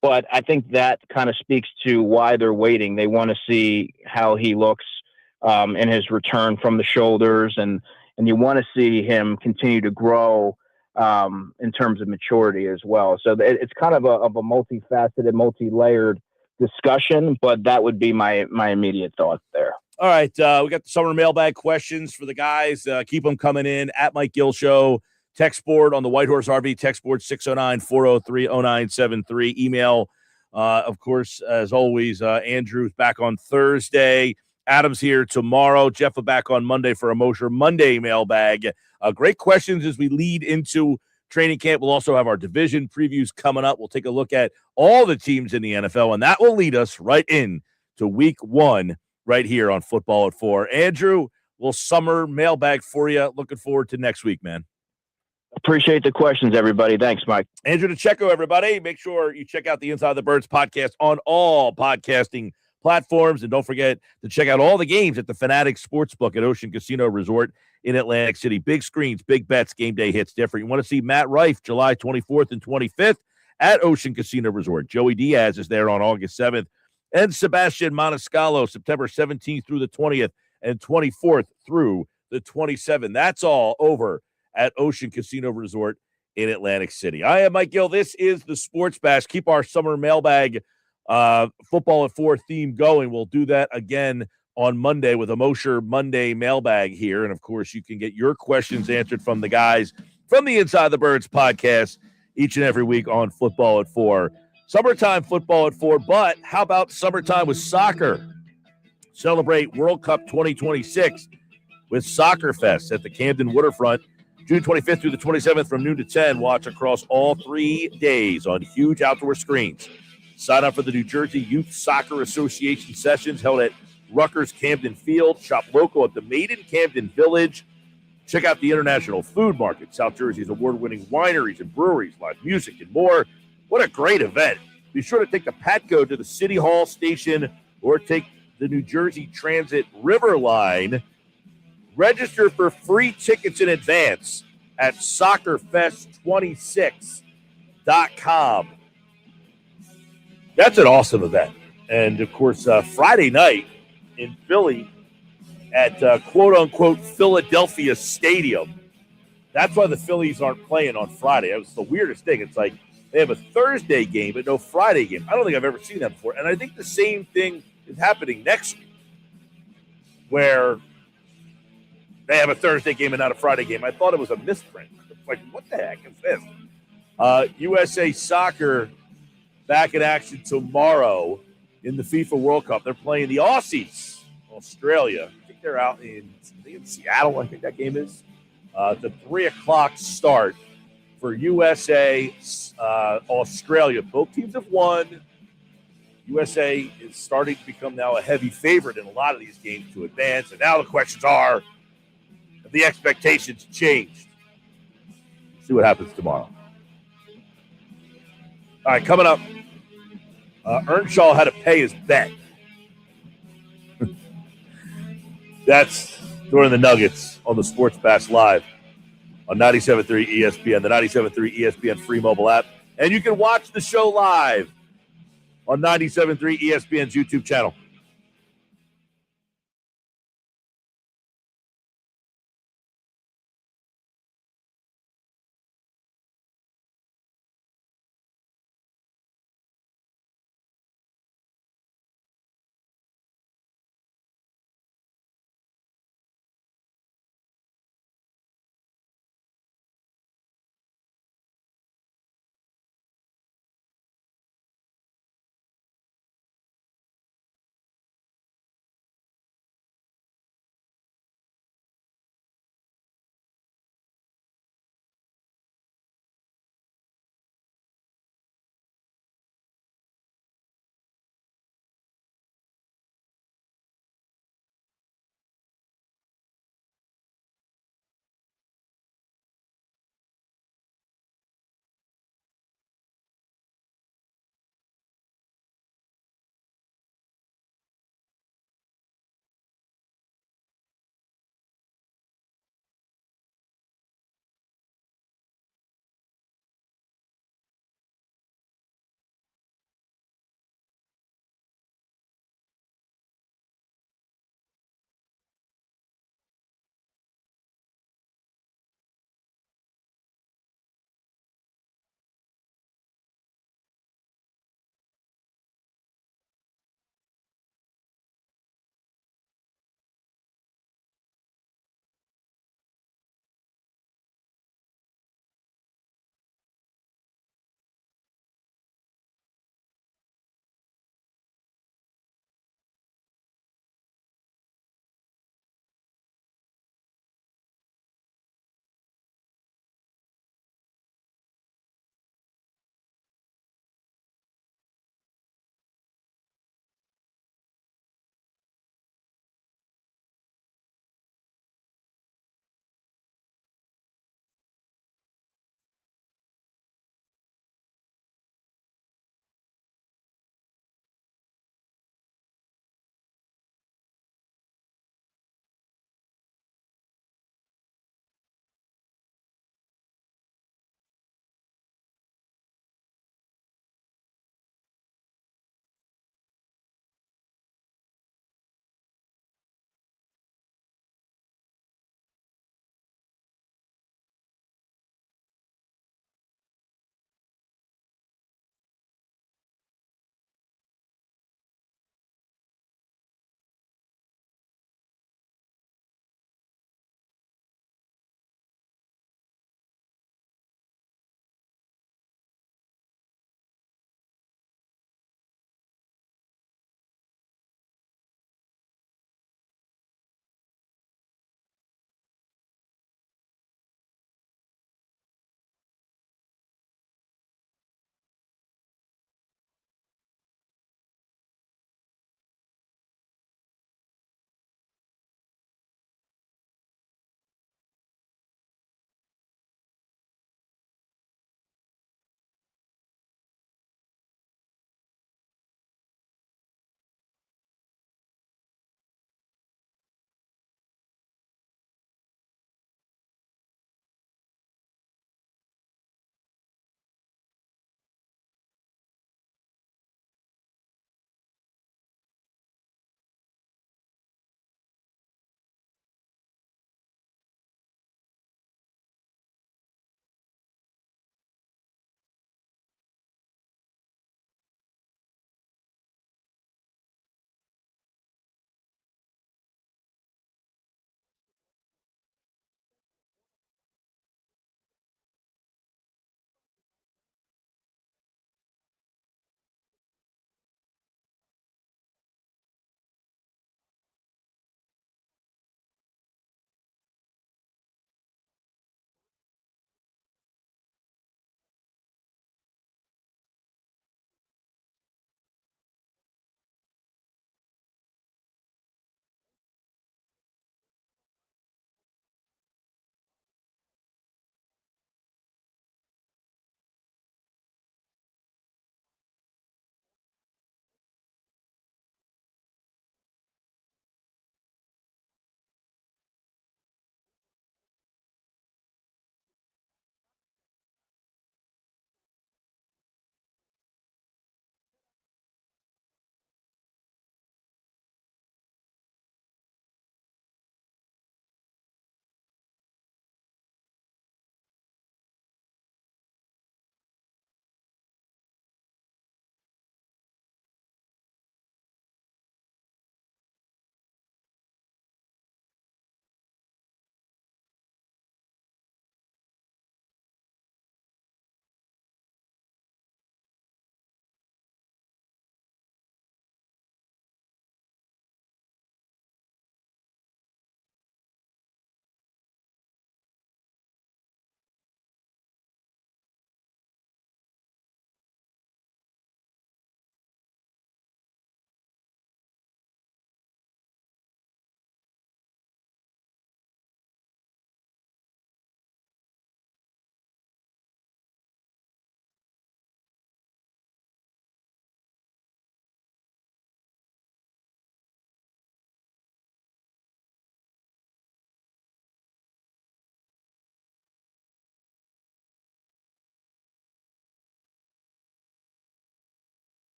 But I think that kind of speaks to why they're waiting. They want to see how he looks in his return from the shoulders, and you want to see him continue to grow in terms of maturity as well. So it's kind of a multifaceted, multi-layered discussion, but that would be my immediate thoughts there. All right, we got the summer mailbag questions for the guys. Keep them coming in at Mike Gill Show. Text board on the White Horse RV text board 609-403-0973. Email, of course, as always, Andrew's back on Thursday. Adam's here tomorrow. Jeff will back on Monday for a Mosher Monday mailbag. Great questions as we lead into training camp. We'll also have our division previews coming up. We'll take a look at all the teams in the NFL, and that will lead us right in to week 1 right here on Football at 4. Andrew, we'll summer mailbag for you. Looking forward to next week, man. Appreciate the questions, everybody. Thanks, Mike. Andrew DeCecco, everybody. Make sure you check out the Inside the Birds podcast on all podcasting platforms. And don't forget to check out all the games at the Fanatic Sportsbook at Ocean Casino Resort in Atlantic City. Big screens, big bets, game day hits different. You want to see Matt Rife July 24th and 25th at Ocean Casino Resort. Joey Diaz is there on August 7th. And Sebastian Maniscalco September 17th through the 20th and 24th through the 27th. That's all over at Ocean Casino Resort in Atlantic City. I am Mike Gill. This is the Sports Bash. Keep our summer mailbag Football at 4 theme going. We'll do that again on Monday with a Mosher Monday mailbag here. And, of course, you can get your questions answered from the guys from the Inside the Birds podcast each and every week on Football at 4. Summertime football at 4, but how about summertime with soccer? Celebrate World Cup 2026 with Soccer Fest at the Camden Waterfront, June 25th through the 27th from noon to 10. Watch across all 3 days on huge outdoor screens. Sign up for the New Jersey Youth Soccer Association sessions held at Rutgers Camden Field. Shop local at the Made in Camden Village. Check out the International Food Market, South Jersey's award-winning wineries and breweries, live music, and more. What a great event. be sure to take the Patco to the City Hall station or take the New Jersey Transit River Line. Register for free tickets in advance at soccerfest26.com. That's an awesome event. And, of course, Friday night in Philly at quote-unquote Philadelphia Stadium. That's why the Phillies aren't playing on Friday. That was the weirdest thing. It's like they have a Thursday game but no Friday game. I don't think I've ever seen that before. And I think the same thing is happening next week where they have a Thursday game and not a Friday game. I thought it was a misprint. It's like, what the heck is this? USA Soccer back in action tomorrow in the FIFA World Cup. They're playing the Aussies, Australia. I think they're out in Seattle, I think that game is. It's a 3 o'clock start for USA, Australia. Both teams have won. USA is starting to become now a heavy favorite in a lot of these games to advance. And now the questions are, have the expectations changed? See what happens tomorrow. All right, coming up, Earnshaw had to pay his bet. That's during the Nuggets on the Sports Bash Live on 97.3 ESPN, the 97.3 ESPN free mobile app. And you can watch the show live on 97.3 ESPN's YouTube channel.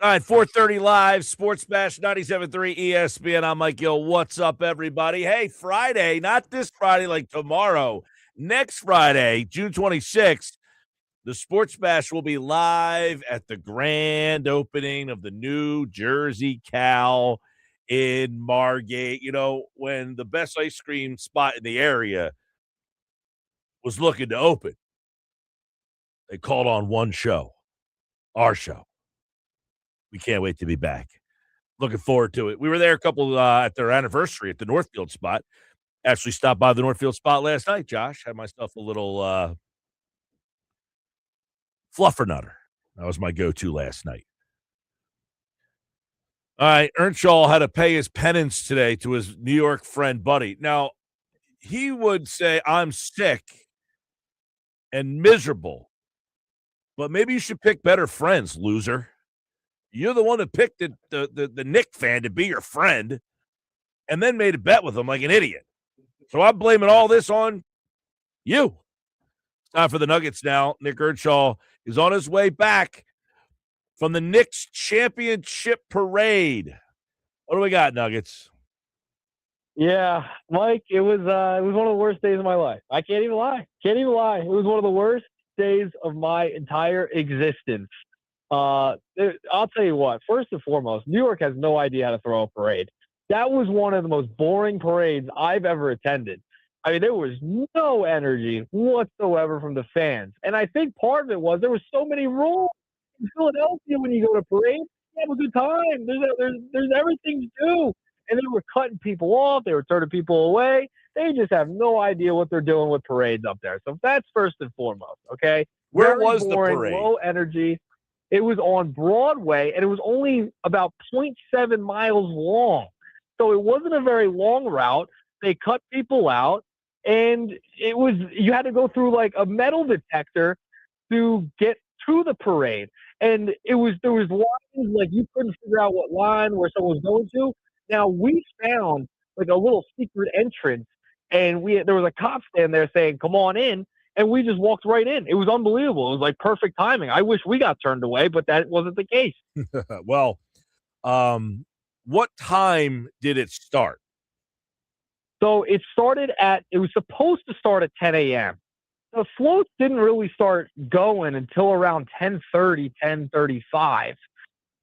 All right, 4:30 live, Sports Bash 97.3 ESPN. I'm Mike Gill. What's up, everybody? Hey, Friday, not this Friday, like tomorrow. Next Friday, June 26th, the Sports Bash will be live at the grand opening of the new Jersey Cal in Margate. You know, when the best ice cream spot in the area was looking to open, they called on one show, our show. We can't wait to be back. Looking forward to it. We were there a couple at their anniversary at the Northfield spot. Actually stopped by the Northfield spot last night, Josh. Had myself a little fluffernutter. That was my go-to last night. All right, Earnshaw had to pay his penance today to his New York friend, Buddy. Now, he would say, I'm sick and miserable, but maybe you should pick better friends, loser. You're the one that picked the Knick fan to be your friend and then made a bet with him like an idiot. So I'm blaming all this on you. It's time for the Nuggets now. Nick Earnshaw is on his way back from the Knicks championship parade. What do we got, Nuggets? Yeah, Mike, it was one of the worst days of my life. I can't even lie. It was one of the worst days of my entire existence. I'll tell you what, first and foremost, New York has no idea how to throw a parade. That was one of the most boring parades I've ever attended. I mean, there was no energy whatsoever from the fans. And I think part of it was there were so many rules in Philadelphia when you go to parades. You have a good time. There's everything to do. And they were cutting people off. They were turning people away. They just have no idea what they're doing with parades up there. So that's first and foremost, okay? Where Very was boring, the parade? Low energy. It was on Broadway, and it was only about 0.7 miles long. So it wasn't a very long route. They cut people out, and you had to go through like a metal detector to get to the parade. And there was lines, like you couldn't figure out what line where someone was going to. Now we found like a little secret entrance, and there was a cop stand there saying, "Come on in." And we just walked right in. It was unbelievable. It was like perfect timing. I wish we got turned away, but that wasn't the case. Well, what time did it start? So it was supposed to start at 10 a.m. The floats didn't really start going until around 10:30, 10:35.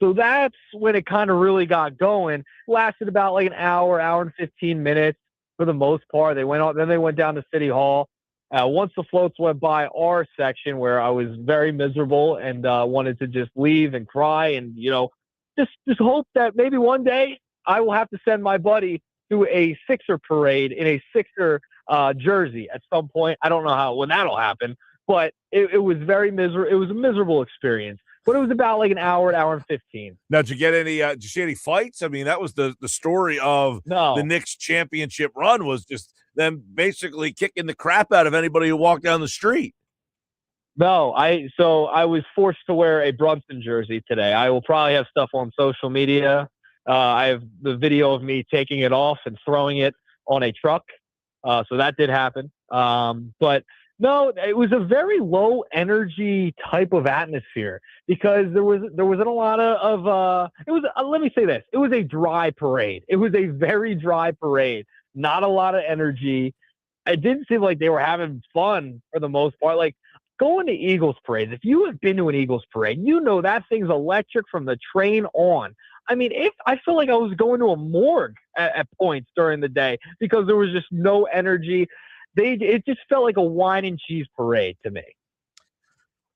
So that's when it kind of really got going. Lasted about like an hour and 15 minutes for the most part. They went down to City Hall. Once the floats went by our section, where I was very miserable and wanted to just leave and cry and, just hope that maybe one day I will have to send my buddy to a Sixer parade in a Sixer jersey at some point. I don't know when that'll happen, but it was very miserable. It was a miserable experience. But it was about like an hour and 15. Now, did you see any fights? I mean, that was the story of the Knicks championship run, was just them basically kicking the crap out of anybody who walked down the street. No, I was forced to wear a Brunson jersey today. I will probably have stuff on social media. I have the video of me taking it off and throwing it on a truck. So that did happen. But no, it was a very low energy type of atmosphere because there wasn't a lot of let me say this. It was a dry parade. It was a very dry parade. Not a lot of energy. It didn't seem like they were having fun for the most part. Like going to Eagles parades, if you have been to an Eagles parade, you know that thing's electric from the train on. I mean, I feel like I was going to a morgue at points during the day because there was just no energy. It just felt like a wine and cheese parade to me.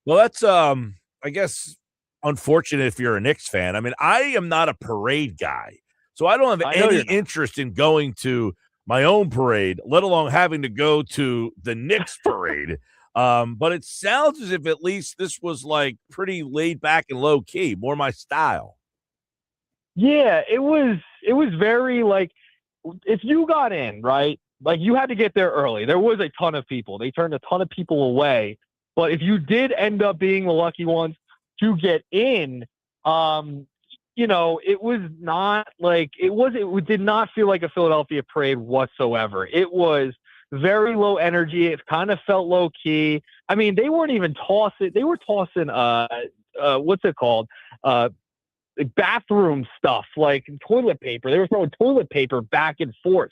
Well, that's I guess unfortunate if you're a Knicks fan. I mean, I am not a parade guy, so I don't have any interest in going to my own parade, let alone having to go to the Knicks parade. But it sounds as if at least this was like pretty laid back and low key, more my style. Yeah, it was very like if you got in, right? Like you had to get there early. There was a ton of people. They turned a ton of people away. But if you did end up being the lucky ones to get in, it was not like it did not feel like a Philadelphia parade whatsoever. It was very low energy. It kind of felt low key. I mean, they weren't even tossing. They were tossing what's it called? bathroom stuff, like toilet paper. They were throwing toilet paper back and forth.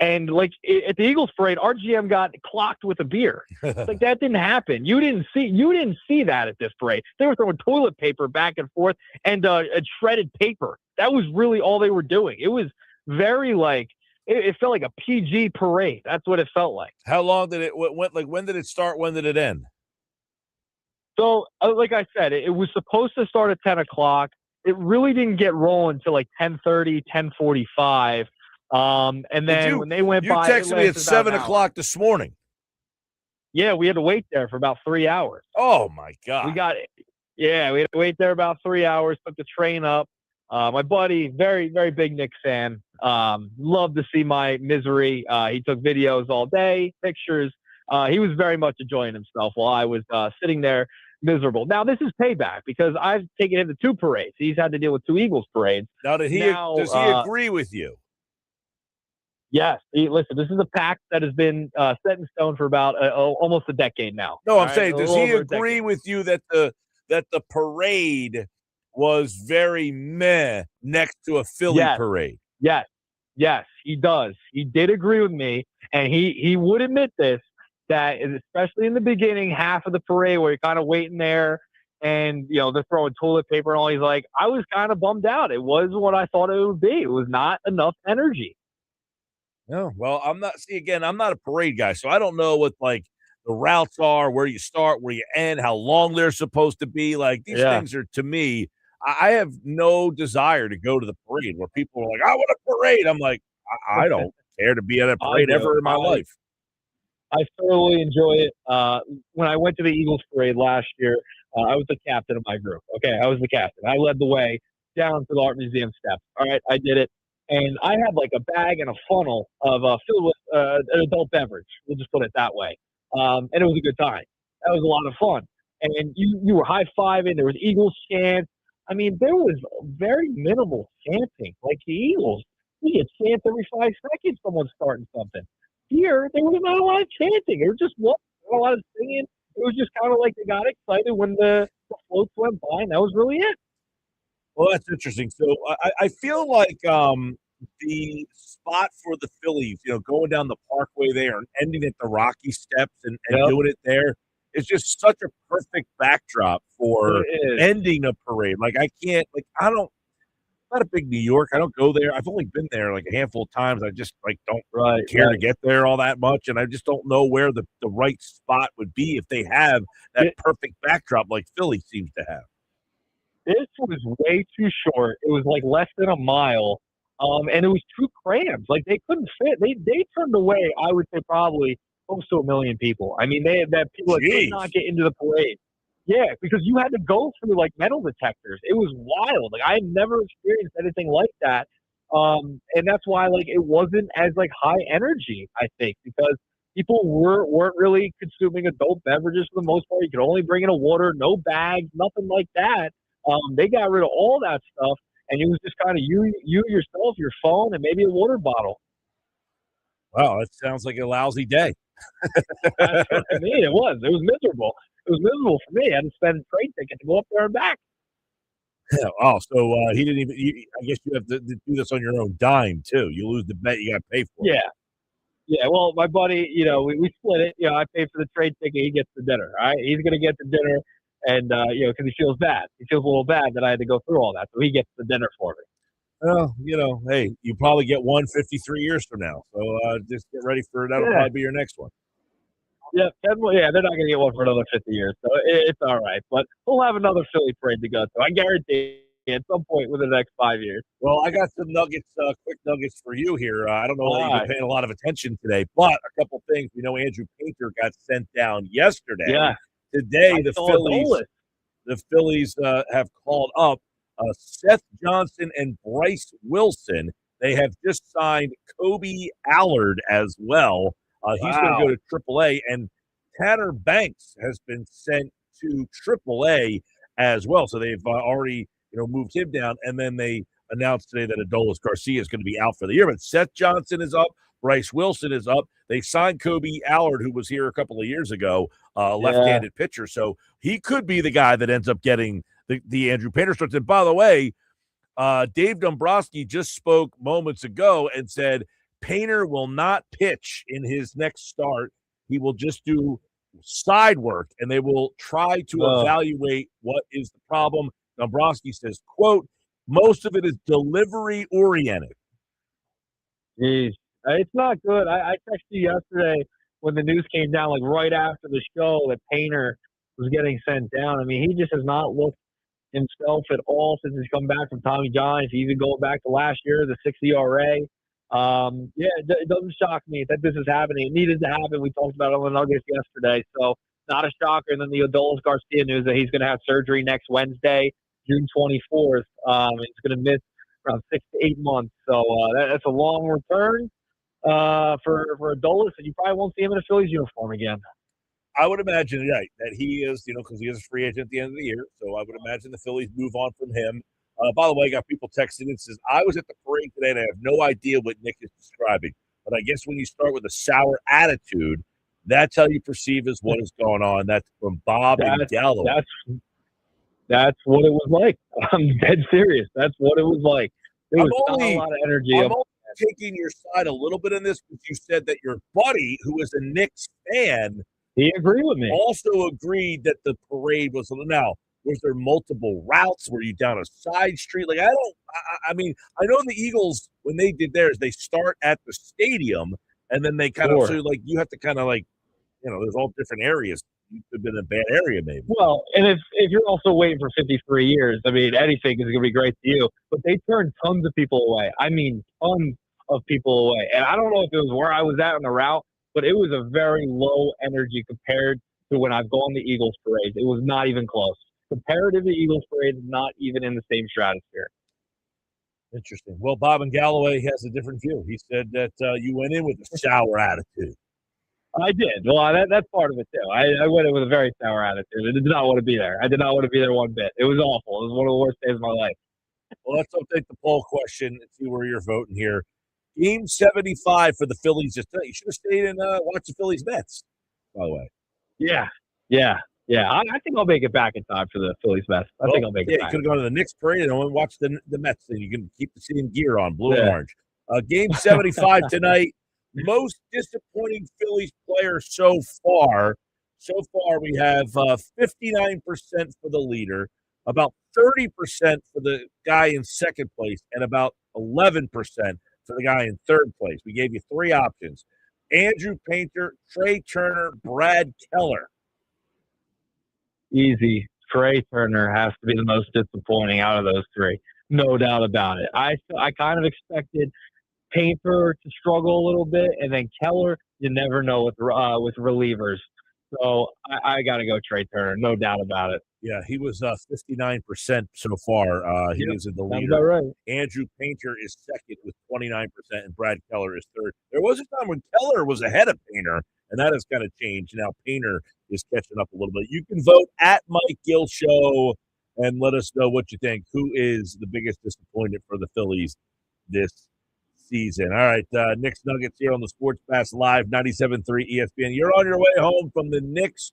And like at the Eagles parade, our GM got clocked with a beer. Like that didn't happen. You didn't see that at this parade. They were throwing toilet paper back and forth and shredded paper. That was really all they were doing. It was very like it felt like a PG parade. That's what it felt like. How long did it went? Like when did it start? When did it end? So like I said, it was supposed to start at 10 o'clock. It really didn't get rolling until like 10:30, 10:45. And then when they went by, you texted me at 7 o'clock this morning. Yeah, we had to wait there for about 3 hours. Oh my God. We got it. Yeah, we had to wait there about 3 hours, took the train up. My buddy, very, very big Knicks fan, loved to see my misery. He took videos all day, pictures. He was very much enjoying himself while I was sitting there miserable. Now, this is payback because I've taken him to 2 parades. He's had to deal with 2 Eagles parades. Now, does he agree with you? Yes. Listen, this is a pact that has been set in stone for about almost a decade now. No, I'm saying, does he agree with you that the parade was very meh next to a Philly parade? Yes, he does. He did agree with me, and he would admit this, that especially in the beginning, half of the parade where you're kind of waiting there and, you know, they're throwing toilet paper and all, he's like, I was kind of bummed out. It wasn't what I thought it would be. It was not enough energy. No, well, I'm not a parade guy, so I don't know what, like, the routes are, where you start, where you end, how long they're supposed to be. Like, these things are, to me, I have no desire to go to the parade where people are like, I want a parade. I'm like, I don't care to be at a parade ever in my life. I thoroughly enjoy it. When I went to the Eagles parade last year, I was the captain of my group. Okay, I was the captain. I led the way down to the Art Museum steps. All right, I did it. And I had like a bag and a funnel of filled with an adult beverage. We'll just put it that way. And it was a good time. That was a lot of fun. And you were high-fiving. There was Eagles chants. I mean, there was very minimal chanting. Like the Eagles, we get chants every 5 seconds someone's starting something. Here, there was not a lot of chanting. There was just not a lot of singing. It was just kind of like they got excited when the floats went by, and that was really it. Well, that's interesting. So I feel like the spot for the Phillies, you know, going down the Parkway there and ending at the Rocky Steps and doing it there is just such a perfect backdrop for ending a parade. Like, I'm not a big New York. I don't go there. I've only been there like a handful of times. I just don't care to get there all that much. And I just don't know where the right spot would be if they have that perfect backdrop like Philly seems to have. This was way too short. It was like less than a mile. And it was too cramped. Like they couldn't fit. They turned away, I would say, probably close to 1 million people. I mean, they had that people that could not get into the parade. Yeah, because you had to go through like metal detectors. It was wild. Like I had never experienced anything like that. And that's why like it wasn't as like high energy, I think, because people weren't really consuming adult beverages for the most part. You could only bring in a water, no bags, nothing like that. They got rid of all that stuff, and it was just kind of you yourself, your phone, and maybe a water bottle. Wow, that sounds like a lousy day. That's what I mean. It was miserable. It was miserable for me. I had to spend a train ticket to go up there and back. Oh, so he didn't even. I guess you have to do this on your own dime too. You lose the bet, you got to pay for it. Yeah. Well, my buddy, you know, we split it. You know, I paid for the train ticket. He gets the dinner. All right, he's gonna get the dinner, and you know, because he feels bad. He feels a little bad that I had to go through all that, so he gets the dinner for me. Well, you know, hey, you probably get one 53 years from now. So just get ready for that'll probably be your next one. Yeah, they're not going to get one for another 50 years, so it's all right. But we'll have another Philly parade to go to. I guarantee at some point within the next 5 years. Well, I got some nuggets, quick nuggets for you here. I don't know that you've been paying a lot of attention today, but a couple things. We know Andrew Painter got sent down yesterday. Yeah. Today, the Phillies have called up Seth Johnson and Bryce Wilson. They have just signed Kobe Allard as well. He's going to go to AAA, and Tanner Banks has been sent to AAA as well. So they've already, moved him down, and then they announced today that Adolis Garcia is going to be out for the year. But Seth Johnson is up, Bryce Wilson is up. They signed Kobe Allard, who was here a couple of years ago, left-handed pitcher. So he could be the guy that ends up getting the Andrew Painter starts. And by the way, Dave Dombrowski just spoke moments ago and said Painter will not pitch in his next start. He will just do side work, and they will try to evaluate what is the problem. Dombrowski says, quote, most of it is delivery oriented. Jeez. It's not good. I texted you yesterday when the news came down, like right after the show, that Painter was getting sent down. I mean, he just has not looked himself at all since he's come back from Tommy John. If you even go back to last year, the 6 ERA. It doesn't shock me that this is happening. It needed to happen. We talked about it on the Nuggets yesterday. So not a shocker. And then the Adolis Garcia news that he's going to have surgery next Wednesday, June 24th. He's going to miss around 6 to 8 months. So that's a long return for Adolis, and you probably won't see him in a Phillies uniform again. I would imagine, right, that he is, because he is a free agent at the end of the year. So I would imagine the Phillies move on from him. By the way, I got people texting and says, I was at the parade today and I have no idea what Nick is describing. But I guess when you start with a sour attitude, that's how you perceive as what is going on. That's from Bob and Galloway. That's what it was like. I'm dead serious. That's what it was like. There was not a lot of energy. I'm only taking your side a little bit in this because you said that your buddy, who is a Knicks fan, he agreed with me. Also agreed that the parade was now. Was there multiple routes? Were you down a side street? Like I mean, I know the Eagles when they did theirs, they start at the stadium and then they kind of so like you have to kind of like there's all different areas. You could have been in a bad area maybe. Well, and if you're also waiting for 53 years, I mean, anything is going to be great to you. But they turned tons of people away. I mean, tons of people away. And I don't know if it was where I was at on the route, but it was a very low energy compared to when I've gone to Eagles parades. It was not even close. Compared to the Eagles parade, not even in the same stratosphere. Interesting. Well, Bob and Galloway has a different view. He said that you went in with a sour attitude. I did. Well, that's part of it, too. I went in with a very sour attitude. I did not want to be there. I did not want to be there one bit. It was awful. It was one of the worst days of my life. Well, let's update the poll question and see where you're voting here. Game 75 for the Phillies. You should have stayed and watched the Phillies Mets, by the way. Yeah. I think I'll make it back in time for the Phillies Mets. I think I'll make it back. You could have gone to the Knicks parade and only watched the Mets thing. You can keep the same gear on, blue and orange. Game 75 tonight. Most disappointing Phillies player so far. So far, we have 59% for the leader, about 30% for the guy in second place, and about 11% for the guy in third place. We gave you three options: Andrew Painter, Trey Turner, Brad Keller. Easy. Trey Turner has to be the most disappointing out of those three. No doubt about it. I kind of expected Painter to struggle a little bit, and then Keller, you never know with relievers. So I got to go Trey Turner, no doubt about it. Yeah, he was 59% so far. He is in the leader. That's right. Andrew Painter is second with 29%, and Brad Keller is third. There was a time when Keller was ahead of Painter, and that has kind of changed. Now Painter is catching up a little bit. You can vote at Mike Gill Show and let us know what you think. Who is the biggest disappointment for the Phillies this season? All right, Knicks Nuggets here on the Sports Pass Live, 97.3 ESPN. You're on your way home from the Knicks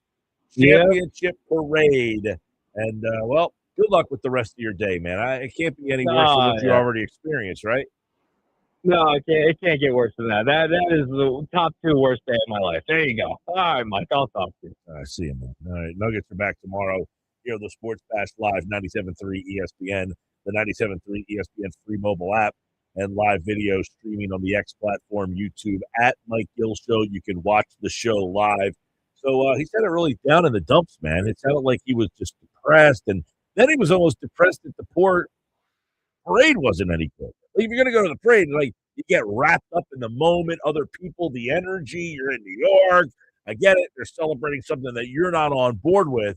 championship parade. And, well, good luck with the rest of your day, man. It can't be any worse than what you already experienced, right? No, it can't get worse than that. That is the top two worst day of my life. There you go. All right, Mike, I'll talk to you. I see you, man. All right, Nuggets are back tomorrow here on the Sports Pass Live, 97.3 ESPN, the 97.3 ESPN free mobile app, and live video streaming on the X platform, YouTube, at Mike Gill Show. You can watch the show live. So he said it really down in the dumps, man. It sounded like he was just depressed, and then he was almost depressed that the poor parade wasn't any good. Like, if you're going to go to the parade, like, you get wrapped up in the moment, other people, the energy. You're in New York. I get it. They're celebrating something that you're not on board with,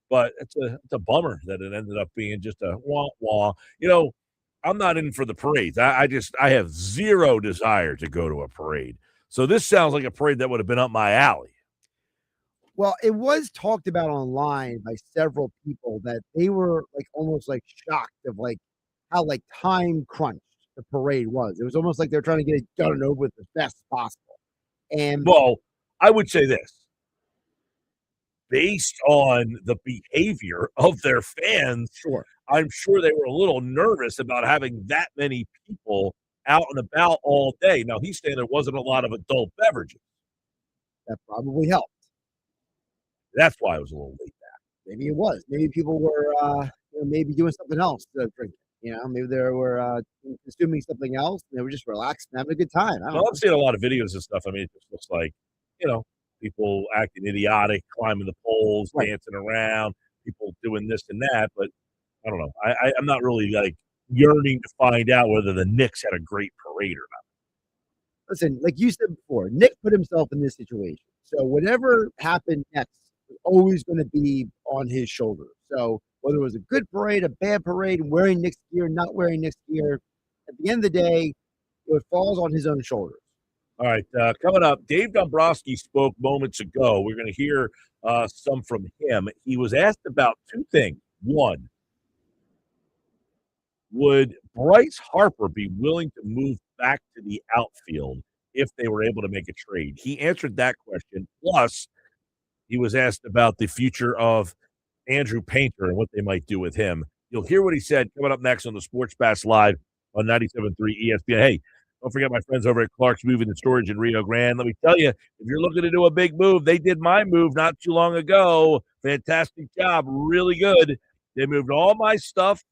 but it's a bummer that it ended up being just a wah-wah. I'm not in for the parades. I have zero desire to go to a parade. So this sounds like a parade that would have been up my alley. Well, it was talked about online by several people that they were almost shocked of how time crunched the parade was. It was almost like they're trying to get it done and over with as fast as possible. And well, I would say this. Based on the behavior of their fans, sure, I'm sure they were a little nervous about having that many people out and about all day. Now, he's saying there wasn't a lot of adult beverages. That probably helped. That's why it was a little late. Maybe it was. Maybe people were, maybe doing something else to drink. Maybe they were consuming something else. And they were just relaxed and having a good time. I don't Well, know. I've seen a lot of videos and stuff. I mean, it just looks like, people acting idiotic, climbing the poles, Right. dancing around, people doing this and that. But I don't know. I'm not really like yearning to find out whether the Knicks had a great parade or not. Listen, like you said before, Nick put himself in this situation. So whatever happened next was always going to be on his shoulders. So whether it was a good parade, a bad parade, wearing Knicks gear, not wearing Knicks gear, at the end of the day, it falls on his own shoulders. All right, coming up, Dave Dombrowski spoke moments ago. We're going to hear some from him. He was asked about two things. One, would Bryce Harper be willing to move back to the outfield if they were able to make a trade? He answered that question. Plus, he was asked about the future of Andrew Painter and what they might do with him. You'll hear what he said coming up next on the Sports Bass Live on 97.3 ESPN. Hey, don't forget my friends over at Clark's Moving and Storage in Rio Grande. Let me tell you, if you're looking to do a big move, they did my move not too long ago. Fantastic job. Really good. They moved all my stuff.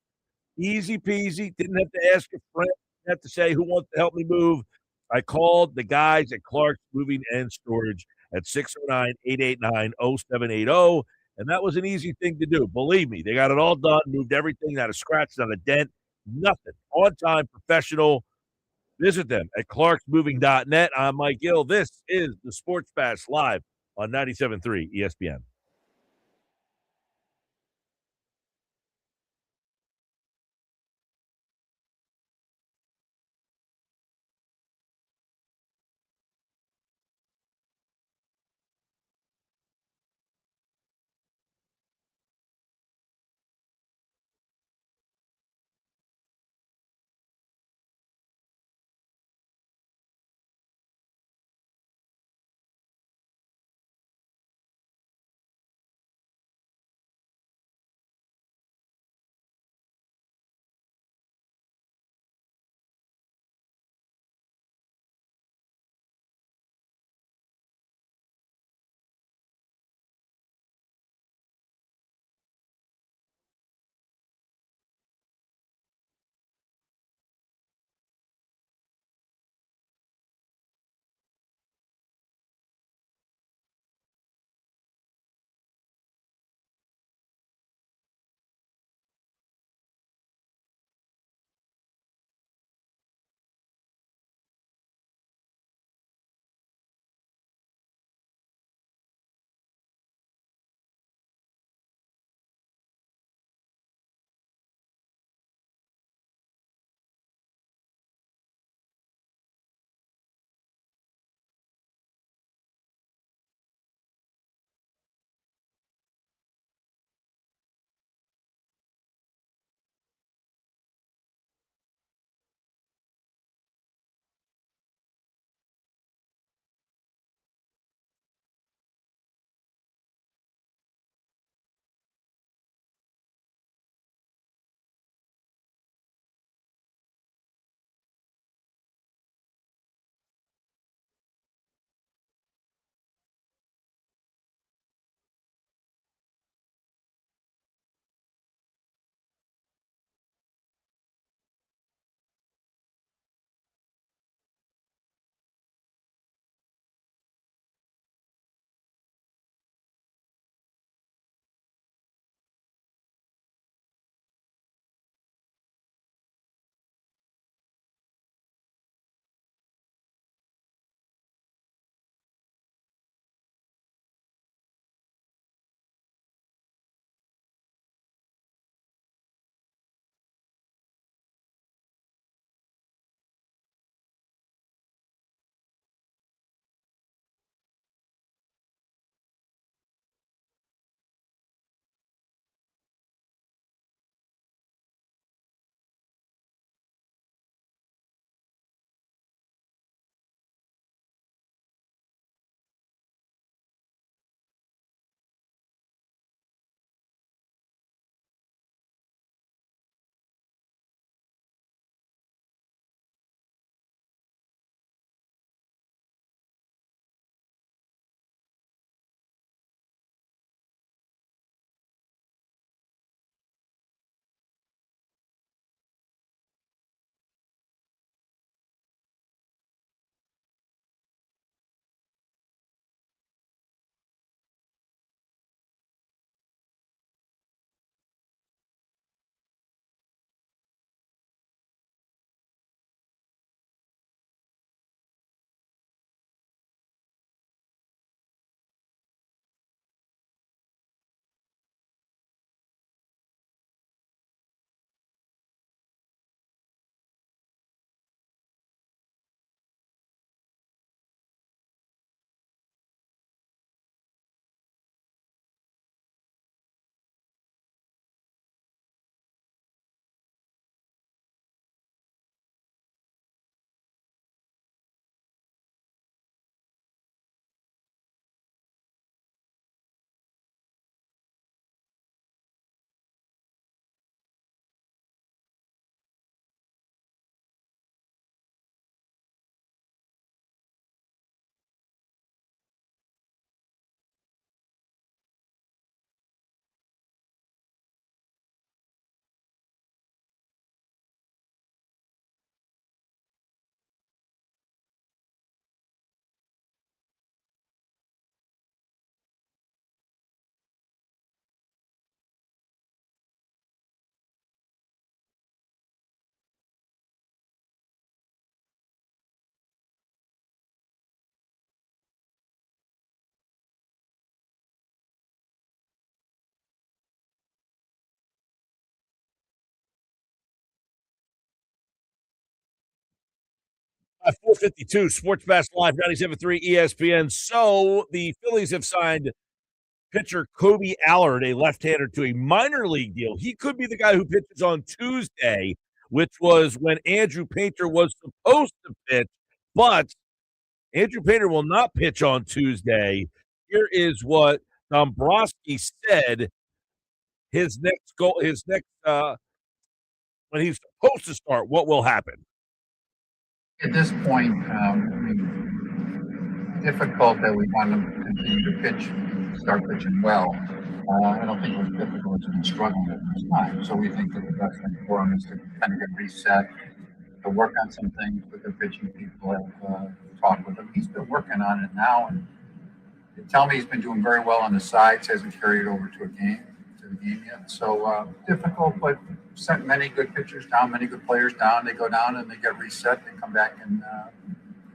Easy peasy. Didn't have to ask a friend. Didn't have to say who wants to help me move. I called the guys at Clark's Moving and Storage at 609-889-0780. And that was an easy thing to do. Believe me, they got it all done, moved everything, not a scratch, not a dent, nothing. On time, professional. Visit them at clarksmoving.net. I'm Mike Gill. This is the Sports Bash Live on 97.3 ESPN. 452 Sports Bass Live 97.3 ESPN. So the Phillies have signed pitcher Kobe Allard, a left-hander, to a minor league deal. He could be the guy who pitches on Tuesday, which was when Andrew Painter was supposed to pitch, but Andrew Painter will not pitch on Tuesday. Here is what Dombrowski said his next goal, when he's supposed to start, what will happen. At this point, I mean, difficult that we want him to continue to pitch, start pitching well. I don't think it was difficult. It's been struggling at this time. So we think that the best thing for him is to kind of get reset, to work on some things with the pitching people, have talked with him. He's been working on it now, and they tell me he's been doing very well on the sides, hasn't carried it over to the game yet. So difficult, but sent many good pitchers down, many good players down. They go down and they get reset. They come back and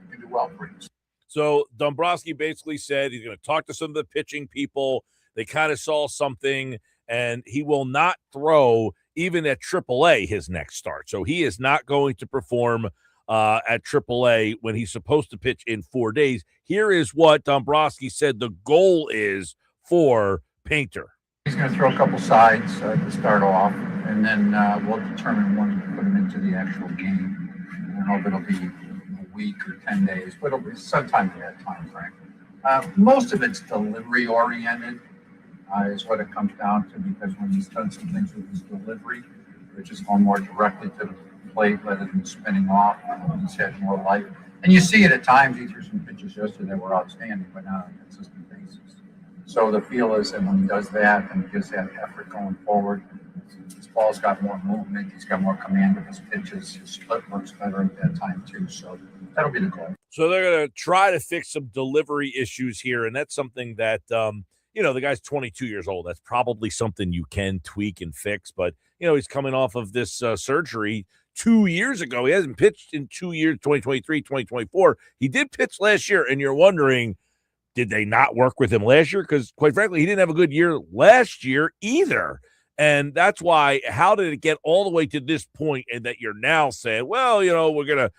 can do well for you. So Dombrowski basically said he's going to talk to some of the pitching people. They kind of saw something, and he will not throw even at AAA his next start. So he is not going to perform at AAA when he's supposed to pitch in 4 days. Here is what Dombrowski said the goal is for Painter. He's going to throw a couple sides to start off, and then we'll determine when to put him into the actual game. I don't know if it'll be a week or 10 days, but it'll be sometime in that time frame. Most of it's delivery oriented is what it comes down to, because when he's done some things with his delivery, which is going more directly to the plate rather than spinning off, he's had more life. And you see it at times. He threw some pitches yesterday that were outstanding, but not on a consistent basis. So the feel is that when he does that and gives that effort going forward, his ball's got more movement, he's got more command of his pitches, his split works better at that time too. So that'll be the goal. So they're going to try to fix some delivery issues here, and that's something that, the guy's 22 years old. That's probably something you can tweak and fix, but, he's coming off of this surgery 2 years ago. He hasn't pitched in 2 years, 2023, 2024. He did pitch last year, and you're wondering, did they not work with him last year? Because, quite frankly, he didn't have a good year last year either. And that's why, how did it get all the way to this point and that you're now saying, well, we're going to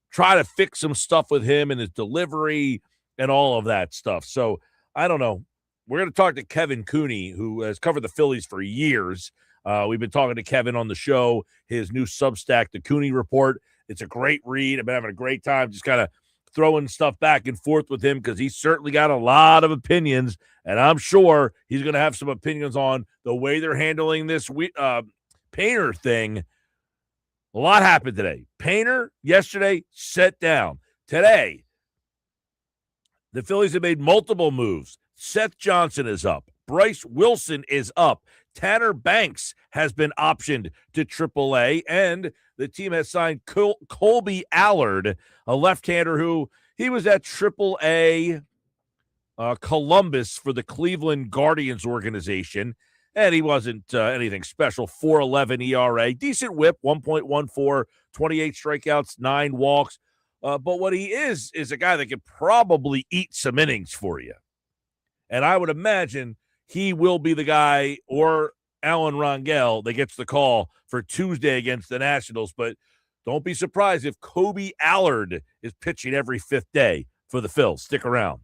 try to fix some stuff with him and his delivery and all of that stuff. So, I don't know. We're going to talk to Kevin Cooney, who has covered the Phillies for years. We've been talking to Kevin on the show, his new Substack, the Cooney Report. It's a great read. I've been having a great time just kind of throwing stuff back and forth with him because he's certainly got a lot of opinions, and I'm sure he's going to have some opinions on the way they're handling this Painter thing. A lot happened today. Painter yesterday set down. Today, the Phillies have made multiple moves. Seth Johnson is up. Bryce Wilson is up. Tanner Banks has been optioned to AAA, and the team has signed Colby Allard, a left-hander who he was at AAA Columbus for the Cleveland Guardians organization, and he wasn't anything special. 4.11 ERA, decent whip, 1.14, 28 strikeouts, 9 walks. But what he is a guy that could probably eat some innings for you. And I would imagine he will be the guy, or Alan Rangel, that gets the call for Tuesday against the Nationals. But don't be surprised if Kobe Allard is pitching every 5th day for the Phils. Stick around.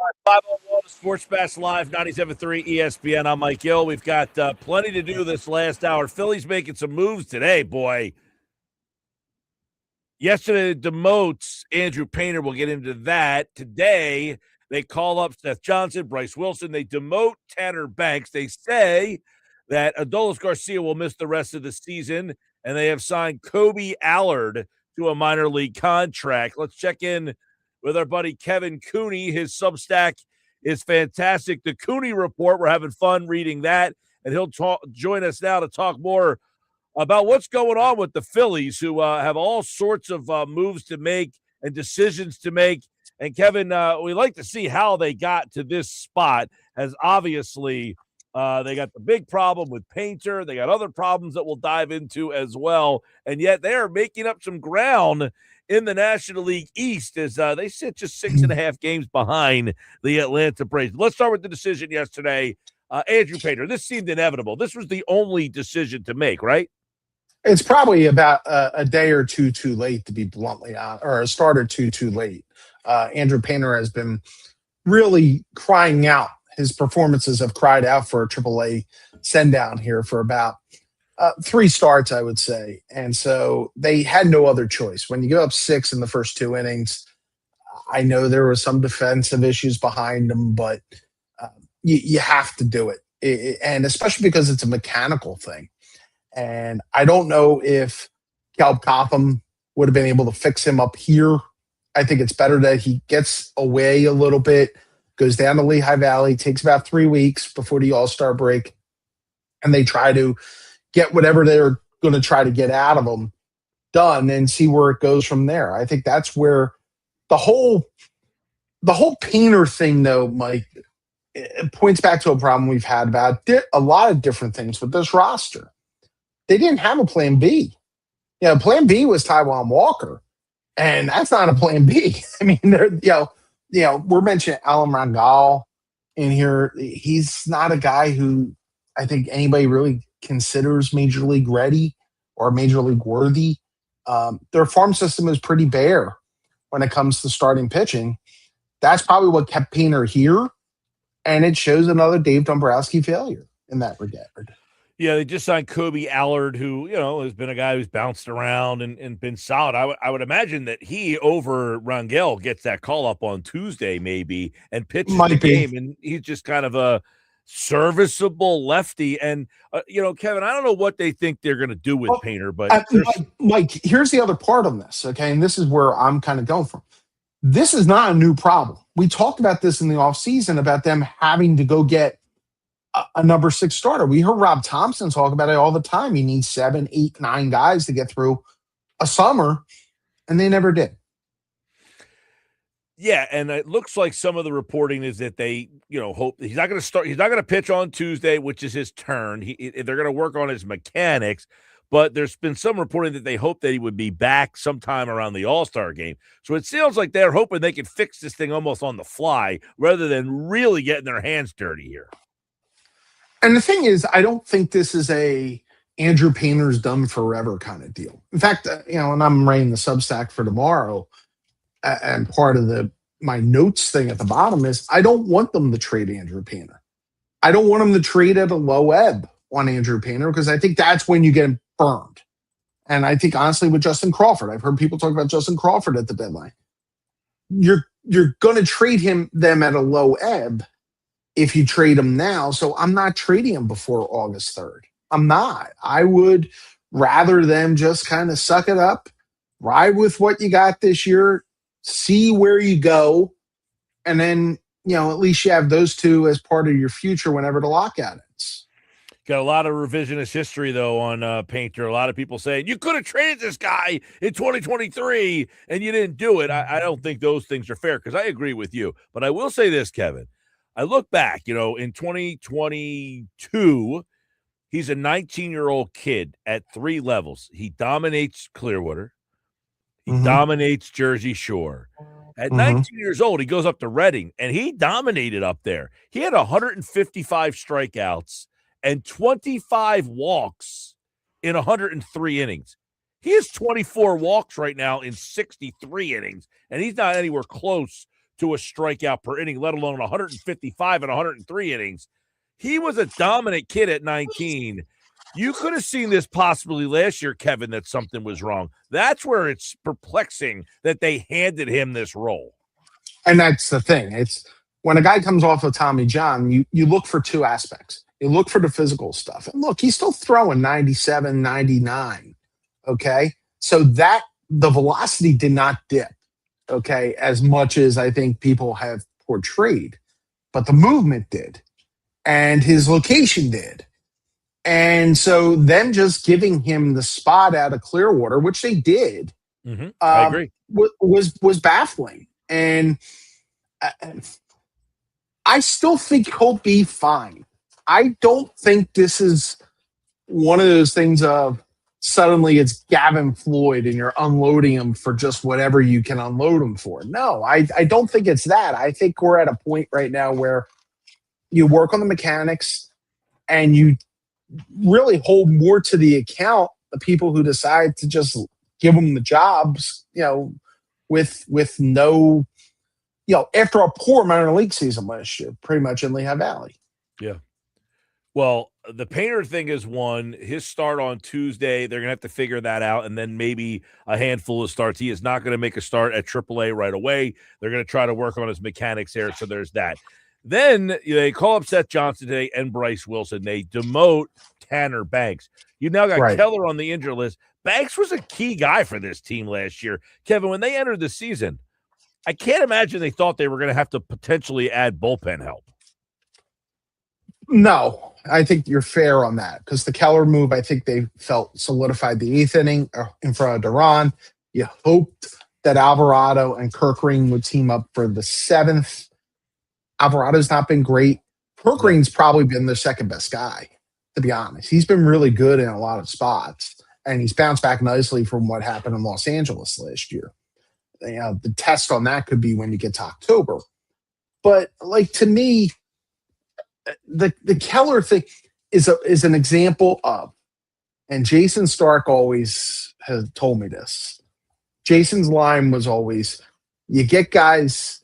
501 Sports Bash Live, 97.3 ESPN. I'm Mike Gill. We've got plenty to do this last hour. Phillies making some moves today, boy. Yesterday, demotes Andrew Painter. We'll get into that. Today, they call up Seth Johnson, Bryce Wilson. They demote Tanner Banks. They say that Adolis Garcia will miss the rest of the season, and they have signed Kobe Allard to a minor league contract. Let's check in with our buddy Kevin Cooney. His Substack is fantastic. The Cooney Report, we're having fun reading that, and he'll join us now to talk more about what's going on with the Phillies, who have all sorts of moves to make and decisions to make. And, Kevin, we like to see how they got to this spot, as obviously they got the big problem with Painter. They got other problems that we'll dive into as well. And yet they are making up some ground in the National League East as they sit just 6.5 games behind the Atlanta Braves. Let's start with the decision yesterday. Andrew Painter, this seemed inevitable. This was the only decision to make, right? It's probably about a day or two too late, to be bluntly honest, or a start or two too late. Andrew Painter has been really crying out. His performances have cried out for a AAA send down here for about 3 starts, I would say. And so they had no other choice. When you go up 6 in the first 2 innings, I know there were some defensive issues behind them, but you have to do it. And especially because it's a mechanical thing. And I don't know if Caleb Cotham would have been able to fix him up here. I think it's better that he gets away a little bit, goes down to Lehigh Valley, takes about 3 weeks before the All-Star break, and they try to get whatever they're going to try to get out of him done and see where it goes from there. I think that's where the whole Painter thing, though, Mike, it points back to a problem we've had about a lot of different things with this roster. They didn't have a plan B. Plan B was Taijuan Walker, and that's not a plan B. I mean, we're mentioning Alan Rangal in here. He's not a guy who I think anybody really considers major league ready or major league worthy. Their farm system is pretty bare when it comes to starting pitching. That's probably what kept Painter here, and it shows another Dave Dombrowski failure in that regard. Yeah, they just signed Kobe Allard, who, has been a guy who's bounced around and been solid. I would imagine that he, over Rangel, gets that call up on Tuesday maybe and pitches the game, and he's just kind of a serviceable lefty. And, Kevin, I don't know what they think they're going to do with Painter, but Mike, here's the other part on this, okay? And this is where I'm kind of going from. This is not a new problem. We talked about this in the offseason about them having to go get a number 6 starter. We heard Rob Thompson talk about it all the time. He needs 7, 8, 9 guys to get through a summer, and they never did. Yeah, and it looks like some of the reporting is that they, hope he's not going to start. He's not going to pitch on Tuesday, which is his turn. They're going to work on his mechanics, but there's been some reporting that they hope that he would be back sometime around the All-Star game. So it sounds like they're hoping they can fix this thing almost on the fly rather than really getting their hands dirty here. And the thing is, I don't think this is a Andrew Painter's done forever kind of deal. In fact, and I'm writing the Substack for tomorrow, and part of my notes thing at the bottom is I don't want them to trade Andrew Painter. I don't want them to trade at a low ebb on Andrew Painter because I think that's when you get burned. And I think, honestly, with Justin Crawford, I've heard people talk about Justin Crawford at the deadline. You're going to trade them at a low ebb if you trade him now. So I'm not trading him before August 3rd. I'm not. I would rather them just kind of suck it up, ride with what you got this year, see where you go, and then, at least you have those two as part of your future whenever the lockout ends. Got a lot of revisionist history, though, on Painter. A lot of people saying, you could have traded this guy in 2023, and you didn't do it. I don't think those things are fair because I agree with you. But I will say this, Kevin. I look back, in 2022, he's a 19-year-old kid at 3 levels. He dominates Clearwater. He dominates Jersey Shore. At 19 years old, he goes up to Reading, and he dominated up there. He had 155 strikeouts and 25 walks in 103 innings. He has 24 walks right now in 63 innings, and he's not anywhere close to a strikeout per inning, let alone 155 and 103 innings. He was a dominant kid at 19. You could have seen this possibly last year, Kevin, that something was wrong. That's where it's perplexing that they handed him this role. And that's the thing. It's when a guy comes off of Tommy John, you look for two aspects. You look for the physical stuff. And look, he's still throwing 97, 99. Okay. So that the velocity did not dip, okay, as much as I think people have portrayed. But the movement did. And his location did. And so them just giving him the spot out of Clearwater, which they did, I agree, was baffling. And I still think he'll be fine. I don't think this is one of those things of suddenly it's Gavin Floyd and you're unloading him for just whatever you can unload him for. No, I don't think it's that. I think we're at a point right now where you work on the mechanics and you really hold more to the account the people who decide to just give them the jobs, with no, after a poor minor league season last year, pretty much in Lehigh Valley. Yeah. Well, the Painter thing is one. His start on Tuesday, they're going to have to figure that out, and then maybe a handful of starts. He is not going to make a start at AAA right away. They're going to try to work on his mechanics there, so there's that. Then they call up Seth Johnson today and Bryce Wilson. They demote Tanner Banks. You now got Keller on the injured list. Banks was a key guy for this team last year. Kevin, when they entered the season, I can't imagine they thought they were going to have to potentially add bullpen help. No, I think you're fair on that because the Keller move, I think they felt solidified the eighth inning in front of Duran. You hoped that Alvarado and Kirkring would team up for the seventh. Alvarado's not been great. Kirkring's probably been the second best guy, to be honest. He's been really good in a lot of spots, and he's bounced back nicely from what happened in Los Angeles last year. The test on that could be when you get to October. But, to me, the Keller thing is an example of, and Jason Stark always has told me this. Jason's line was always, you get guys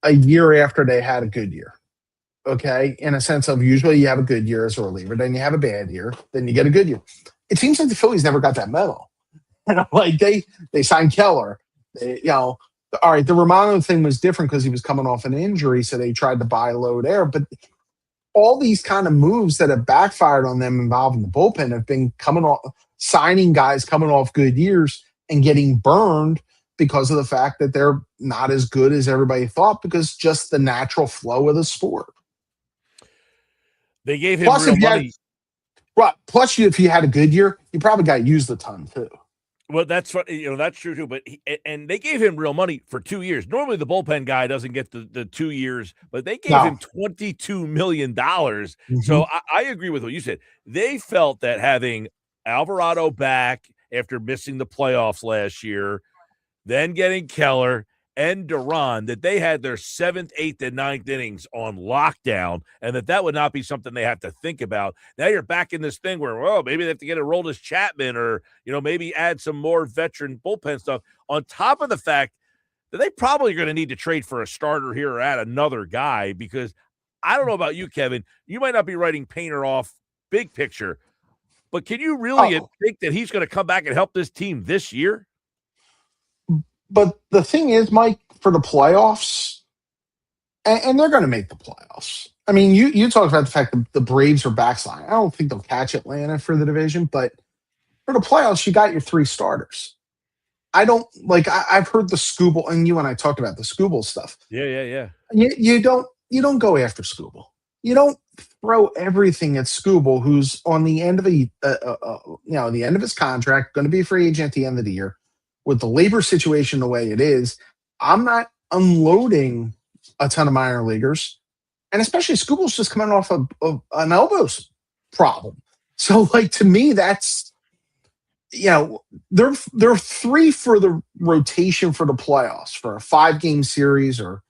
a year after they had a good year. Okay. In a sense of usually you have a good year as a reliever, then you have a bad year, then you get a good year. It seems like the Phillies never got that memo. They signed Keller. All right, the Romano thing was different because he was coming off an injury, so they tried to buy low there. But all these kind of moves that have backfired on them involving the bullpen have been signing guys coming off good years and getting burned because of the fact that they're not as good as everybody thought because just the natural flow of the sport. They gave him real money. Plus, if you had a good year, you probably got used a ton too. Well, that's that's true too. But and they gave him real money for 2 years. Normally, the bullpen guy doesn't get the 2 years, but they gave him $22 million. Mm-hmm. So I agree with what you said. They felt that having Alvarado back after missing the playoffs last year, then getting Keller and Duran, that they had their 7th, 8th, and 9th innings on lockdown, and that would not be something they have to think about. Now you're back in this thing where, maybe they have to get a Aroldis Chapman or, maybe add some more veteran bullpen stuff on top of the fact that they probably are going to need to trade for a starter here or add another guy because I don't know about you, Kevin. You might not be writing Painter off big picture, but can you really think that he's going to come back and help this team this year? But the thing is, Mike, for the playoffs, and they're going to make the playoffs. I mean, you talked about the fact that the Braves are backsliding. I don't think they'll catch Atlanta for the division, but for the playoffs, you got your 3 starters. I've heard the Skubal, and you and I talked about the Skubal stuff. Yeah. You don't go after Skubal. You don't throw everything at Skubal, who's on the end of the end of his contract, going to be a free agent at the end of the year. With the labor situation the way it is, I'm not unloading a ton of minor leaguers. And especially Skubal's just coming off of an elbows problem. So, to me, that's, they're 3 for the rotation for the playoffs for a 5-game series or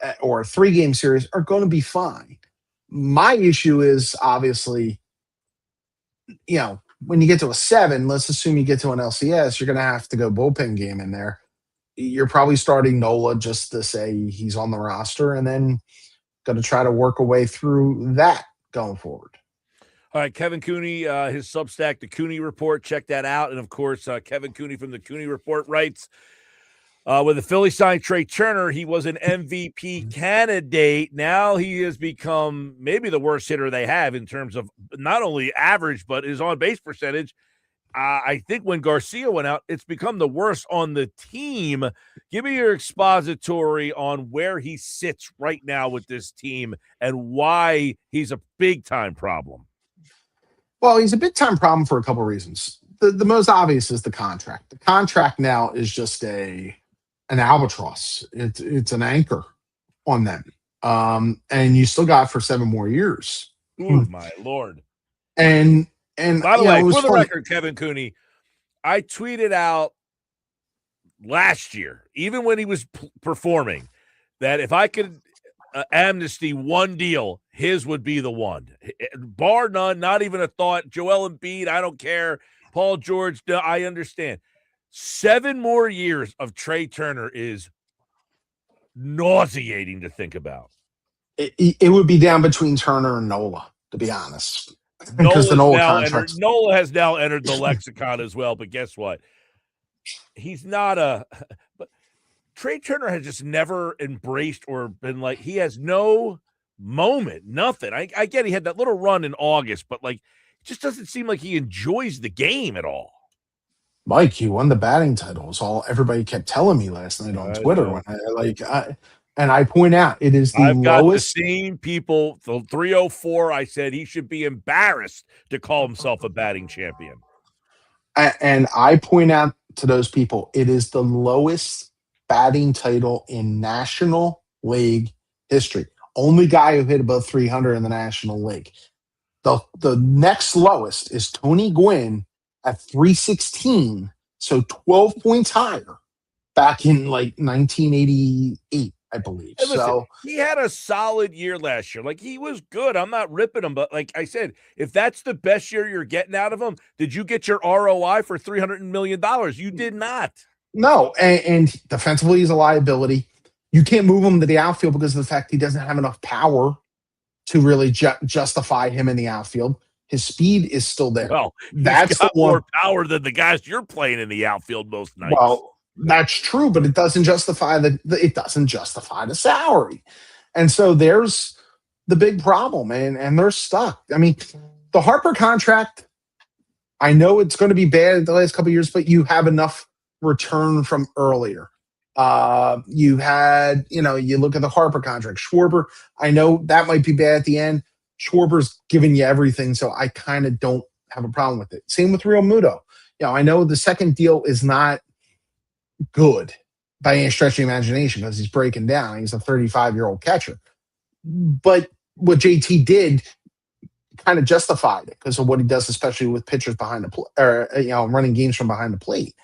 a 3-game series are going to be fine. My issue is obviously, when you get to a 7, let's assume you get to an LCS, you're going to have to go bullpen game in there. you're probably starting Nola just to say he's on the roster, and then going to try to work a way through that going forward. All right, Kevin Cooney, his Substack, the Cooney Report. Check that out. And, of course, Kevin Cooney from the Cooney Report writes, when the Phillies signed Trey Turner, he was an MVP candidate. Now he has become maybe the worst hitter they have in terms of not only average, but his on-base percentage. I think when Garcia went out, it's become the worst on the team. Give me your expository on where he sits right now with this team and why he's a big-time problem. Well, he's a big-time problem for a couple of reasons. The most obvious is the contract. The contract now is just an albatross. It's an anchor on them. And you still got it for 7 more years. Oh, my Lord. And by the way, for the record, Kevin Cooney, I tweeted out last year, even when he was performing, that if I could amnesty one deal, his would be the one. Bar none, not even a thought. Joel Embiid, I don't care. Paul George, I understand. 7 more years of Trey Turner is nauseating to think about. It would be down between Turner and Nola, to be honest. Because the Nola has now entered the lexicon as well, but guess what? He's not but Trey Turner has just never embraced or been like, he has no moment, nothing. I get he had that little run in August, but like, it just doesn't seem like he enjoys the game at all. Mike, he won the batting title. It's all everybody kept telling me last night on Twitter. When I point out it is the I've got lowest. The same people, the 304. I said he should be embarrassed to call himself a batting champion. And I point out to those people, it is the lowest batting title in National League history. Only guy who hit above 300 in the National League. The next lowest is Tony Gwynn at 316, so 12 points higher back in like 1988. I believe. Hey, listen, so he had a solid year last year. Like, he was good. I'm not ripping him, but like I said, if that's the best year you're getting out of him, did you get your ROI for $300 million? You did not. No, and defensively he's a liability. You can't move him to the outfield because of the fact he doesn't have enough power to really justify him in the outfield. His speed is still there. Well, that's got more power than the guys you're playing in the outfield most nights. Well, that's true, but it doesn't justify the salary. And so there's the big problem, and they're stuck. I mean, the Harper contract, I know it's going to be bad the last couple of years, but you have enough return from earlier. You had, you look at the Harper contract. Schwarber, I know that might be bad at the end. Schwarber's giving you everything, so I kind of don't have a problem with it. Same with Real Muto. I know the second deal is not good by any stretch of the imagination because he's breaking down. He's a 35-year-old catcher. But what JT did kind of justified it because of what he does, especially with pitchers behind the plate, or running games from behind the plate.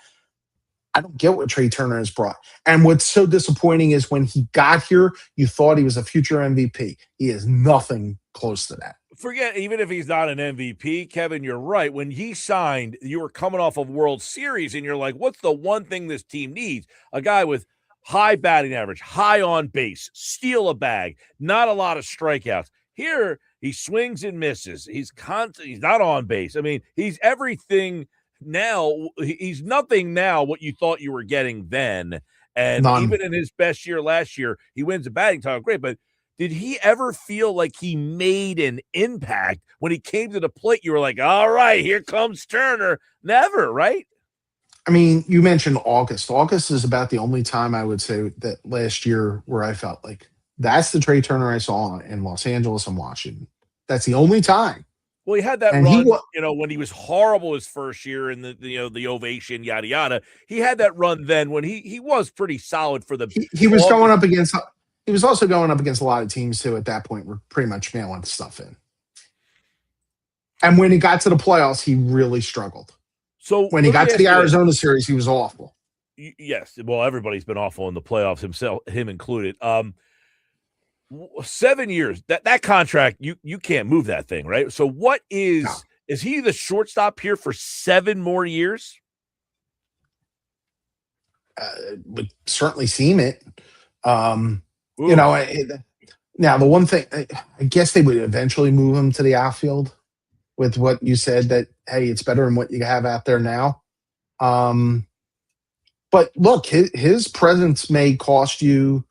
I don't get what Trey Turner has brought. And what's so disappointing is when he got here, you thought he was a future MVP. He is nothing close to that. Forget, even if he's not an MVP, Kevin, you're right. When he signed, you were coming off of World Series, and you're like, what's the one thing this team needs? A guy with high batting average, high on base, steal a bag, not a lot of strikeouts. Here, he swings and misses. He's not on base. I mean, he's everything now. He's nothing now what you thought you were getting then. And even in his best year last year, he wins the batting title. Great, but did he ever feel like he made an impact when he came to the plate? You were like, all right, here comes Turner. Never, right? I mean, you mentioned August. August is about the only time I would say that last year where I felt like that's the Trey Turner I saw in Los Angeles and Washington. That's the only time. Well, he had that run, when he was horrible his first year in the ovation, yada, yada. He had that run then when he was pretty solid for the – He was going up against – he was also going up against a lot of teams who at that point were pretty much mailing stuff in. And when he got to the playoffs, he really struggled. So when he got to the Arizona series, he was awful. Yes. Well, everybody's been awful in the playoffs, him included. 7 years, that contract, you can't move that thing, right? So what is he the shortstop here for 7 more years? would certainly seem it. Ooh. Now the one thing, I guess they would eventually move him to the outfield with what you said that, hey, it's better than what you have out there now. But look, his presence may cost you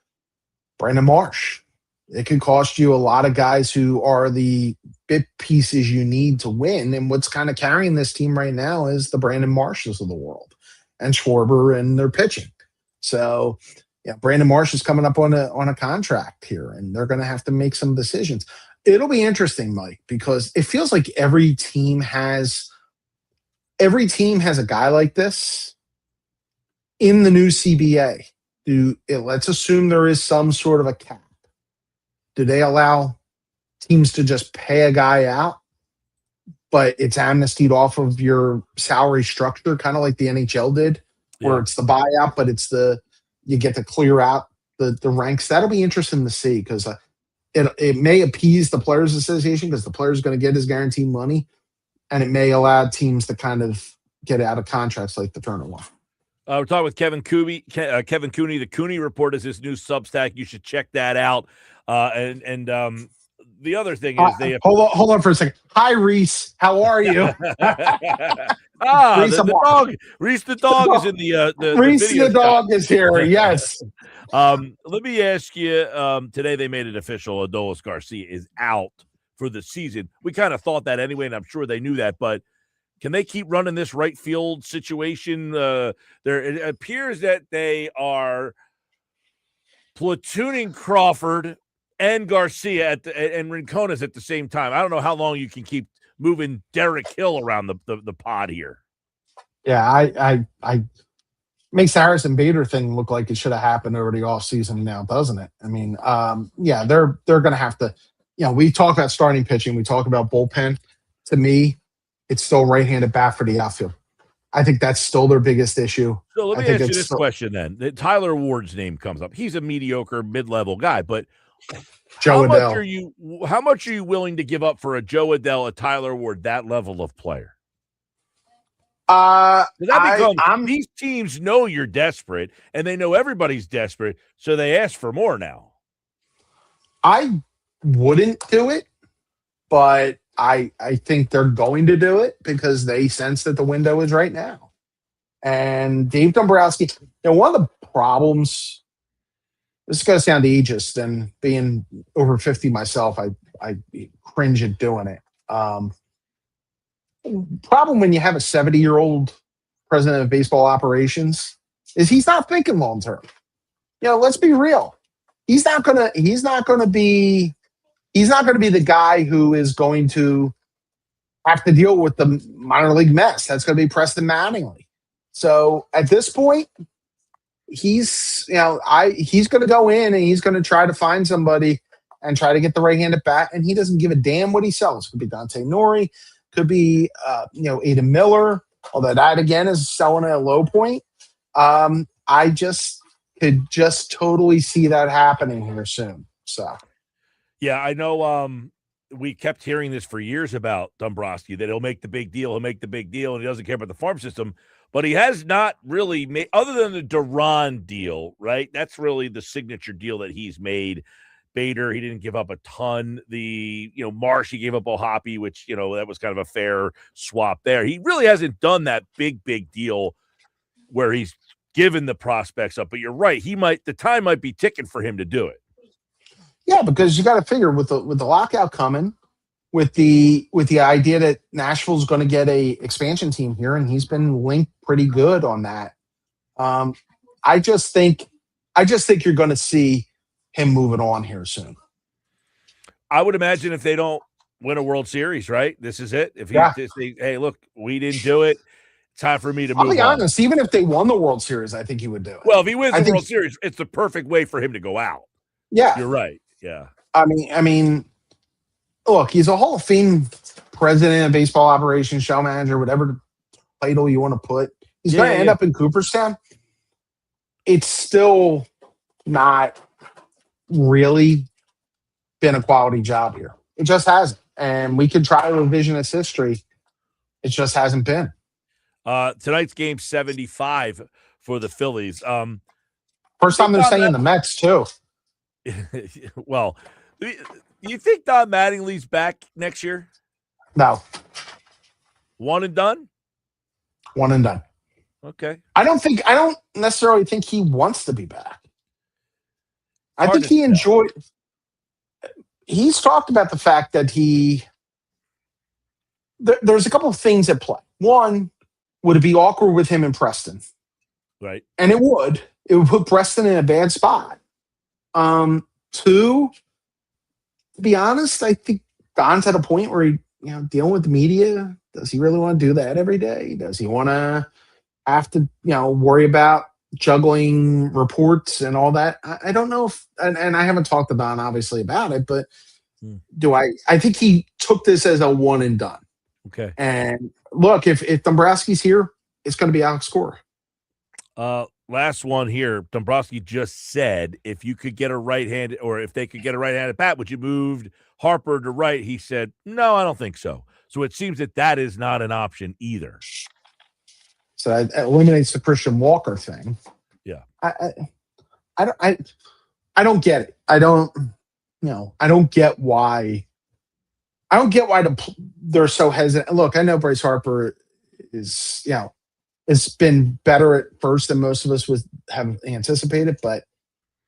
Brandon Marsh. It could cost you a lot of guys who are the bit pieces you need to win. And what's kind of carrying this team right now is the Brandon Marshes of the world and Schwarber and their pitching. So, yeah, Brandon Marsh is coming up on a contract here, and they're going to have to make some decisions. It'll be interesting, Mike, because it feels like every team has a guy like this in the new CBA. Let's assume there is some sort of a cap. Do they allow teams to just pay a guy out, but it's amnestied off of your salary structure, kind of like the NHL did, where it's the buyout, but you get to clear out the ranks? That'll be interesting to see, because it may appease the Players Association because the player's going to get his guaranteed money, and it may allow teams to kind of get out of contracts like the Turner one. We're talking with Kevin Cooney. Kevin Cooney, the Cooney Report is his new Substack. You should check that out. And the other thing is they have hold on for a second. Hi, Reese. How are you? Reese, the dog. Reese the dog is in the Reese the dog is here. Yes. Let me ask you. Today they made it official. Adolis Garcia is out for the season. We kind of thought that anyway, and I'm sure they knew that. But can they keep running this right field situation? It appears that they are platooning Crawford and Garcia and Rincones at the same time. I don't know how long you can keep moving Derek Hill around the pod here. Yeah, I makes the Harrison Bader thing look like it should have happened over the offseason now, doesn't it? I mean, they're going to have to, we talk about starting pitching. We talk about bullpen. To me, it's still right-handed bat for the outfield. I think that's still their biggest issue. So let me ask you this question then. Tyler Ward's name comes up. He's a mediocre mid-level guy, but how much are you willing to give up for a Joe Adell, a Tyler Ward, that level of player? These teams know you're desperate, and they know everybody's desperate, so they ask for more now. I wouldn't do it, but I think they're going to do it because they sense that the window is right now. And Dave Dombrowski, one of the problems, this is going to sound ageist, and being over 50 myself, I cringe at doing it. Problem when you have a 70-year-old president of baseball operations is he's not thinking long term. Let's be real. He's not gonna be the guy who is going to have to deal with the minor league mess. That's going to be Preston Mattingly. So at this point, he's going to go in and he's going to try to find somebody and try to get the right-handed bat, and he doesn't give a damn what he sells. Could be Dante Nori, could be Adam Miller, although that again is selling at a low point. I could just totally see that happening here soon. So. Yeah, I know we kept hearing this for years about Dombrowski, that he'll make the big deal, and he doesn't care about the farm system. But he has not really made, other than the Duran deal, right? That's really the signature deal that he's made. Bader, he didn't give up a ton. Marsh, he gave up O'Hoppe, which, that was kind of a fair swap there. He really hasn't done that big deal where he's given the prospects up. But you're right. The time might be ticking for him to do it. Yeah, because you got to figure with the lockout coming, with the idea that Nashville's going to get a expansion team here, and he's been linked pretty good on that. I just think you're going to see him moving on here soon. I would imagine if they don't win a World Series, right? This is it. If he say, hey, look, we didn't do it. It's time for me to move on. I'll be honest. Even if they won the World Series, I think he would do it. Well, if he wins the World Series, it's the perfect way for him to go out. Yeah, you're right. Yeah. I mean, look, he's a Hall of Fame president of baseball operations, show manager, whatever title you want to put. He's going to end up in Cooperstown. It's still not really been a quality job here. It just hasn't. And we could try revisionist history. It just hasn't been. Tonight's game 75 for the Phillies. First time they're saying the Mets too. Well, do you think Don Mattingly's back next year? No. One and done? One and done. Okay. I don't necessarily think he wants to be back. I think he enjoyed. He's talked about the fact that there's a couple of things at play. One, would it be awkward with him and Preston? Right. And it would. It would put Preston in a bad spot. Two, to be honest, I think Don's at a point where he, dealing with the media, does he really want to do that every day? Does he want to have to, worry about juggling reports and all that? I don't know if, and I haven't talked to Don obviously about it, but I think he took this as a one and done. Okay. And look, if Dombrowski's here, it's going to be Alex Cora. Last one here. Dombrowski just said if you could get a right-handed, or if they could get a right-handed bat, would you move Harper to right? He said, no, I don't think so. So it seems that is not an option either. So that eliminates the Christian Walker thing. Yeah. I don't get it. I don't get why. I don't get why they're so hesitant. Look, I know Bryce Harper is, it's been better at first than most of us would have anticipated, but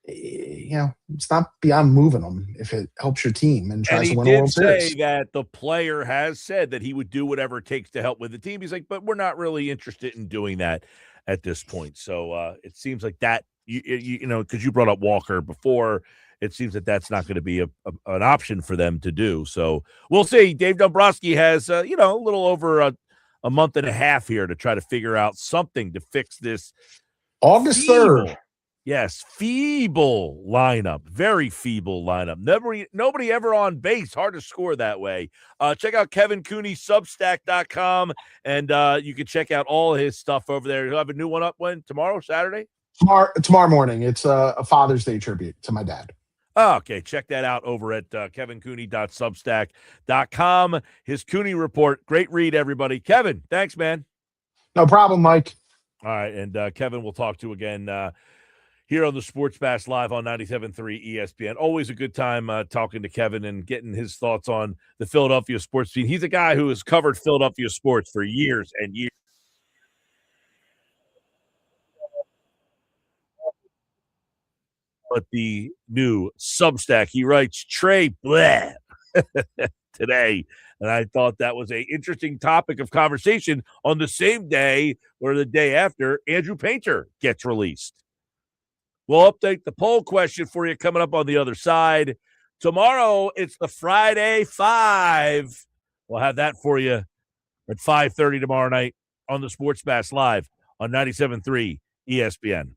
it's not beyond moving them if it helps your team and tries to win a World Series. He did say that the player has said that he would do whatever it takes to help with the team. He's like, but we're not really interested in doing that at this point. So it seems like that, because you brought up Walker before, it seems that that's not going to be an option for them to do. So we'll see. Dave Dombrowski has, a little over a month and a half here to try to figure out something to fix this. August 3rd. Yes, feeble lineup. Very feeble lineup. Nobody ever on base. Hard to score that way. Check out Kevin Cooney, Substack.com, and you can check out all his stuff over there. He'll have a new one up tomorrow, Saturday? Tomorrow morning. It's a Father's Day tribute to my dad. Oh, okay, check that out over at kevincooney.substack.com. His Cooney Report. Great read, everybody. Kevin, thanks, man. No problem, Mike. All right, and Kevin we'll talk to again here on the Sports Bash Live on 97.3 ESPN. Always a good time talking to Kevin and getting his thoughts on the Philadelphia sports team. He's a guy who has covered Philadelphia sports for years and years. But the new Substack, he writes Trey bleh today. And I thought that was an interesting topic of conversation on the same day or the day after Andrew Painter gets released. We'll update the poll question for you coming up on the other side. Tomorrow, it's the Friday Five. We'll have that for you at 5:30 tomorrow night on the Sports Bash Live on 97.3 ESPN.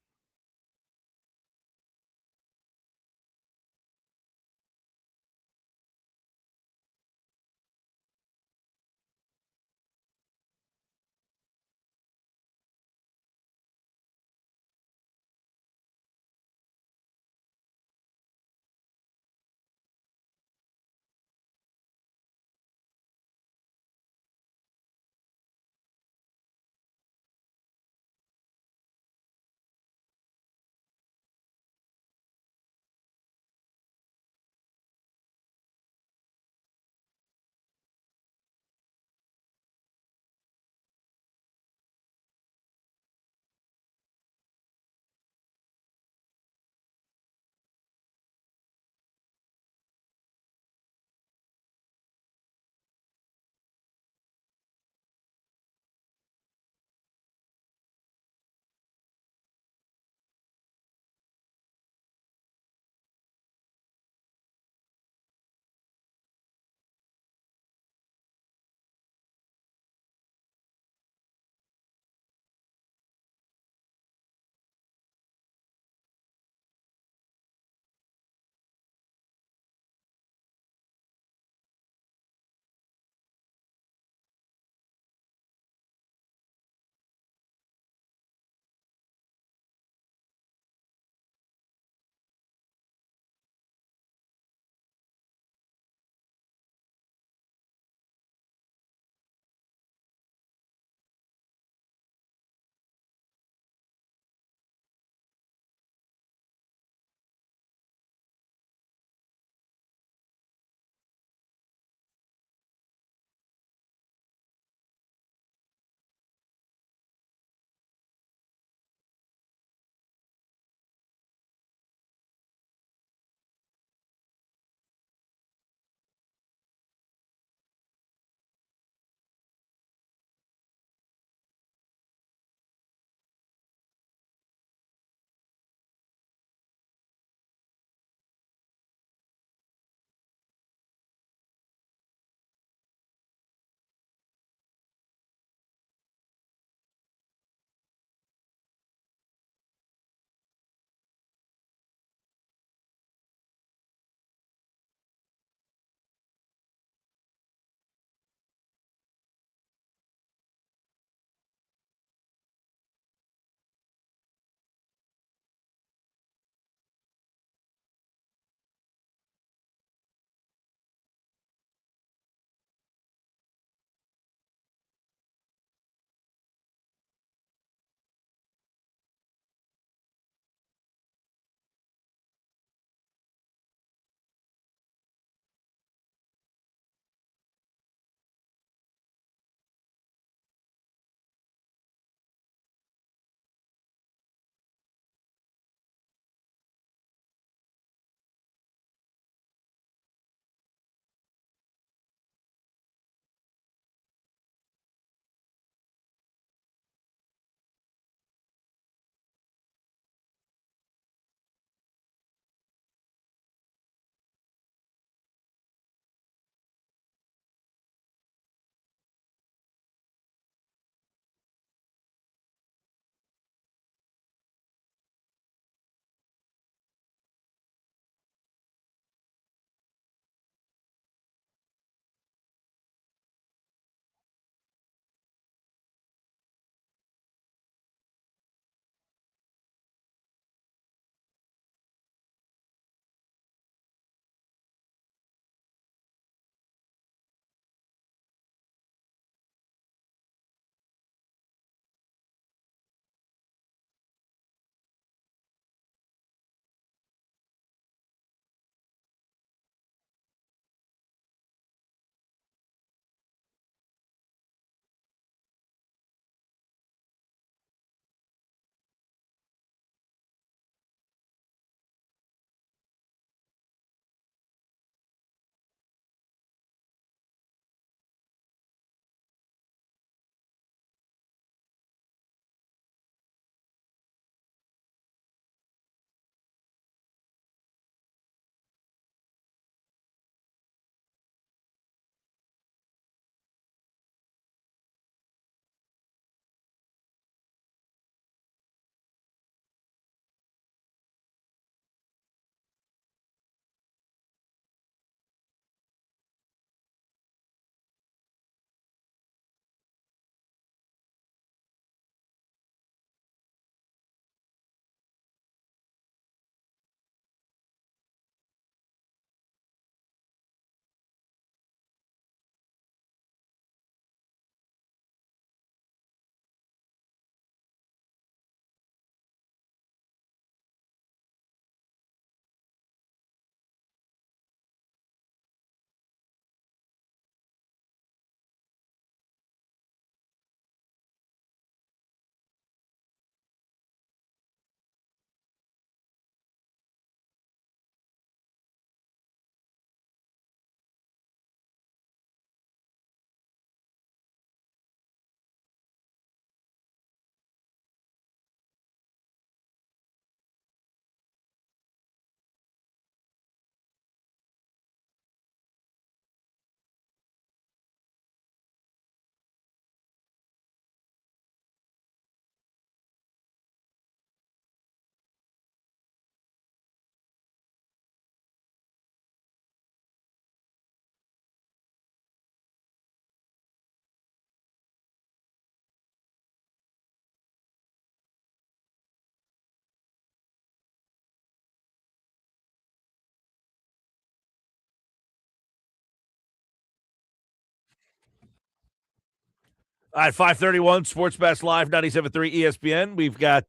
All right, 531 Sports Bash Live, 97.3 ESPN. We've got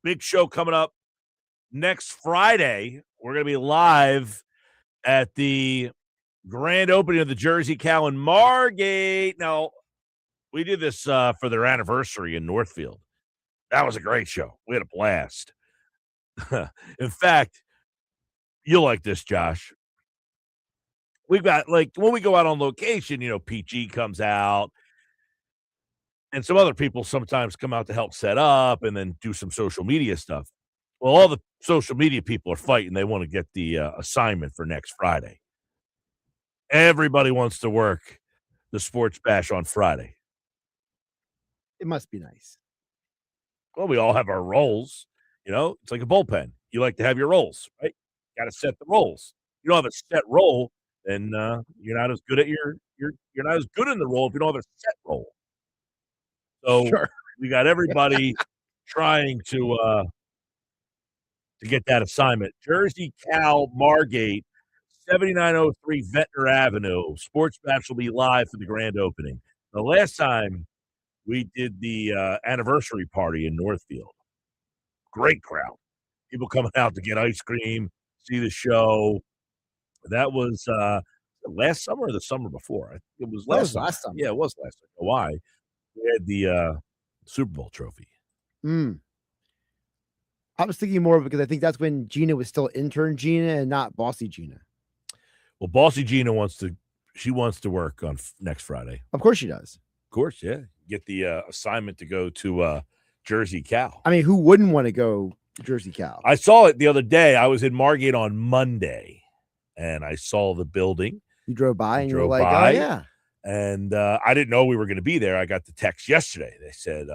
big show coming up next Friday. We're going to be live at the grand opening of the Jersey Cow in Margate. Now, we did this for their anniversary in Northfield. That was a great show. We had a blast. In fact, you'll like this, Josh. We've got, like, when we go out on location, PG comes out, and some other people sometimes come out to help set up and then do some social media stuff. Well, all the social media people are fighting. They want to get the assignment for next Friday. Everybody wants to work the Sports Bash on Friday. It must be nice. Well, we all have our roles. It's like a bullpen. You like to have your roles, right? Got to set the roles. You don't have a set role, then you're not as good at you're not as good in the role if you don't have a set role. So we got everybody trying to get that assignment. Jersey Cow Margate, 7903 Ventnor Avenue. Sports Bash will be live for the grand opening. The last time we did the anniversary party in Northfield. Great crowd. People coming out to get ice cream, see the show. That was last summer or the summer before? It was last summer. Yeah, it was last summer. Why? We had the Super Bowl trophy. I was thinking more because I think that's when Gina was still intern Gina and not Bossy Gina. Well, Bossy Gina wants to work on next Friday. Of course she does. Of course, yeah. Get the assignment to go to Jersey Cow. I mean, who wouldn't want to go to Jersey Cow? I saw it the other day. I was in Margate on Monday, and I saw the building. You drove by and you were like, oh, yeah. And I didn't know we were going to be there. I got the text yesterday. They said,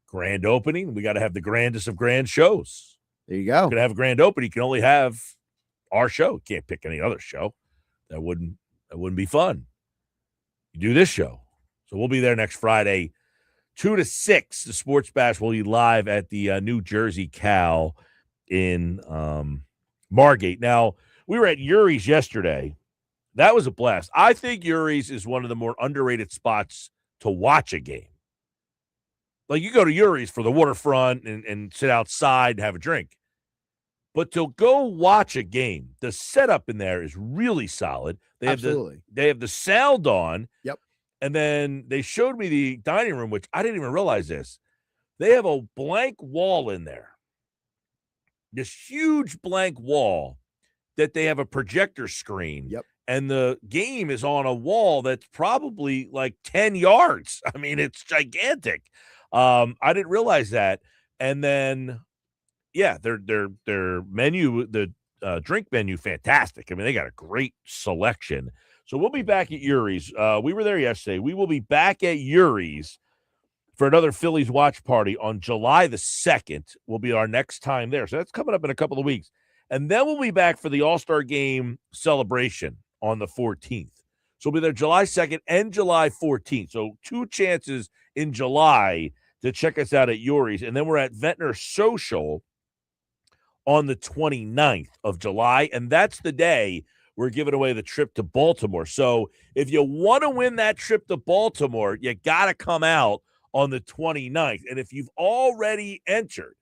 grand opening. We got to have the grandest of grand shows. There you go. Going to have a grand opening. You can only have our show. You can't pick any other show. That wouldn't be fun. You do this show. So we'll be there next Friday, 2 to 6. The Sports Bash will be live at the New Jersey Cow in Margate. Now, we were at Yuri's yesterday. That was a blast. I think Yuri's is one of the more underrated spots to watch a game. Like, you go to Yuri's for the waterfront and sit outside and have a drink. But to go watch a game, the setup in there is really solid. They have the sound on. Yep. And then they showed me the dining room, which I didn't even realize this. They have a blank wall in there. This huge blank wall that they have a projector screen. Yep. And the game is on a wall that's probably like 10 yards. I mean, it's gigantic. I didn't realize that. And then, yeah, their menu, the drink menu, fantastic. I mean, they got a great selection. So we'll be back at Yuri's. We were there yesterday. We will be back at Yuri's for another Phillies watch party on July the 2nd. Will be our next time there. So that's coming up in a couple of weeks. And then we'll be back for the All-Star Game celebration on the 14th. So we'll be there July 2nd and July 14th. So 2 chances in July to check us out at Yuri's. And then we're at Ventnor Social on the 29th of July. And that's the day we're giving away the trip to Baltimore. So if you want to win that trip to Baltimore, you got to come out on the 29th. And if you've already entered,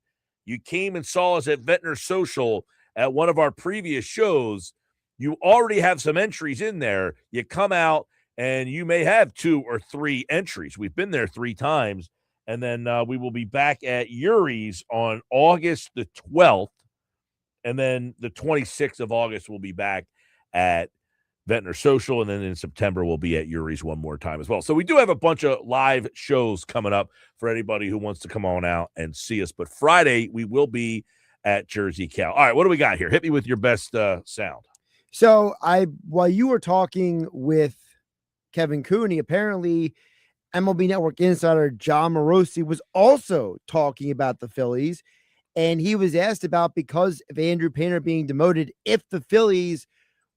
you came and saw us at Ventnor Social at one of our previous shows, you already have some entries in there. You come out and you may have 2 or 3 entries. We've been there 3 times. And then we will be back at Yuri's on August the 12th. And then the 26th of August, we'll be back at Ventnor Social. And then in September, we'll be at Yuri's one more time as well. So we do have a bunch of live shows coming up for anybody who wants to come on out and see us. But Friday, we will be at Jersey Cow. All right, what do we got here? Hit me with your best sound. So while you were talking with Kevin Cooney, apparently MLB Network insider John Morosi was also talking about the Phillies. And he was asked about, because of Andrew Painter being demoted, if the Phillies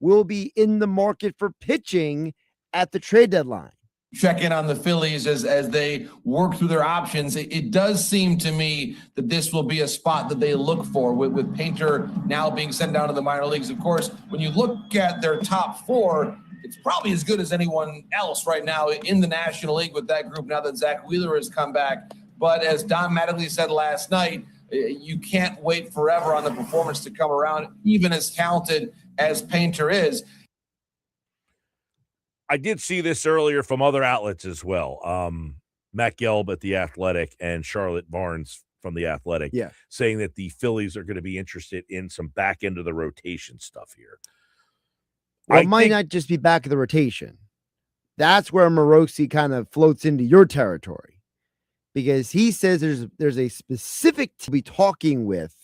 will be in the market for pitching at the trade deadline. Check in on the Phillies as they work through their options. It does seem to me that this will be a spot that they look for with Painter now being sent down to the minor leagues. Of course, when you look at their top 4, it's probably as good as anyone else right now in the National League with that group now that Zach Wheeler has come back. But as Don Mattingly said last night, you can't wait forever on the performance to come around, even as talented as Painter is. I did see this earlier from other outlets as well. Matt Gelb at The Athletic and Charlotte Barnes from The Athletic saying that the Phillies are going to be interested in some back end of the rotation stuff here. Well, it might not just be back of the rotation. That's where Morosi kind of floats into your territory, because he says there's a specific to be talking with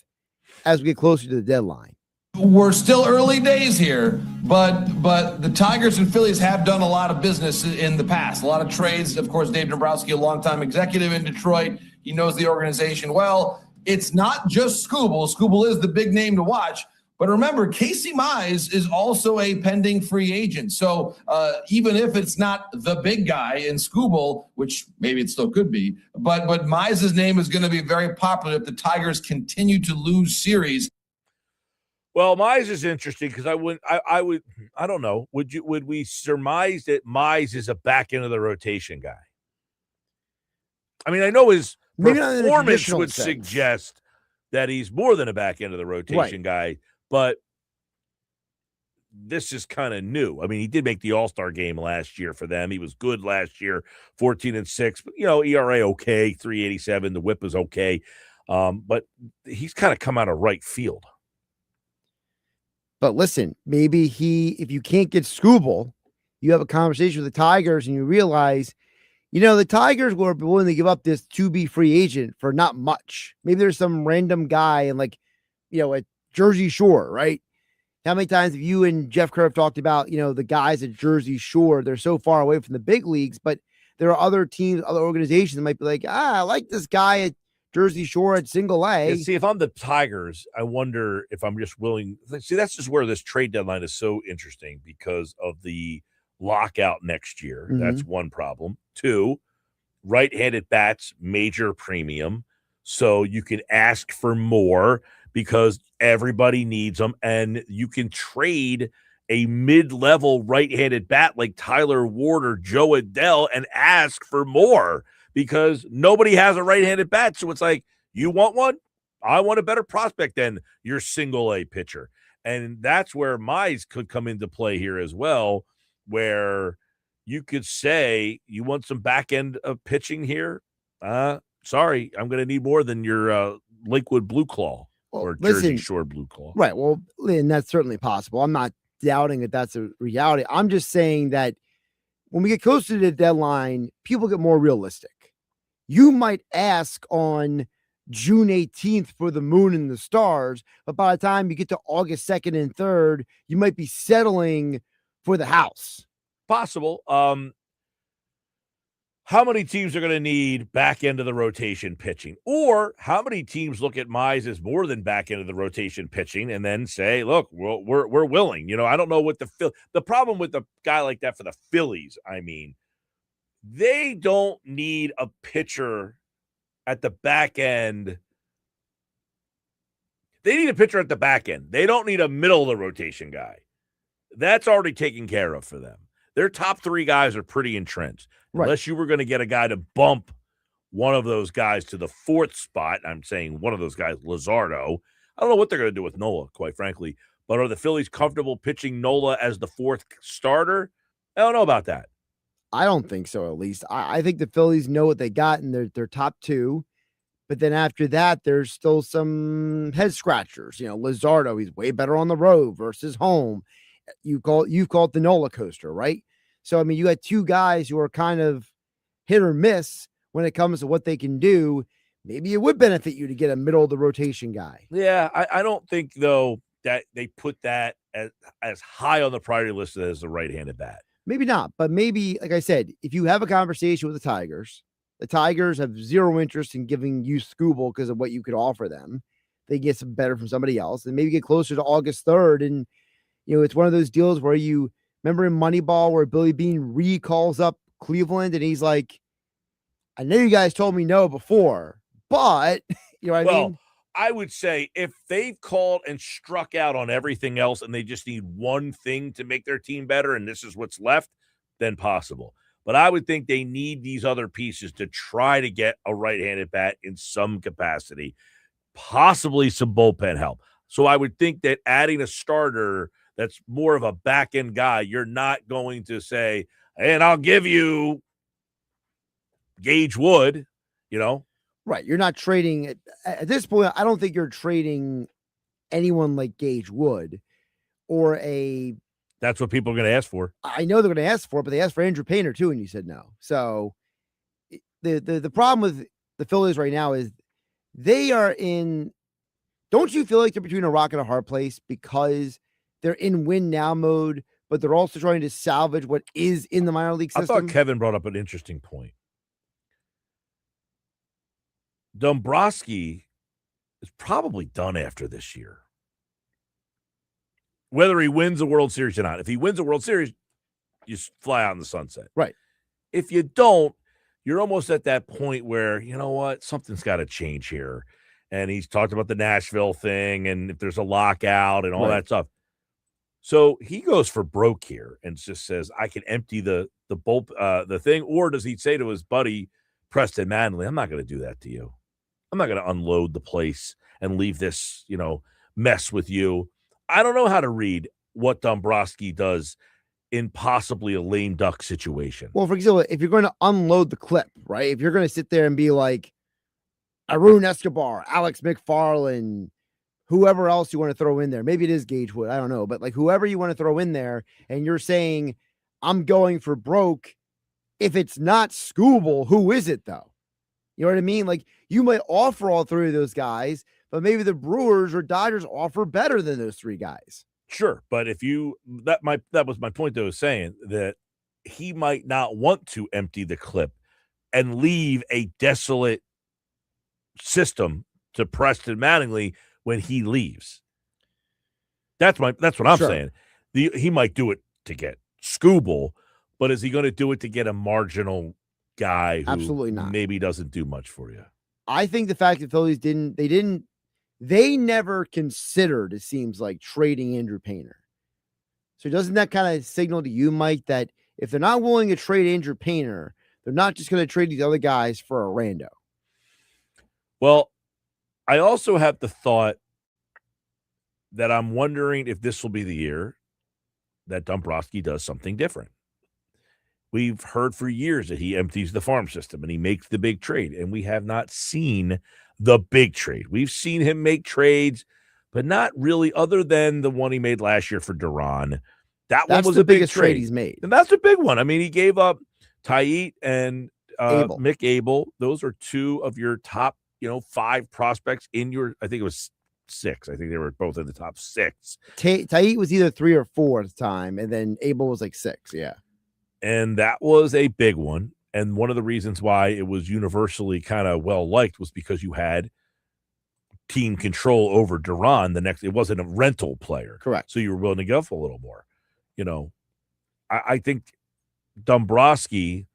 as we get closer to the deadline. We're still early days here, but the Tigers and Phillies have done a lot of business in the past, a lot of trades. Of course, Dave Dombrowski, a longtime executive in Detroit. He knows the organization well. It's not just Skubal. Skubal is the big name to watch. But remember, Casey Mize is also a pending free agent. So even if it's not the big guy in Skubal, which maybe it still could be, but Mize's name is going to be very popular if the Tigers continue to lose series. Well, Mize is interesting because I don't know. Would we surmise that Mize is a back end of the rotation guy? I mean, I know his performance would suggest that he's more than a back end of the rotation guy, but this is kind of new. I mean, he did make the All-Star game last year for them. He was good last year, 14-6, but ERA okay, 3.87. The whip is okay. But he's kind of come out of right field. But listen, maybe if you can't get Skubal, you have a conversation with the Tigers and you realize, the Tigers were willing to give up this to-be free agent for not much. Maybe there's some random guy in at Jersey Shore, right? How many times have you and Jeff Kerr have talked about, the guys at Jersey Shore, they're so far away from the big leagues, but there are other teams, other organizations that might be like, I like this guy at Jersey Shore at single A. Yeah, see, if I'm the Tigers, I wonder if I'm just willing. See, that's just where this trade deadline is so interesting because of the lockout next year. Mm-hmm. That's one problem. Two, right-handed bats, major premium. So you can ask for more because everybody needs them. And you can trade a mid-level right-handed bat like Tyler Ward or Joe Adell and ask for more, because nobody has a right-handed bat. So it's like, you want one? I want a better prospect than your single A pitcher. And that's where Mize could come into play here as well, where you could say, you want some back end of pitching here? Sorry, I'm going to need more than your Lakewood Blue Claw or Jersey Shore Blue Claw. Right. Well, and that's certainly possible. I'm not doubting that that's a reality. I'm just saying that when we get closer to the deadline, people get more realistic. You might ask on June 18th for the moon and the stars, but by the time you get to August 2nd and 3rd, you might be settling for the house. Possible. How many teams are going to need back end of the rotation pitching? Or how many teams look at Mize as more than back end of the rotation pitching and then say, look, we're willing. I don't know what the problem with a guy like that for the Phillies, they don't need a pitcher at the back end. They need a pitcher at the back end. They don't need a middle of the rotation guy. That's already taken care of for them. Their top three guys are pretty entrenched. Right. Unless you were going to get a guy to bump one of those guys to the fourth spot. I'm saying one of those guys, Luzardo. I don't know what they're going to do with Nola, quite frankly. But are the Phillies comfortable pitching Nola as the fourth starter? I don't know about that. I don't think so, at least. I think the Phillies know what they got in their top two. But then after that, there's still some head scratchers. Luzardo, he's way better on the road versus home. You call it the Nola coaster, right? So, you got two guys who are kind of hit or miss when it comes to what they can do. Maybe it would benefit you to get a middle of the rotation guy. Yeah, I don't think, though, that they put that as high on the priority list as the right-handed bat. Maybe not, but maybe, like I said, if you have a conversation with the Tigers have zero interest in giving you Skubal because of what you could offer them. They get some better from somebody else, and maybe get closer to August 3rd. And, it's one of those deals where you remember in Moneyball where Billy Bean recalls up Cleveland and he's like, I know you guys told me no before, but, I mean? I would say if they've called and struck out on everything else and they just need one thing to make their team better and this is what's left, then possible. But I would think they need these other pieces to try to get a right-handed bat in some capacity, possibly some bullpen help. So I would think that adding a starter that's more of a back-end guy, you're not going to say, and I'll give you Gage Wood, Right. You're not trading at this point. I don't think you're trading anyone like Gage Wood or that's what people are going to ask for. I know they're going to ask for it, but they asked for Andrew Painter too, and you said no. So the problem with the Phillies right now is they are in. Don't you feel like they're between a rock and a hard place because they're in win now mode, but they're also trying to salvage what is in the minor league system? I thought Kevin brought up an interesting point. Dombrowski is probably done after this year. Whether he wins a World Series or not. If he wins a World Series, you fly out in the sunset. Right. If you don't, you're almost at that point where, you know what, something's got to change here. And he's talked about the Nashville thing and if there's a lockout and all that stuff. So he goes for broke here and just says, I can empty the thing. Or does he say to his buddy, Preston Manley, I'm not going to do that to you. I'm not going to unload the place and leave this, mess with you. I don't know how to read what Dombrowski does in possibly a lame duck situation. Well, for example, if you're going to unload the clip, right? If you're going to sit there and be like Arun Escobar, Alex McFarland, whoever else you want to throw in there, maybe it is Gage Wood, I don't know, but like whoever you want to throw in there, and you're saying, I'm going for broke. If it's not Skubal, who is it though? You know what I mean? Like you might offer all three of those guys, but maybe the Brewers or Dodgers offer better than those three guys. Sure, but if that was my point that I was saying, that he might not want to empty the clip and leave a desolate system to Preston Mattingly when he leaves. That's what I'm saying. He might do it to get Skubal, but is he going to do it to get a marginal guy who absolutely not maybe doesn't do much for you? I think the fact that Phillies they never considered, it seems like, trading Andrew Painter. So doesn't that kind of signal to you, Mike, that if they're not willing to trade Andrew Painter, they're not just going to trade these other guys for a rando? Well, I also have the thought that I'm wondering if this will be the year that Dombrowski does something different. We've heard for years that he empties the farm system and he makes the big trade, and we have not seen the big trade. We've seen him make trades, but not really, other than the one he made last year for Duran. That's one was the biggest trade he's made. And that's a big one. I mean, he gave up Taiit and Mick Abel. Those are two of your top, 5 prospects in your, I think it was 6. I think they were both in the top 6. Taiit was either 3 or 4 at the time, and then Abel was like 6. Yeah. And that was a big one. And one of the reasons why it was universally kind of well-liked was because you had team control over Duran. It wasn't a rental player. Correct. So you were willing to go for a little more. I think Dombrowski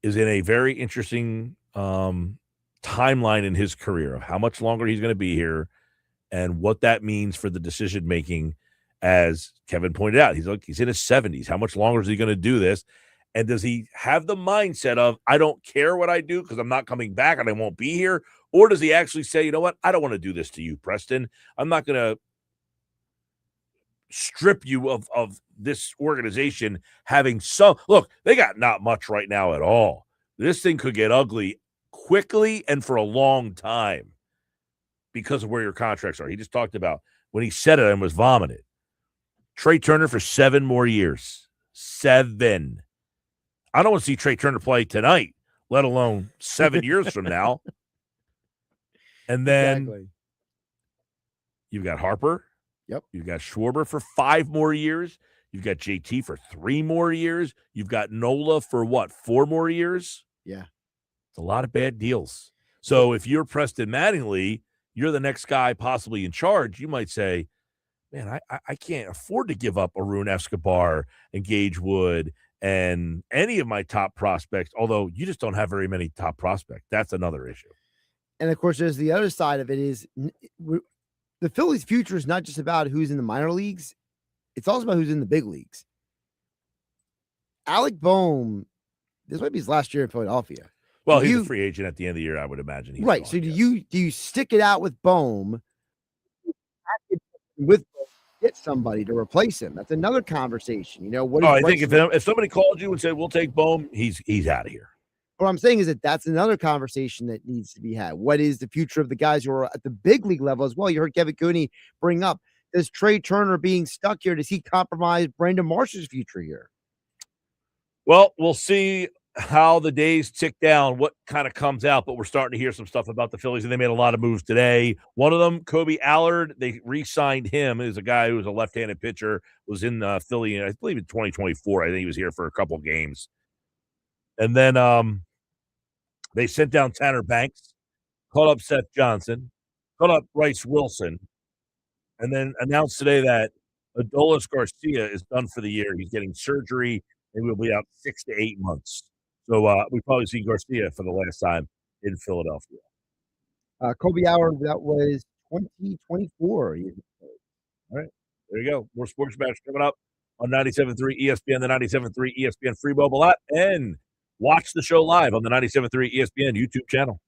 is in a very interesting timeline in his career of how much longer he's going to be here and what that means for the decision-making. As Kevin pointed out, he's in his 70s. How much longer is he going to do this? And does he have the mindset of, I don't care what I do because I'm not coming back and I won't be here? Or does he actually say, you know what? I don't want to do this to you, Preston. I'm not going to strip you of this organization having some. Look, they got not much right now at all. This thing could get ugly quickly and for a long time because of where your contracts are. He just talked about when he said it and was vomited. Trey Turner for 7 more years. 7. I don't want to see Trey Turner play tonight, let alone 7 years from now. And then you've got Harper. Yep. You've got Schwarber for 5 more years. You've got JT for 3 more years. You've got Nola for 4 more years? Yeah. It's a lot of bad deals. So if you're Preston Mattingly, you're the next guy possibly in charge, you might say, man, I can't afford to give up Arun Escobar and Gage Wood and any of my top prospects, although you just don't have very many top prospects. That's another issue. And of course, there's the other side of it is the Phillies' future is not just about who's in the minor leagues; it's also about who's in the big leagues. Alec Boehm, this might be his last year in Philadelphia. Well, he's a free agent at the end of the year, I would imagine. Right. Gone, so yes. do you stick it out with Boehm? With Boehm, get somebody to replace him. That's another conversation. You know what? I think if somebody called you and said we'll take Boehm, he's out of here. What I'm saying is that's another conversation that needs to be had. What is the future of the guys who are at the big league level as well? You heard Kevin Cooney bring up, does Trey Turner being stuck here, does he compromise Brandon Marsh's future here? Well, we'll see how the days tick down, what kind of comes out, but we're starting to hear some stuff about the Phillies, and they made a lot of moves today. One of them, Kobe Allard, they re-signed him as a guy who was a left-handed pitcher, was in Philly, I believe in 2024. I think he was here for a couple games. And then they sent down Tanner Banks, called up Seth Johnson, called up Bryce Wilson, and then announced today that Adolis Garcia is done for the year. He's getting surgery and will be out 6 to 8 months. So we probably see Garcia for the last time in Philadelphia. Kobe Allard, that was 2024. All right, there you go. More sports match coming up on 97.3 ESPN, the 97.3 ESPN free mobile app, and watch the show live on the 97.3 ESPN YouTube channel.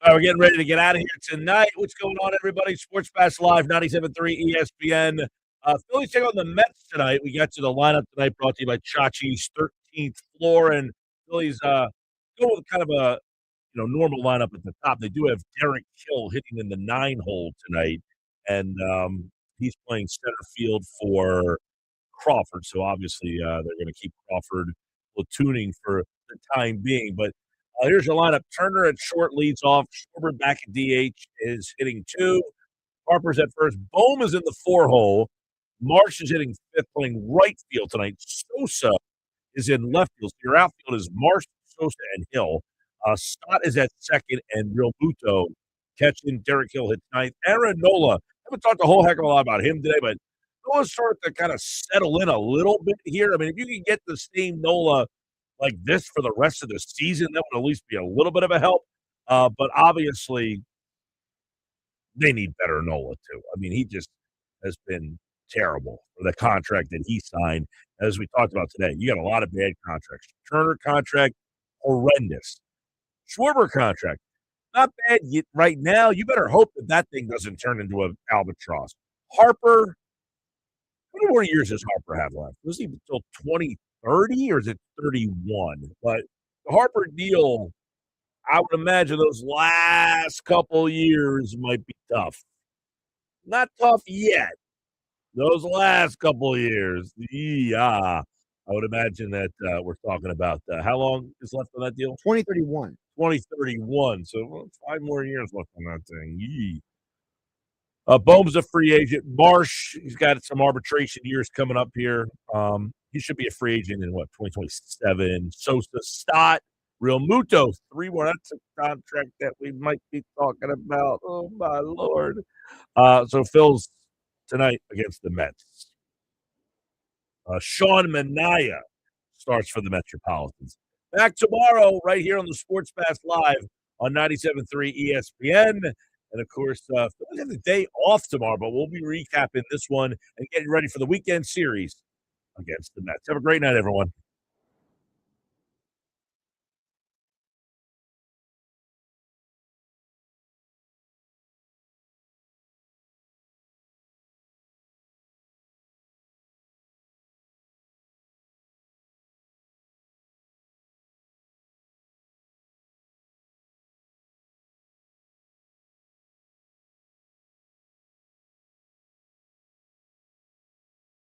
All right, we're getting ready to get out of here tonight. What's going on, everybody? Sports Bash Live, 97.3 ESPN. Phillies take on the Mets tonight. We got to the lineup tonight brought to you by Chachi's 13th floor. And Phillies go with kind of a normal lineup at the top. They do have Derek Hill hitting in the 9-hole tonight. And he's playing center field for Crawford. So obviously they're going to keep Crawford platooning for the time being. But here's your lineup. Turner at short leads off. Schwarber back at DH is hitting 2. Harper's at first. Bohm is in the 4-hole. Marsh is hitting 5th, playing right field tonight. Sosa is in left field. So your outfield is Marsh, Sosa, and Hill. Stott is at 2nd, and Real Muto catching. Derek Hill hits 9th. Aaron Nola. I haven't talked a whole heck of a lot about him today, but Nola's starting to kind of settle in a little bit here. I mean, if you can get the same Nola like this for the rest of the season, that would at least be a little bit of a help. But obviously, they need better Nola, too. I mean, he just has been terrible for the contract that he signed. As we talked about today, you got a lot of bad contracts. Turner contract, horrendous. Schwarber contract, not bad yet right now. You better hope that thing doesn't turn into an albatross. Harper, how many more years does Harper have left? Was he until 2030 or is it 31? But the Harper deal, I would imagine those last couple years might be tough. Not tough yet. Those last couple of years, I would imagine that we're talking about how long is left on that deal? 2031. 2031. So 5 more years left on that thing. Bohm's a free agent. Marsh, he's got some arbitration years coming up here. He should be a free agent in 2027. Sosa, Stott, Real Muto, 3 more. That's a contract that we might be talking about. Oh my Lord. So Phil's tonight against the Mets. Sean Manaea starts for the Metropolitans. Back tomorrow right here on the Sports Bash Live on 97.3 ESPN. And, of course, we'll have the day off tomorrow, but we'll be recapping this one and getting ready for the weekend series against the Mets. Have a great night, everyone.